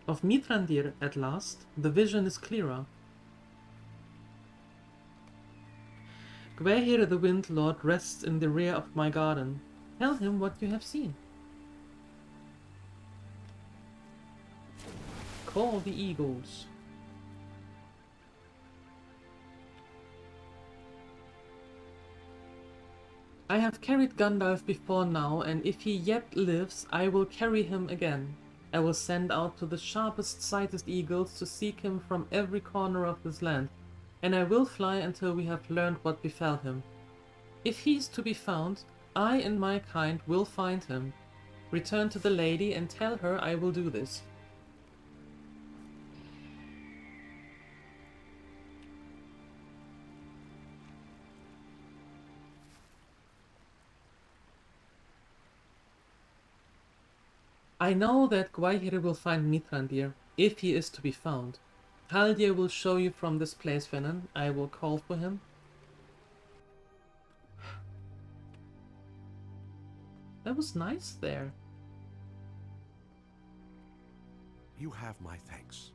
Of Mithrandir, at last, the vision is clearer. Gwaihir the Wind Lord rests in the rear of my garden. Tell him what you have seen. Call the eagles. I have carried Gandalf before now, and if he yet lives, I will carry him again. I will send out to the sharpest-sighted eagles to seek him from every corner of this land, and I will fly until we have learned what befell him. If he is to be found, I and my kind will find him. Return to the lady and tell her I will do this. I know that Gwaihir will find Mithrandir, if he is to be found. Haldir will show you from this place, Venan. I will call for him. That was nice there. You have my thanks.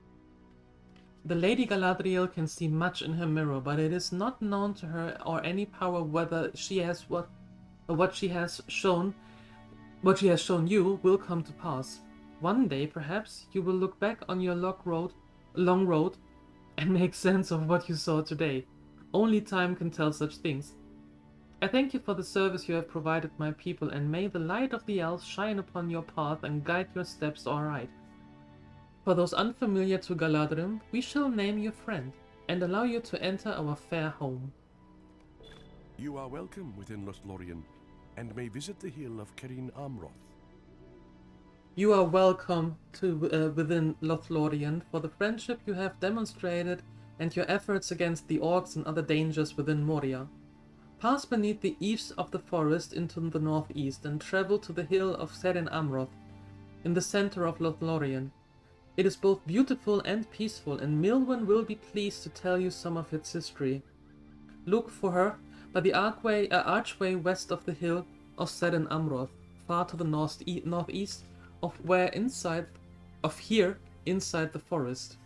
The Lady Galadriel can see much in her mirror, but it is not known to her or any power whether she has what she has shown you will come to pass. One day, perhaps, you will look back on your long road and make sense of what you saw today. Only time can tell such things. I thank you for the service you have provided my people, and may the light of the elves shine upon your path and guide your steps aright. For those unfamiliar to Galadrim, we shall name you friend, and allow you to enter our fair home. You are welcome within Lothlórien, and may visit the hill of Carin Amroth. You are welcome to within Lothlórien for the friendship you have demonstrated and your efforts against the orcs and other dangers within Moria. Pass beneath the eaves of the forest into the northeast and travel to the hill of Carin Amroth, in the center of Lothlórien. It is both beautiful and peaceful, and Milwen will be pleased to tell you some of its history. Look for her by the archway west of the hill of Carin Amroth, far to the northeast of here inside the forest.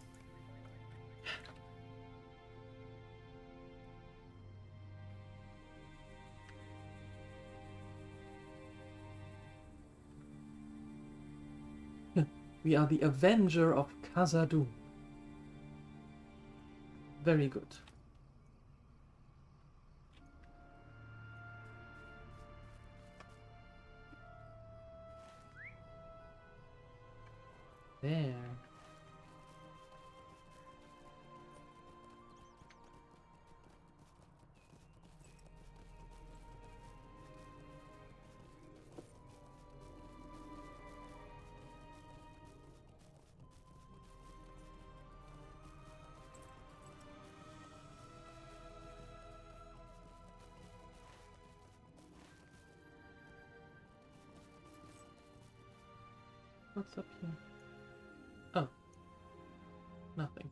We are the Avenger of Khazad-dûm. Very good. There. What's up here? Oh. Nothing.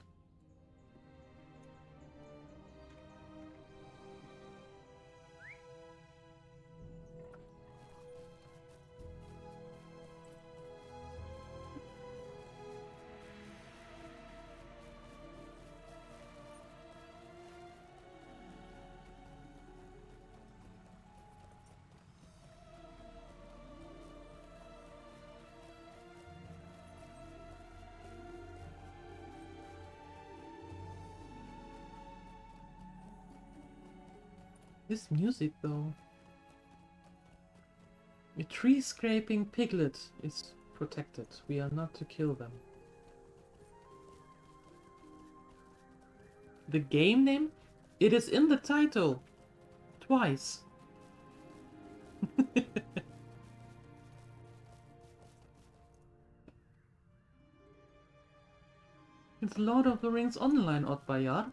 This music, though. A tree-scraping piglet is protected. We are not to kill them. The game name? It is in the title. Twice. It's Lord of the Rings Online, Oddbayar.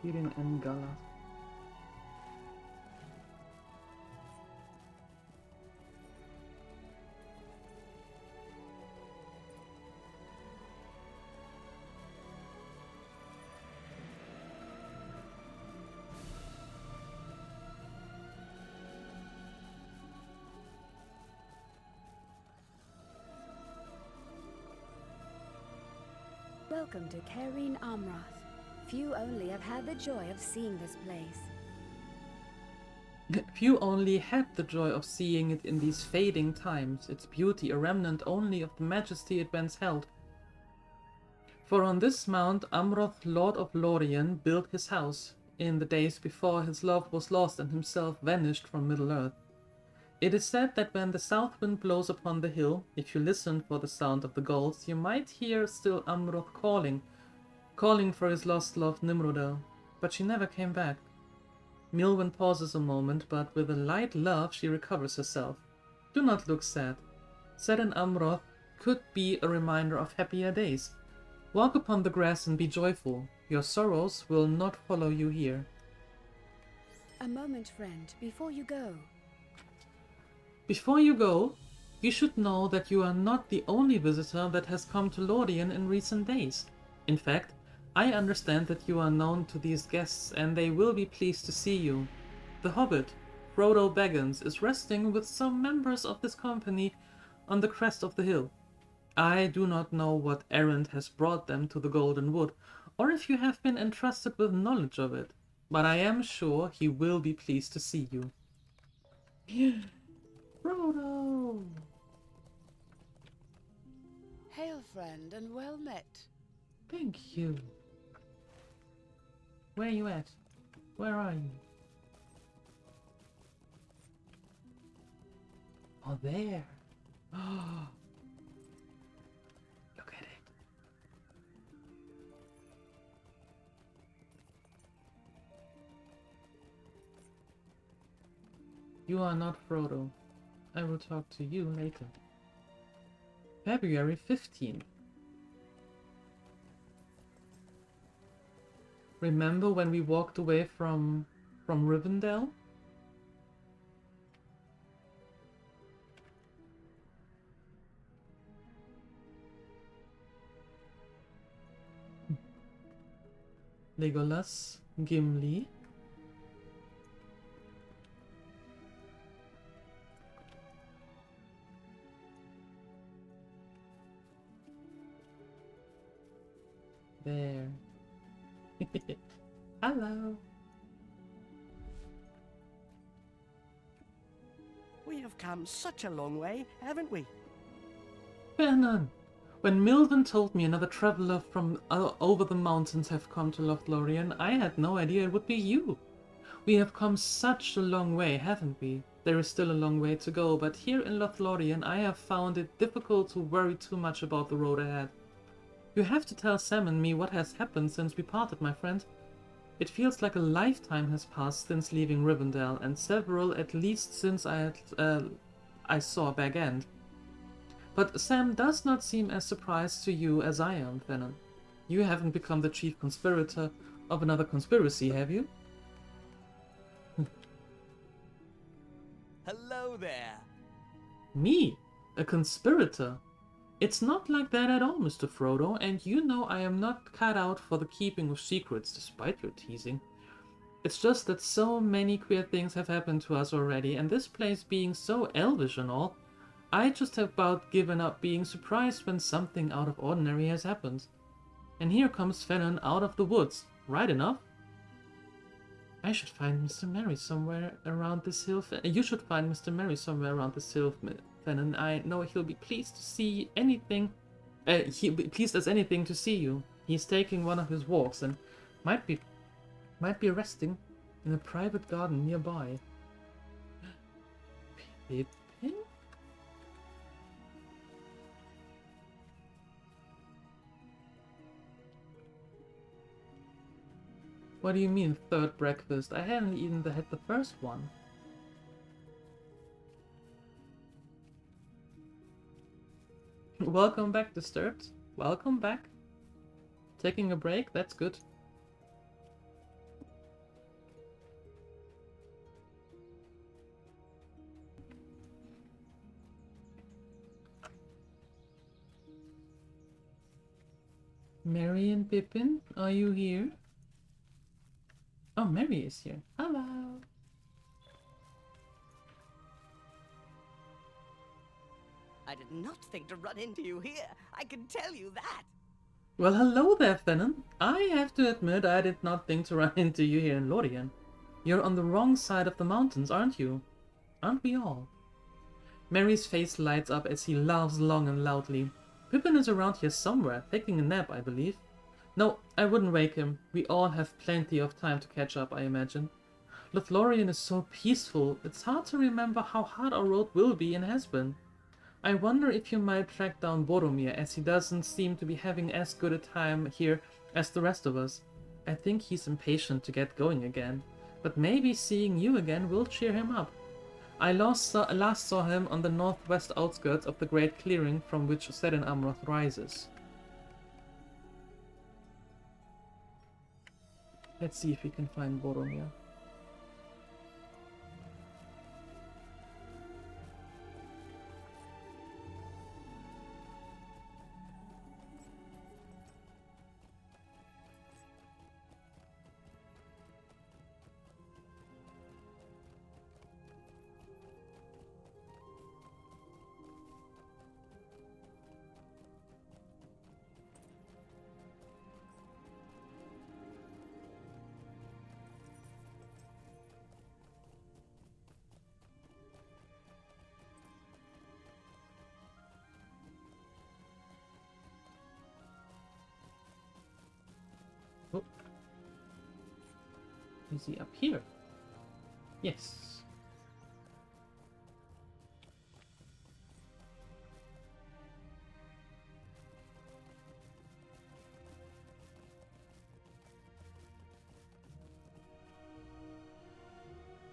Lothlórien and Gala. Welcome to Cairn Amrath. Few only have had the joy of seeing this place. Few only had the joy of seeing it in these fading times, its beauty a remnant only of the majesty it once held. For on this mount Amroth, Lord of Lothlórien, built his house, in the days before his love was lost and himself vanished from Middle-earth. It is said that when the south wind blows upon the hill, if you listen for the sound of the gulls, you might hear still Amroth calling for his lost love Nimrodel, but she never came back. Milwen pauses a moment, but with a light laugh she recovers herself. Do not look sad. Sad in Amroth could be a reminder of happier days. Walk upon the grass and be joyful. Your sorrows will not follow you here. A moment, friend, before you go. Before you go, you should know that you are not the only visitor that has come to Lothlórien in recent days. In fact, I understand that you are known to these guests and they will be pleased to see you. The hobbit, Frodo Baggins, is resting with some members of this company on the crest of the hill. I do not know what errand has brought them to the Golden Wood, or if you have been entrusted with knowledge of it, but I am sure he will be pleased to see you. Frodo! Hail, friend, and well met. Thank you. Where are you at? Where are you? Oh, there. Oh. Look at it. You are not Frodo. I will talk to you later. February 15th. Remember when we walked away from Rivendell? Legolas, Gimli. There. Hello. We have come such a long way, haven't we? Vernon, when Milven told me another traveler from over the mountains have come to Lothlórien, I had no idea it would be you. We have come such a long way, haven't we? There is still a long way to go, but here in Lothlórien I have found it difficult to worry too much about the road ahead. You have to tell Sam and me what has happened since we parted, my friend. It feels like a lifetime has passed since leaving Rivendell, and several at least since I saw Bag End. But Sam does not seem as surprised to you as I am, Venom. You haven't become the chief conspirator of another conspiracy, have you? Hello there. Me? A conspirator? It's not like that at all, Mr. Frodo, and you know I am not cut out for the keeping of secrets, despite your teasing. It's just that so many queer things have happened to us already, and this place being so elvish and all, I just have about given up being surprised when something out of ordinary has happened. And here comes Fennon out of the woods, right enough? I should find Mr. Merry somewhere around this hill. You should find Mr. Merry somewhere around this hill, Fennon. I know he'll be pleased to see anything. He'll be pleased as anything to see you. He's taking one of his walks and might be resting in a private garden nearby. Pippin? What do you mean, third breakfast? I hadn't even had the first one. Welcome back, Disturbed. Welcome back. Taking a break? That's good. Merry and Pippin, are you here? Oh, Merry is here. Hello. I did not think to run into you here. I can tell you that. Well, hello there, Fennon. I have to admit I did not think to run into you here in Lothlórien. You're on the wrong side of the mountains, aren't you? Aren't we all? Merry's face lights up as he laughs long and loudly. Pippin is around here somewhere, taking a nap, I believe. No, I wouldn't wake him. We all have plenty of time to catch up, I imagine. Lothlórien is so peaceful, it's hard to remember how hard our road will be and has been. I wonder if you might track down Boromir, as he doesn't seem to be having as good a time here as the rest of us. I think he's impatient to get going again, but maybe seeing you again will cheer him up. I last saw him on the northwest outskirts of the great clearing from which Sedan Amroth rises. Let's see if we can find Boromir. Oh. Is he up here? Yes.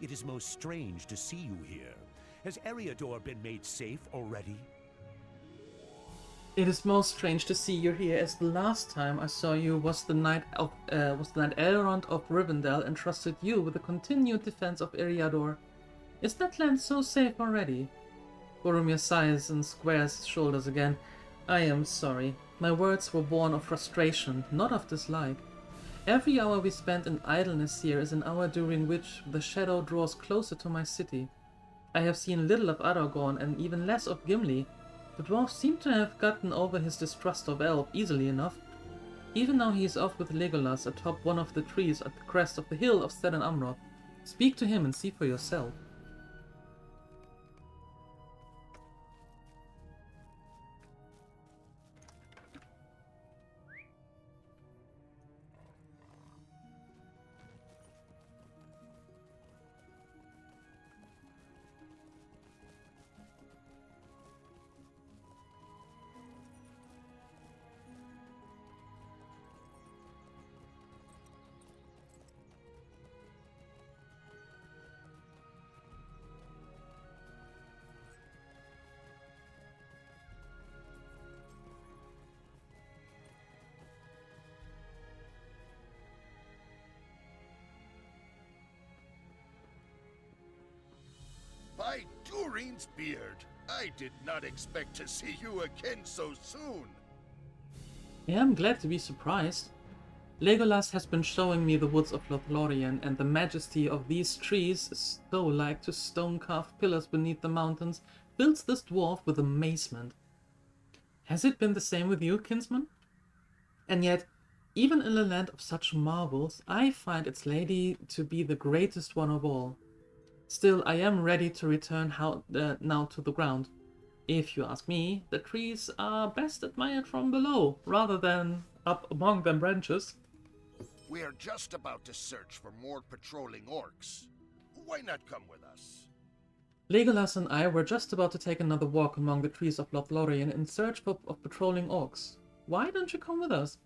It is most strange to see you here. Has Eriador been made safe already? It is most strange to see you here, as the last time I saw you was the Knight Elrond of Rivendell entrusted you with the continued defense of Eriador. Is that land so safe already? Boromir sighs and squares his shoulders again. I am sorry. My words were born of frustration, not of dislike. Every hour we spend in idleness here is an hour during which the shadow draws closer to my city. I have seen little of Aragorn and even less of Gimli. The dwarf seemed to have gotten over his distrust of elf easily enough. Even now he is off with Legolas atop one of the trees at the crest of the hill of Sedan Amroth. Speak to him and see for yourself. By Durin's beard, I did not expect to see you again so soon. I am glad to be surprised. Legolas has been showing me the woods of Lothlórien, and the majesty of these trees, so like to stone-carved pillars beneath the mountains, fills this dwarf with amazement. Has it been the same with you, kinsman? And yet, even in a land of such marvels, I find its lady to be the greatest one of all. Still, I am ready to return now to the ground. If you ask me, the trees are best admired from below, rather than up among them branches. We are just about to search for more patrolling orcs. Why not come with us? Legolas and I were just about to take another walk among the trees of Lothlórien in search of patrolling orcs. Why don't you come with us?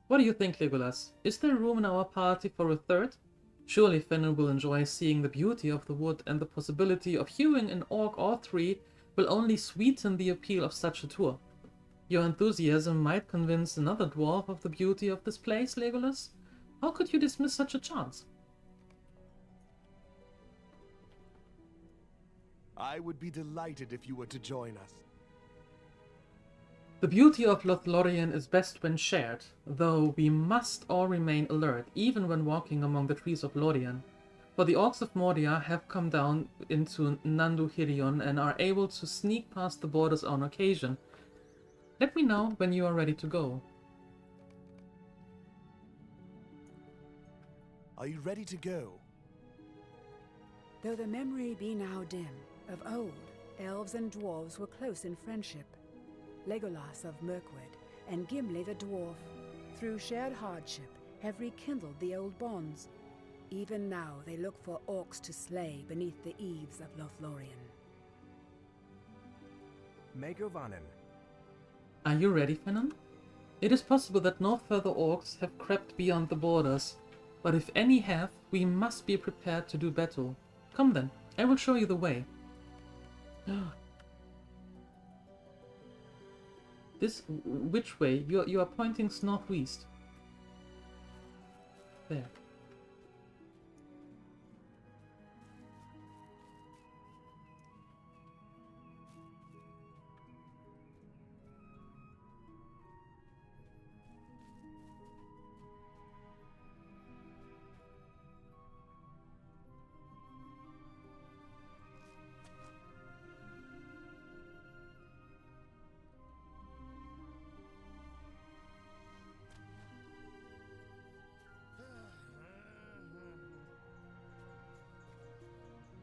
What do you think, Legolas? Is there room in our party for a third? Surely Fenrir will enjoy seeing the beauty of the wood, and the possibility of hewing an orc or three will only sweeten the appeal of such a tour. Your enthusiasm might convince another dwarf of the beauty of this place, Legolas. How could you dismiss such a chance? I would be delighted if you were to join us. The beauty of Lothlórien is best when shared, though we must all remain alert, even when walking among the trees of Lórien. For the orcs of Moria have come down into Nanduhirion and are able to sneak past the borders on occasion. Let me know when you are ready to go. Are you ready to go? Though the memory be now dim, of old, elves and dwarves were close in friendship. Legolas of Mirkwood and Gimli the dwarf, through shared hardship, have rekindled the old bonds. Even now they look for orcs to slay beneath the eaves of Lothlórien. Megovanen. Are you ready, Fennon? It is possible that no further orcs have crept beyond the borders, but if any have, we must be prepared to do battle. Come then, I will show you the way. Which way? You are pointing northwest. There.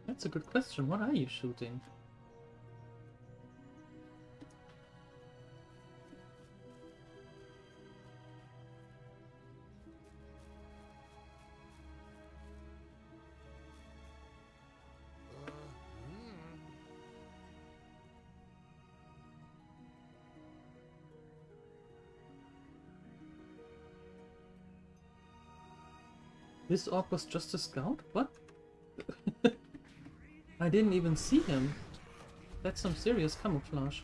That's a good question. What are you shooting? This orc was just a scout? What? I didn't even see him. That's some serious camouflage.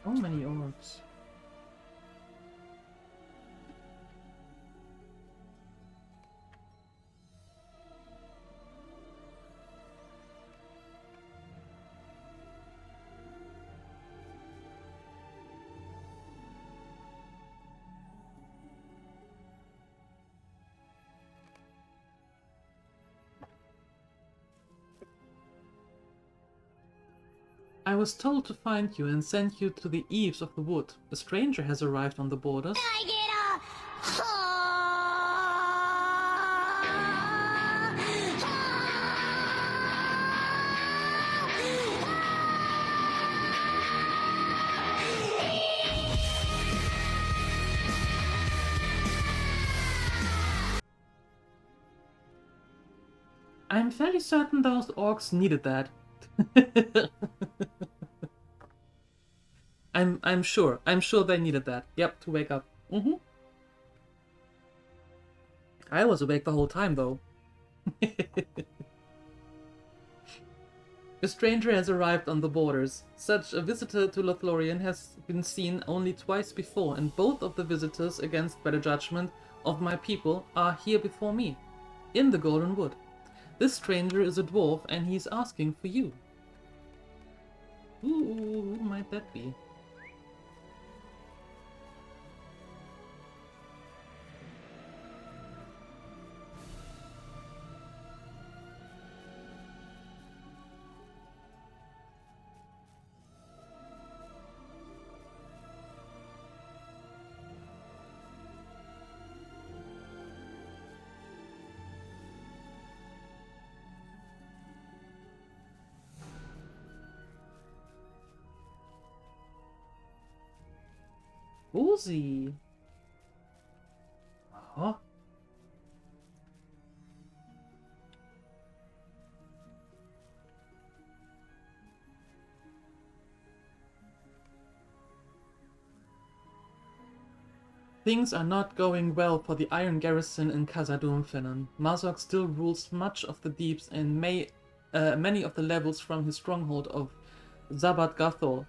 So many orcs. I was told to find you and send you to the eaves of the wood. A stranger has arrived on the borders. I get I'm fairly certain those orcs needed that. I'm sure they needed that. Yep, to wake up. I was awake the whole time though. A stranger has arrived on the borders. Such a visitor to Lothlórien has been seen only twice before, and both of the visitors against better judgment of my people are here before me, in the Golden Wood. This stranger is a dwarf and he's asking for you. Ooh, who might that be? Uzi. Uh-huh. Things are not going well for the Iron Garrison in Khazad-dûm, Finan. Mazok still rules much of the deeps and many of the levels from his stronghold of Zabad-Gathol.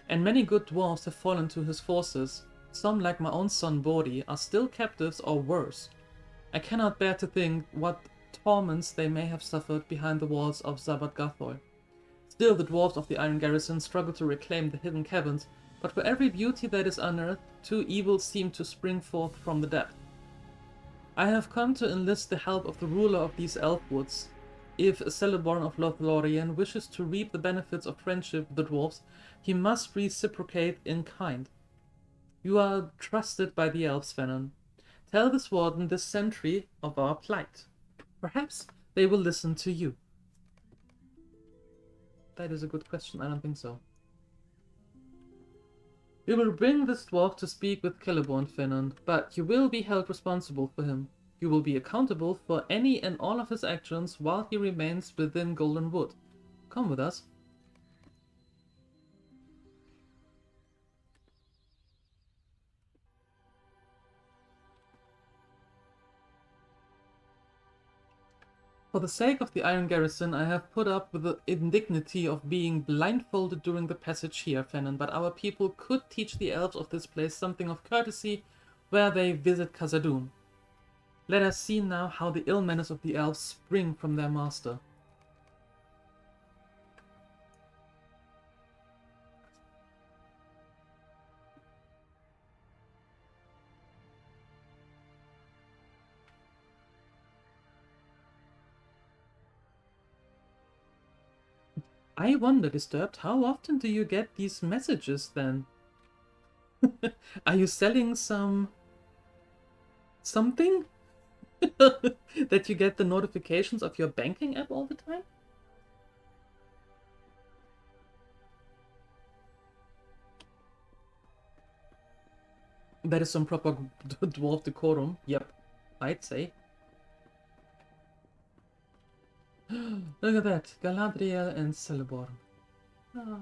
And many good dwarves have fallen to his forces. Some, like my own son Bordi, are still captives or worse. I cannot bear to think what torments they may have suffered behind the walls of Zabad-Gathol. Still, the dwarves of the Iron Garrison struggle to reclaim the hidden caverns, but for every beauty that is unearthed, two evils seem to spring forth from the depth. I have come to enlist the help of the ruler of these elf woods. If Celeborn of Lothlórien wishes to reap the benefits of friendship with the dwarves, he must reciprocate in kind. You are trusted by the elves, Venom. Tell this warden, this sentry, of our plight. Perhaps they will listen to you. That is a good question. I don't think so. You will bring this dwarf to speak with Celeborn, Finan, but you will be held responsible for him. You will be accountable for any and all of his actions while he remains within Golden Wood. Come with us. For the sake of the Iron Garrison, I have put up with the indignity of being blindfolded during the passage here, Fennon, but our people could teach the elves of this place something of courtesy where they visit Khazad-dûm. Let us see now how the ill manners of the elves spring from their master. I wonder, Disturbed, how often do you get these messages then? Are you selling something? That you get the notifications of your banking app all the time? That is some proper dwarf decorum. Yep, I'd say. Look at that, Galadriel and Celeborn. Oh.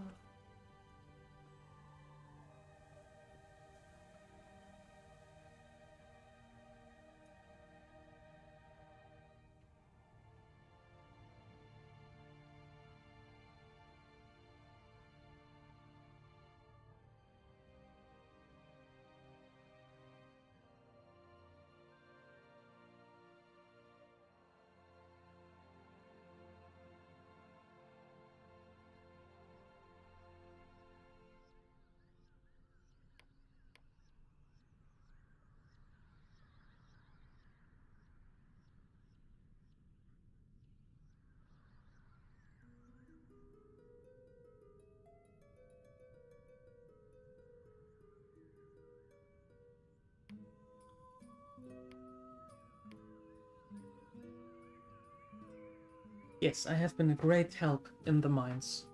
Yes, I have been a great help in the mines.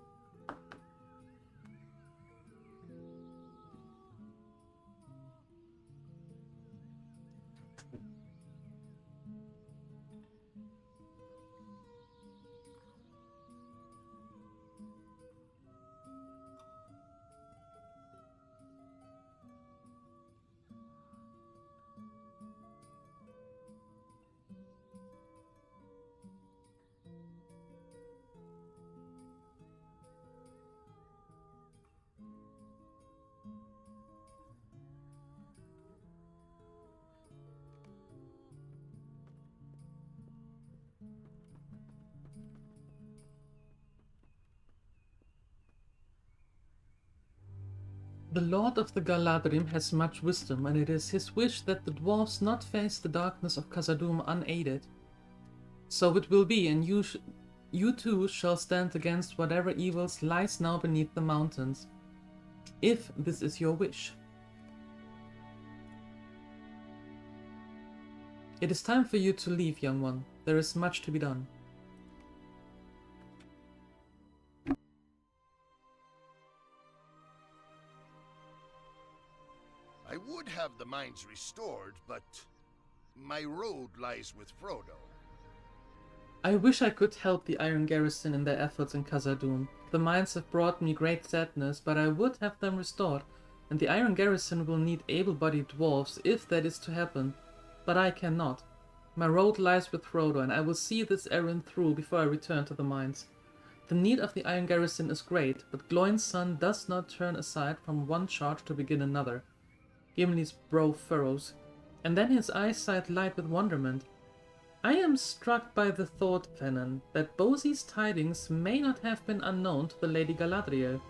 The Lord of the Galadrim has much wisdom, and it is his wish that the dwarves not face the darkness of Khazad-dûm unaided. So it will be, and you too shall stand against whatever evils lies now beneath the mountains, if this is your wish. It is time for you to leave, young one. There is much to be done. I would have the mines restored, but my road lies with Frodo. I wish I could help the Iron Garrison in their efforts in Khazad-dûm. The mines have brought me great sadness, but I would have them restored, and the Iron Garrison will need able-bodied dwarves if that is to happen. But I cannot. My road lies with Frodo, and I will see this errand through before I return to the mines. The need of the Iron Garrison is great, but Gloin's son does not turn aside from one charge to begin another. Gimli's brow furrows, and then his eyesight light with wonderment. I am struck by the thought, Fennan, that Bosie's tidings may not have been unknown to the Lady Galadriel.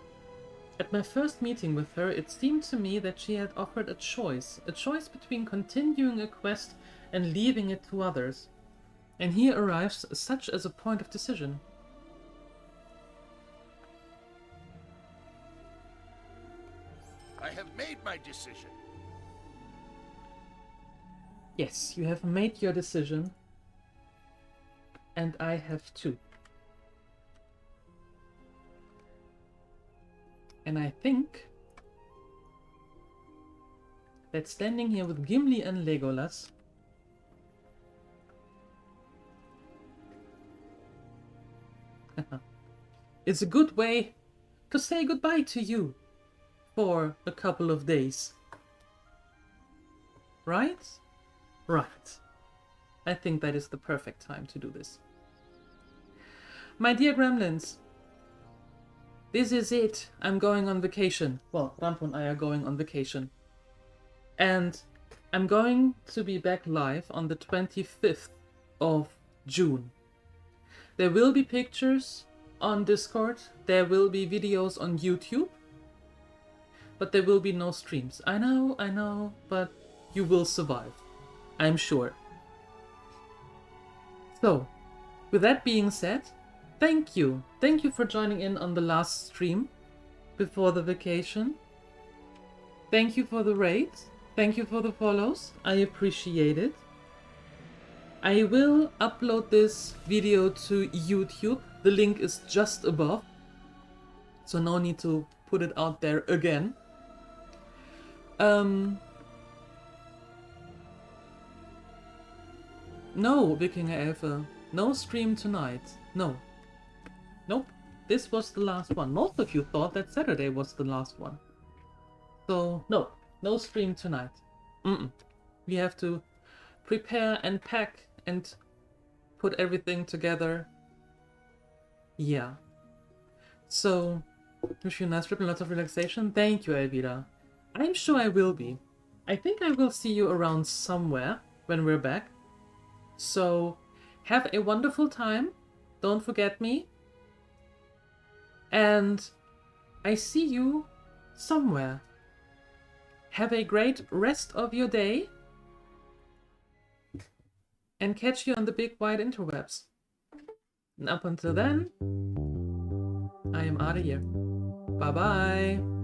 At my first meeting with her, it seemed to me that she had offered a choice between continuing a quest and leaving it to others. And here arrives such as a point of decision. I have made my decision. Yes, you have made your decision. And I have too. And I think that standing here with Gimli and Legolas is a good way to say goodbye to you for a couple of days. Right? Right. I think that is the perfect time to do this. My dear gremlins, this is it. I'm going on vacation. Well, Rampo and I are going on vacation. And I'm going to be back live on the 25th of June. There will be pictures on Discord. There will be videos on YouTube. But there will be no streams. I know, but you will survive. I'm sure. So, with that being said, thank you. Thank you for joining in on the last stream before the vacation. Thank you for the raids. Thank you for the follows. I appreciate it. I will upload this video to YouTube. The link is just above. So no need to put it out there again. No, Vikinger Elfe. No stream tonight. No. Nope. This was the last one. Most of you thought that Saturday was the last one. So, no. No stream tonight. We have to prepare and pack and put everything together. Yeah. So, wish you a nice trip and lots of relaxation. Thank you, Elvira. I'm sure I will be. I think I will see you around somewhere when we're back. So, have a wonderful time. Don't forget me. And I see you somewhere. Have a great rest of your day. And catch you on the big wide interwebs. And up until then, I am out of here. Bye bye.